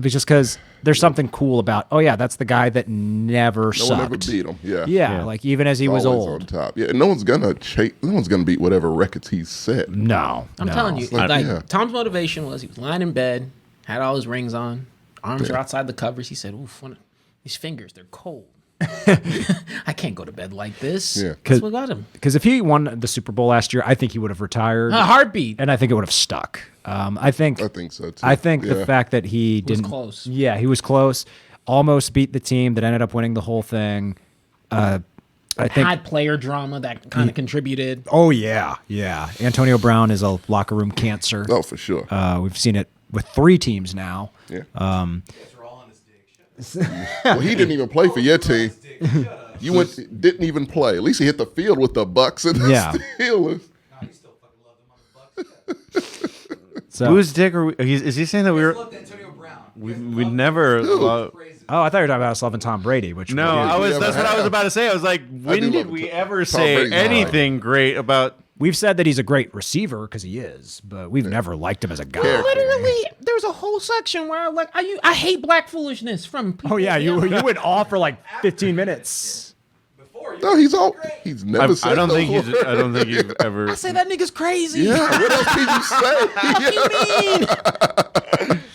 just because there's something cool about. Oh yeah, that's the guy that never No sucked. one ever beat him. Yeah. Yeah, like even as he was Always old. on top. Yeah, and no one's gonna beat whatever records he's set. No, I'm telling you, yeah. Tom's motivation was he was lying in bed, had all his rings on, arms are outside the covers. He said, "Oof, these fingers, they're cold. I can't go to bed like this." Yeah. That's what got him. Because if he won the Super Bowl last year, I think he would have retired. A heartbeat. And I think it would have stuck. I think so too. I think the fact that he didn't close. Yeah, he was close. Almost beat the team that ended up winning the whole thing. I think Had player drama that kind of contributed. Oh yeah. Antonio Brown is a locker room cancer. Oh, for sure. We've seen it with 3 teams now. Yeah. Well, Well, he didn't even play for your team. You didn't even play. At least he hit the field with the Bucks and the Yeah. Steelers. he still fucking loved him on the Bucks. So, Whose dick are we? Is he saying that we were? Loved Antonio Brown. We never. Crazy. oh, I thought you were talking about us loving Tom Brady, which No, we do. I was. never That's what I was have. about to say. I was like, when do did love we Tom- ever Tom say Brady's anything great about? We've said that he's a great receiver because he is, but we've never liked him as a guy. Character. Literally, there was a whole section where I hate black foolishness from people. Oh yeah, you went off for like 15 minutes. Before you No, he's never said I don't those think words. I don't think you've ever. I say that nigga's crazy. Yeah, what else can you say? What do you mean?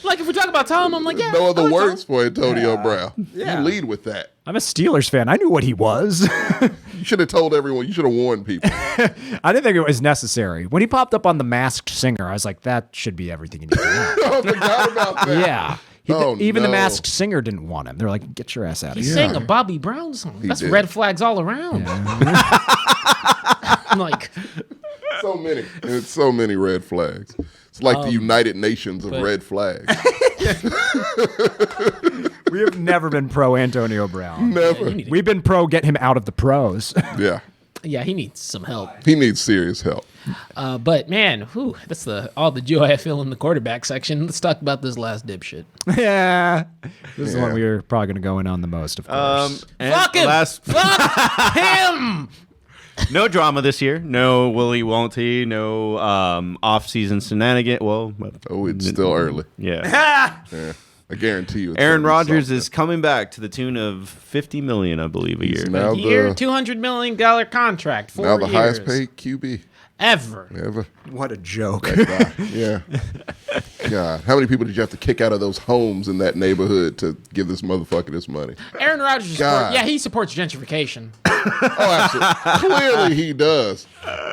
Like if we talk about Tom, I'm like, yeah. No I other like words Tom. for Antonio Brown. Yeah. You lead with that. I'm a Steelers fan. I knew what he was. You should have told everyone. You should have warned people. I didn't think it was necessary. When he popped up on The Masked Singer, I was like, that should be everything you need to know. I forgot about that. Yeah. Even The Masked Singer didn't want him. They're like, get your ass out of He here. sang a Bobby Brown song. That's did. red flags all around. I'm like, So many. And it's so many red flags. It's like the United Nations of red flags. We have never been pro Antonio Brown. Never. We've been pro get him out of the pros. Yeah. yeah, he needs some help. He needs serious help. But man, that's all the joy I feel in the quarterback section. Let's talk about this last dipshit. Yeah. This is the one Yeah. we were probably going to go in on the most, of course. And Fuck him! last- Fuck him! no drama this year. No Willie won't he. No off-season shenanigan. Well, Oh, it's still early. yeah. Yeah. I guarantee you. It's Aaron gonna be Rodgers something. is coming back to the tune of $50 million, I believe, a year. now Year, the $200 million contract. 4 now the years. highest paid QB ever. ever. What a joke. That guy. Yeah. God, how many people did you have to kick out of those homes in that neighborhood to give this motherfucker this money? Aaron Rodgers, God. he supports gentrification. Oh, absolutely. Clearly he does.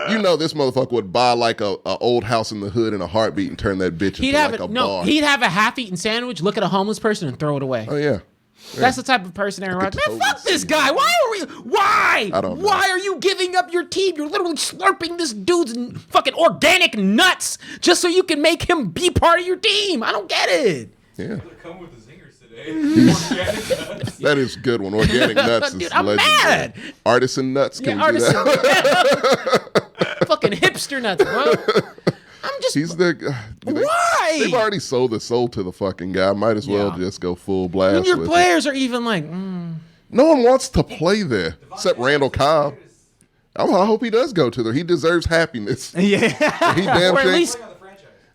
You know this motherfucker would buy like a old house in the hood in a heartbeat and turn that bitch into like a bar. He'd have a half-eaten sandwich, look at a homeless person, and throw it away. Oh yeah. That's the type of person Aaron Rodgers. Man, totally fuck this see guy. Why? I don't know. Why are you giving up your team? You're literally slurping this dude's fucking organic nuts just so you can make him be part of your team. I don't get it. Yeah. Come with the zingers today. That is a good one. Organic nuts Dude, is I'm legendary. mad. Artisan nuts. Can we do artisan. that? Fucking hipster nuts, bro. I'm just. He's the. Why? They've already sold the soul to the fucking guy. Might as well Yeah. just go full blast When your with it. players are even like, No one wants to play there except Randall Cobb. I hope he does go to there. He deserves happiness. Yeah. He damn Or at sure. least,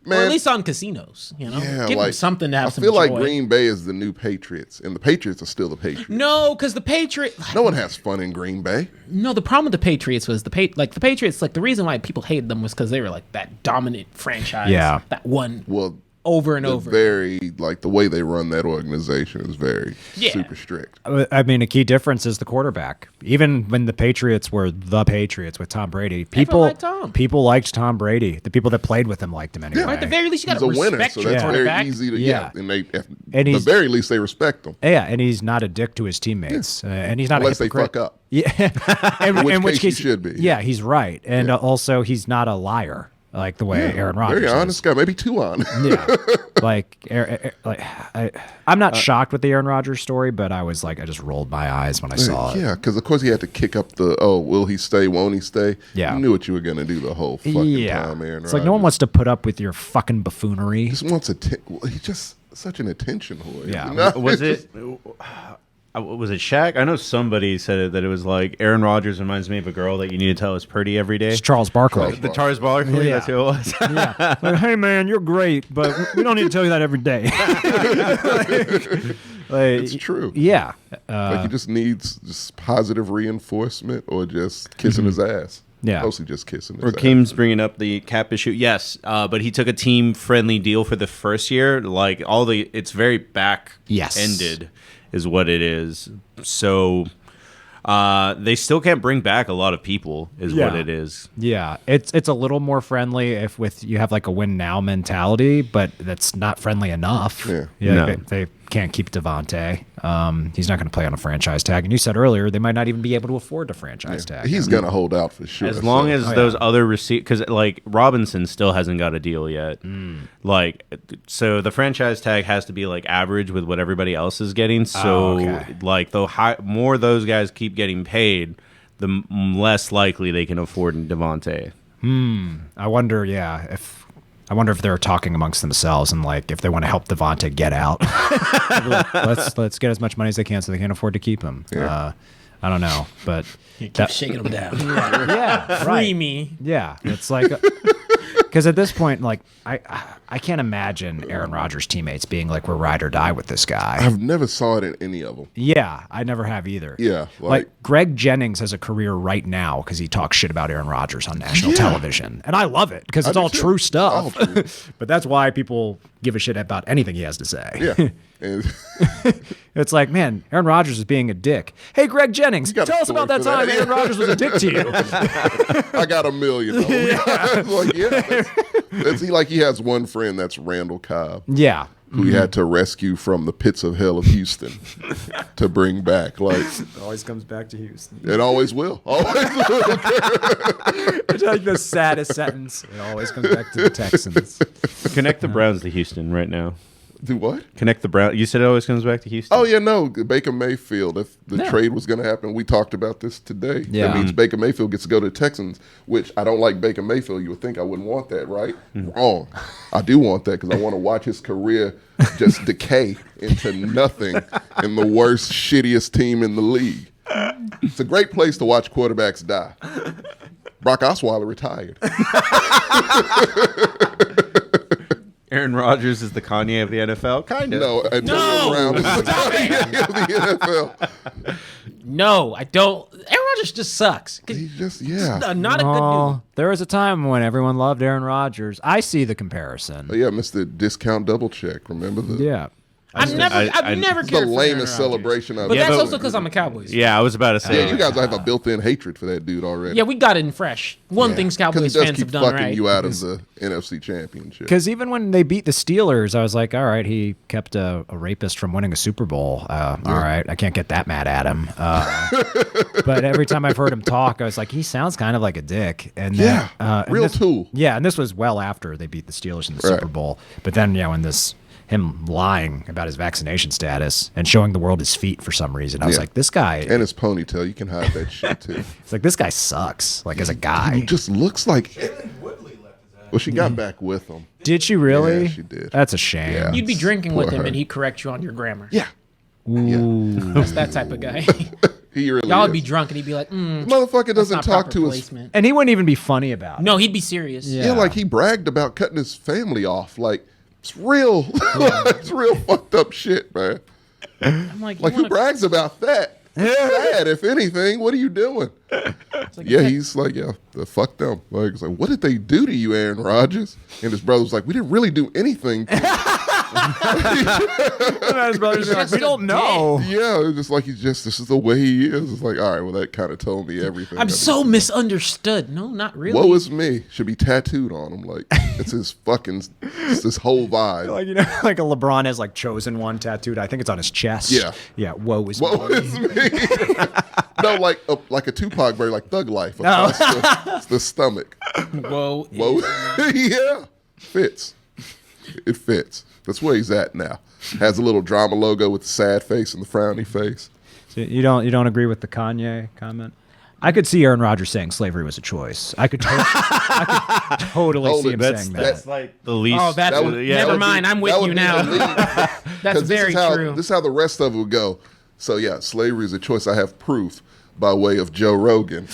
Man, or at least on casinos, you know, yeah, give like, them something to have I some feel like joy. Green Bay is the new Patriots, and the Patriots are still the Patriots. No, because the Patriots. No one has fun in Green Bay. No, the problem with the Patriots was the Patriots. Like the reason why people hated them was because they were like that dominant franchise. Yeah. That won Well, over and the over. the way they run that organization is very Yeah. super strict. I mean, a key difference is the quarterback. Even when the Patriots were the Patriots with Tom Brady, liked Tom. people liked Tom Brady. The people that played with him liked him anyway. Or at the very least, you got He's to a winner, respect so your that's quarterback. very easy to Yeah. and they at And the he's- very least they respect them. Yeah, and he's not a dick to his teammates, and he's not Unless a they hypocrite. fuck up. Yeah, in which case he should be. Yeah, he's right, and also he's not a liar like the way Aaron Rodgers. Very honest is. guy, maybe too honest. Yeah, I'm not shocked with the Aaron Rodgers story, but I was like, I just rolled my eyes when I saw it. Yeah, because of course he had to kick up the will he stay, won't he stay? Yeah. You knew what you were gonna do the whole fucking time, Aaron. It's like no one wants to put up with your fucking buffoonery. He just wants he's just such an attention whore. Yeah. You know? Was It's it? Was it Shaq? I know somebody said it, that it was like Aaron Rodgers reminds me of a girl that you need to tell is pretty every day. It's Charles Barkley. Charles The Charles Barkley, Yeah. that's who it was. Yeah. Like, hey man, you're great, but we don't need to tell you that every day. It's true. Yeah. Like he just needs just positive reinforcement or just kissing his ass. Yeah. Mostly just kissing his ass. Rakeem's bringing up the cap issue. Yes, but he took a team-friendly deal for the first year. Like it's very back-ended, is what it is. So they still can't bring back a lot of people, is what it is. Yeah, it's a little more friendly if you have like a win now mentality, but that's not friendly enough. Yeah. No. They can't keep Devontae. He's not going to play on a franchise tag, and you said earlier they might not even be able to afford a franchise tag. He's gonna hold out for sure. As long as Oh, those other because like Robinson still hasn't got a deal yet. Like, so the franchise tag has to be like average with what everybody else is getting. So okay. like the more those guys keep getting paid, the less likely they can afford Devontae. I wonder if they're talking amongst themselves and like if they want to help Devontae get out. let's get as much money as they can so they can't afford to keep him. Yeah. I don't know, but Keep shaking them down. yeah, Free me. Yeah, it's like because at this point, like I can't imagine Aaron Rodgers' teammates being like, we're ride or die with this guy. I've never saw it in any of them. Yeah, I never have either. Yeah, like Greg Jennings has a career right now because he talks shit about Aaron Rodgers on national television, and I love it because it's do all too. true stuff. All true. But that's why people give a shit about anything he has to say. Yeah. And It's like, man, Aaron Rodgers is being a dick. Hey, Greg Jennings, got a tell us story about that for that. time Aaron Rodgers was a dick to you. I got $1 million. Like, he has one friend that's Randall Cobb, Yeah. who he had to rescue from the pits of hell of Houston to bring back. Like, Always comes back to Houston. it always will. Always will. It's like the saddest sentence. It always comes back to the Texans. Connect the Browns to Houston right now. Do what? Connect the Browns. You said it always comes back to Houston. Oh, yeah, no. Baker Mayfield, if the trade was going to happen, we talked about this today. Yeah. That means Baker Mayfield gets to go to the Texans, which I don't like Baker Mayfield. You would think I wouldn't want that, right? Wrong. I do want that because I want to watch his career just decay into nothing in the worst, shittiest team in the league. It's a great place to watch quarterbacks die. Brock Osweiler retired. Aaron Rodgers is the Kanye of the NFL? Kind of. No, Antonio Brown is the Kanye of the NFL. No, I don't. Aaron Rodgers just sucks. He just, yeah. Not a good dude. There was a time when everyone loved Aaron Rodgers. I see the comparison. Oh, yeah, Mr. Discount Double Check. Remember the Yeah. I've never it's cared the for Aaron lamest Rodgers. celebration I've But that's ever also because I'm a Cowboys fan. Yeah, I was about to say. Yeah, you guys have a built-in hatred for that dude already. Yeah, we got it in fresh. One thing's Cowboys Because he does fans keep have done fucking right. you out of the NFC Championship. Because even when they beat the Steelers, I was like, all right, he kept a rapist from winning a Super Bowl. All right, I can't get that mad at him. But every time I've heard him talk, I was like, he sounds kind of like a dick. And then, and real this- tool. Yeah, and this was well after they beat the Steelers in the Super Bowl. But then, when him lying about his vaccination status and showing the world his feet for some reason, I was like, this guy. And his ponytail, you can hide that shit too. It's like, this guy sucks, like as a guy. He just looks like. Well, she got back with him. Did she really? Yeah, she did. That's a shame. Yeah. You'd be drinking Poor with him her. and he'd correct you on your grammar. Yeah. That's that type of guy. He really Y'all is. would be drunk and he'd be like, Motherfucker doesn't not talk proper to us. placement. And he wouldn't even be funny about it. No, he'd be serious. Yeah, like he bragged about cutting his family off. Like, it's real. It's real fucked up shit, man. I'm like, Like, who brags about that? Bad, if anything. What are you doing? He's like, fuck them. Like, it's like, what did they do to you, Aaron Rodgers? And his brother was like, we didn't really do anything to you. His brother's like, we don't know. Yeah, it's just like this is the way he is. It's like, all right, well, that kind of told me everything. I'm so misunderstood. No, not really. Woe is me. Should be tattooed on him. Like, it's this whole vibe. Like, like a LeBron has like chosen one tattooed. I think it's on his chest. Yeah. Yeah. Woe is Woe me. is me. No, like a Tupac very like Thug Life across the stomach. Whoa. Whoa. Yeah. Fits. It fits. That's where he's at now. Has a little drama logo with the sad face and the frowny face. So you don't agree with the Kanye comment? I could see Aaron Rodgers saying slavery was a choice. I could totally Hold see it. him That's- saying That's that. like the least. Oh, that's never mind. I'm with you now. That's very true. This is how the rest of it would go. So yeah, slavery is a choice. I have proof by way of Joe Rogan.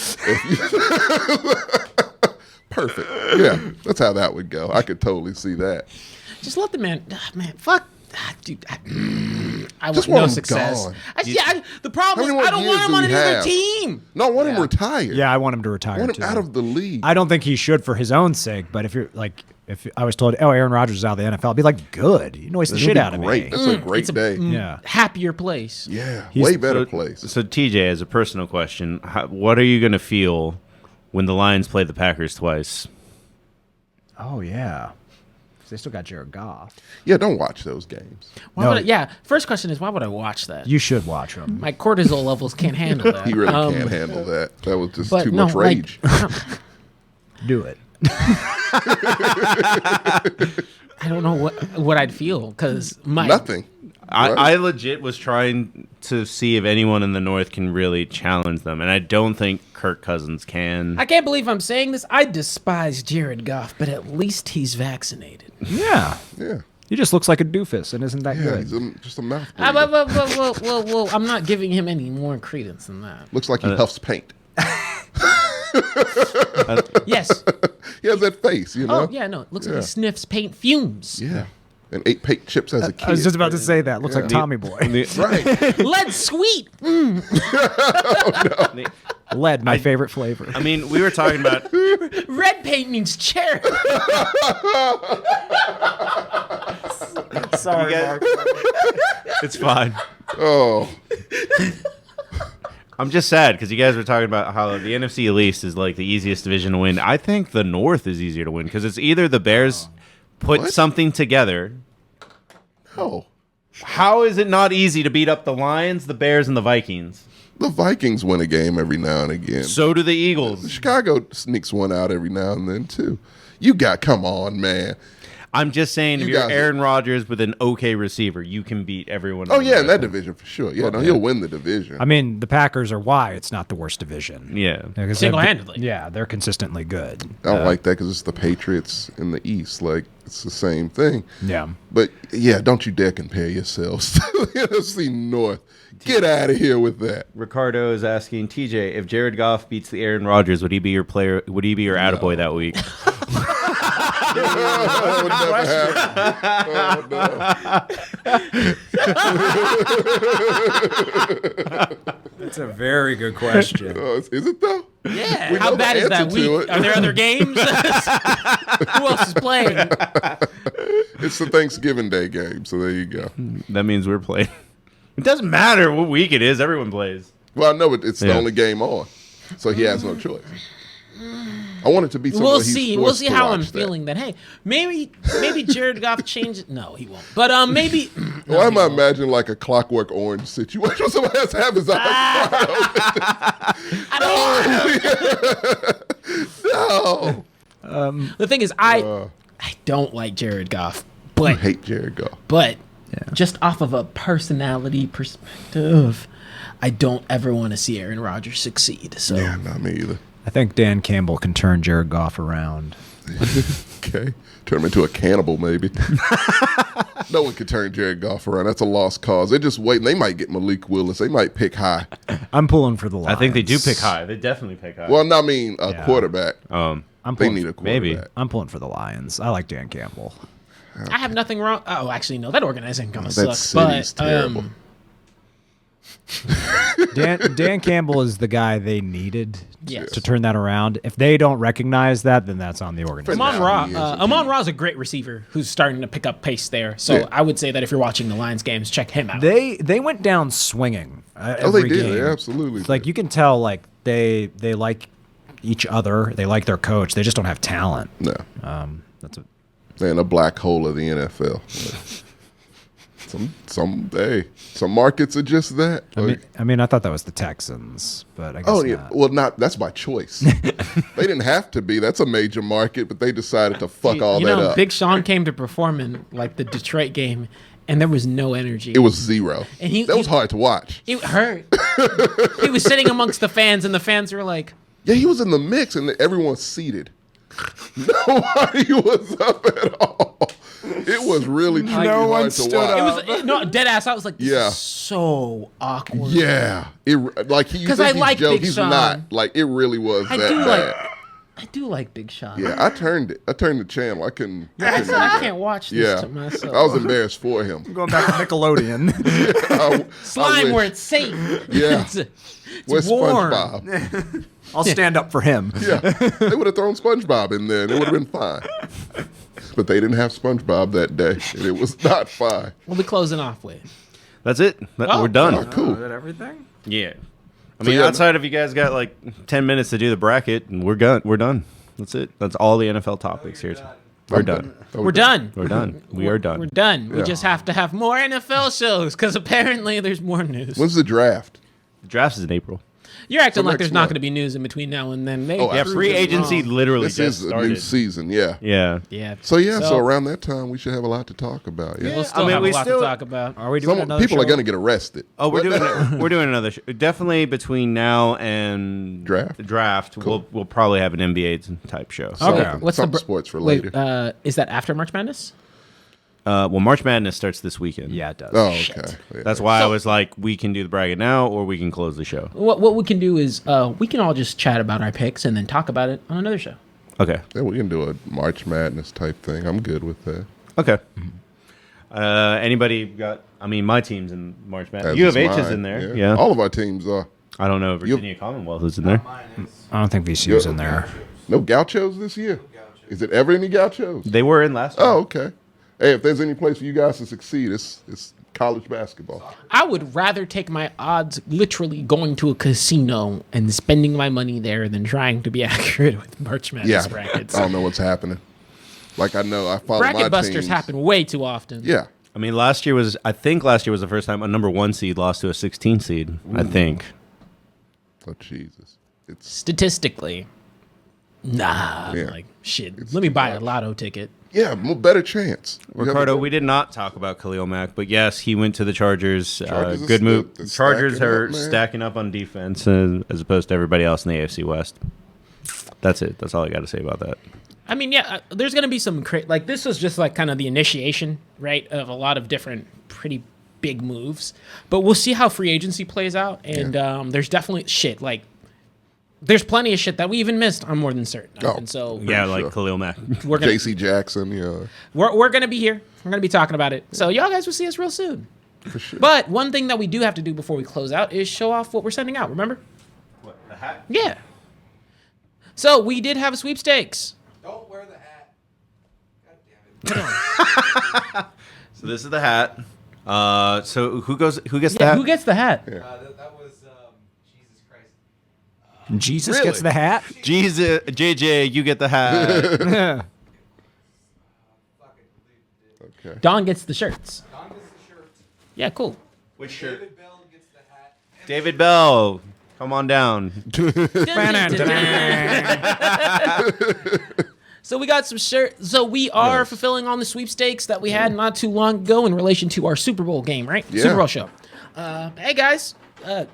Perfect. Yeah, that's how that would go. I could totally see that. Just let the man. Fuck. Dude, I Just want no want him success. gone. The problem How is many I more don't years want him do on we any other have? team. No, I want him retired. Yeah, I want him to I retire want him too. out of the league. I don't think he should for his own sake. But if you're like, if I was told, oh, Aaron Rodgers is out of the NFL, I'd be like, good. You noise the It'll shit be out of great. me. That's a great It's a- day. Yeah. Happier place. Yeah, He's- way better place. So TJ, as a personal question, what are you going to feel when the Lions play the Packers twice? Oh yeah. They still got Jared Goff. Yeah, don't watch those games. Why would I, first question is, why would I watch that? You should watch him. My cortisol levels can't handle that. He really can't handle that. That was just but too no, much rage. Do it. I don't know what I'd feel because my Nothing. I legit was trying to see if anyone in the North can really challenge them, and I don't think Kirk Cousins can. I can't believe I'm saying this. I despise Jared Goff, but at least he's vaccinated. Yeah. Yeah. He just looks like a doofus and isn't that Yeah, good. he's just a mouth. Well, I'm not giving him any more credence than that. Looks like he huffs paint. Yes. He has that face, you know? Oh, yeah, no. It looks like he sniffs paint fumes. Yeah. And ate paint chips as a kid. I was just about to say that. Looks like Tommy Boy. Right. Lead sweet. Lead, my favorite flavor. I mean, we were talking about Red paint means cherry. Sorry, Mark. it's fine. Oh. I'm just sad because you guys were talking about how the NFC East is like the easiest division to win. I think the North is easier to win because it's either the Bears put What? something together. No. How is it not easy to beat up the Lions, the Bears, and the Vikings? The Vikings win a game every now and again. So do the Eagles. Chicago sneaks one out every now and then, too. Come on, man. I'm just saying, if You you're guys- Aaron Rodgers with an okay receiver, you can beat everyone. Oh, in the yeah, in rest. that division for sure. Yeah, no, he'll win the division. I mean, the Packers are why it's not the worst division. Yeah. Because Single-handedly. Yeah, they're consistently good. I don't like that because it's the Patriots in the East. Like, it's the same thing. Yeah. But, yeah, don't you dare compare yourselves to the NFC North. Get out of here with that. Ricardo is asking TJ if Jared Goff beats the Aaron Rodgers, would he be your player? Would he be your attaboy that week? That would never happen. That's a very good question. Is it, though? Yeah. We How know bad the is that answer to week? it. Are there other games? Who else is playing? It's the Thanksgiving Day game, so there you go. That means we're playing. It doesn't matter what week it is. Everyone plays. Well, I know it's the Yeah. only game on, so he has no choice. I want it to be something We'll he's see. We'll forced see to how I'm watch that. feeling. That hey, maybe Jared Goff changes. No, he won't. But maybe. Well, I might imagine like a Clockwork Orange situation. Somebody has to have his eyes wide open. No. The thing is, I don't like Jared Goff, but I hate Jared Goff. just off of a personality perspective, I don't ever want to see Aaron Rodgers succeed. So Yeah, not me either. I think Dan Campbell can turn Jared Goff around. Okay. Turn him into a cannibal, maybe. No one could turn Jared Goff around. That's a lost cause. They're just waiting. They might get Malik Willis. They might pick high. I'm pulling for the Lions. I think they do pick high. They definitely pick high. Well, I mean, a quarterback. I'm They pulling need a quarterback. maybe. I'm pulling for the Lions. I like Dan Campbell. I have nothing wrong. Oh, actually, no. That organizing kind of That sucks. city's But terrible. Dan Campbell is the guy they needed Yes. to turn that around. If they don't recognize that, then that's on the organization. Amon now Ra, he is Amon Ra is a great receiver who's starting to pick up pace there. So Yeah. I would say that if you're watching the Lions games, check him out. They went down swinging. Oh, Every they did. game. They absolutely It's like did. you can tell, like they like each other. They like their coach. They just don't have talent. No. That's a, They're in a black hole of the NFL. Some markets are just that. I mean, I thought that was the Texans, but I guess Oh yeah, not. well, not that's by choice. They didn't have to be. That's a major market, but they decided to fuck all you that know, up. Big Sean came to perform in like the Detroit game, and there was no energy. It was zero. And he- that was he- hard to watch. It hurt. He was sitting amongst the fans, and the fans were like, Yeah, he was in the mix, and everyone's seated. Nobody was up at all. It was really truly No one hard to stood watch. up. no, dead ass. I was like, this Yeah. is so awkward. Yeah, like he. 'Cause Think I he's like joking. Big He's Sean. not. Like it really was I that do bad. I do like Big Sean. Yeah, I turned it. I turned the channel. I couldn't. I do said I that. can't watch this Yeah, to myself. I was embarrassed for him. Going back to Nickelodeon. I Slime wish. where it's safe. Yeah. it's Where's warm. SpongeBob? I'll stand up for him. Yeah, they would have thrown SpongeBob in there, and it would have been fine. But they didn't have SpongeBob that day, and it was not fine. We'll be closing off with. That's it. Oh. We're done. Oh, cool. Is that everything? Yeah. I So, mean, yeah, outside of you guys got like 10 minutes to do the bracket, and we're done. We're done. That's it. That's all the NFL topics here. We're done. We're done. We're done. We are done. We're done. We Yeah. just have to have more NFL shows because apparently there's more news. When's the draft? The draft is in April. You're acting So like next there's not month. going to be news in between now and then. They Oh, Yeah, absolutely. free agency literally This just is a started. new season. Yeah. Yeah. Yeah. So around that time, we should have a lot to talk about. Yeah. We'll still I mean, have we a lot still- to talk about. Are we doing another People show? are going to get arrested. Oh, we're doing another show. Definitely between now and Draft? Cool. We'll probably have an NBA type show. So, Okay. What's Something the sports for Wait, later. is that after March Madness? well, March Madness starts this weekend. Yeah, it does. Oh, okay. Yeah. That's why I was like, we can do the bracket now, or we can close the show. What we can do is we can all just chat about our picks and then talk about it on another show. Okay. Yeah, we can do a March Madness type thing. I'm good with that. Okay. Anybody got? I mean, my team's in March Madness. As U of is H is mine. in there. Yeah. All of our teams are. I don't know. Virginia Commonwealth is in there. I don't think VCU's in there. No Gauchos this year? Is it ever any Gauchos? They were in last year. Oh, okay. Hey, if there's any place for you guys to succeed, it's college basketball. I would rather take my odds literally going to a casino and spending my money there than trying to be accurate with March Madness Yeah. brackets. I don't know what's happening. Like I know I follow Bracket my busters teams. happen way too often. Yeah. I mean, I think last year was the first time a number 1 seed lost to a 16 seed. I think. Oh Jesus. It's Statistically, nah. Yeah. Like shit. Let me buy a lotto ticket. better chance. You have Ricardo, a- we did not talk about Khalil Mack, but yes, he went to the Chargers. Chargers is Good move. they're Chargers stacking are up, man. stacking up on defense as opposed to everybody else in the AFC West. That's it. That's all I got to say about that. I mean, yeah, there's going to be some like this was just like kind of the initiation, right, of a lot of different pretty big moves. But we'll see how free agency plays out, and there's definitely shit like there's plenty of shit that we even missed. I'm more than certain. Oh. And so Yeah, sure. like Khalil Mack. we're gonna J.C. Jackson, yeah. we're gonna be here. We're gonna be talking about it. So y'all guys will see us real soon. For sure. But one thing that we do have to do before we close out is show off what we're sending out. Remember? What, the hat? Yeah. So we did have a sweepstakes. Don't wear the hat. God damn it. So this is the hat. So who gets Yeah, that? who gets the hat? That was Jesus Christ. Jesus Really? gets the hat. Jesus, JJ, you get the hat. Fucking believe it. Okay. Don gets the shirts. Don gets the shirt. Yeah, cool. Which shirt? David Bell gets the hat. David Bell, come on down. So we got some shirts. So we are fulfilling on the sweepstakes that we had not too long ago in relation to our Super Bowl game, right? Yeah. Super Bowl show. Hey guys,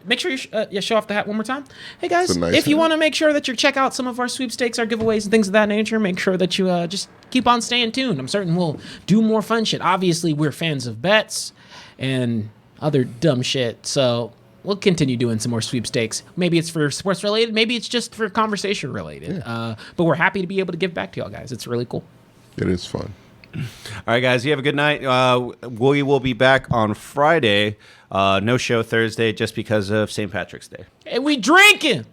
make sure you show off the hat one more time. Hey guys, It's a nice if you hat. want to make sure that you check out some of our sweepstakes, our giveaways, and things of that nature, make sure that you just keep on staying tuned. I'm certain we'll do more fun shit. Obviously, we're fans of bets and other dumb shit, so we'll continue doing some more sweepstakes. Maybe it's for sports related, maybe it's just for conversation related. But we're happy to be able to give back to y'all guys. It's really cool. It is fun. All right, guys, you have a good night. We will be back on Friday. No show Thursday just because of St. Patrick's Day. And we drinking.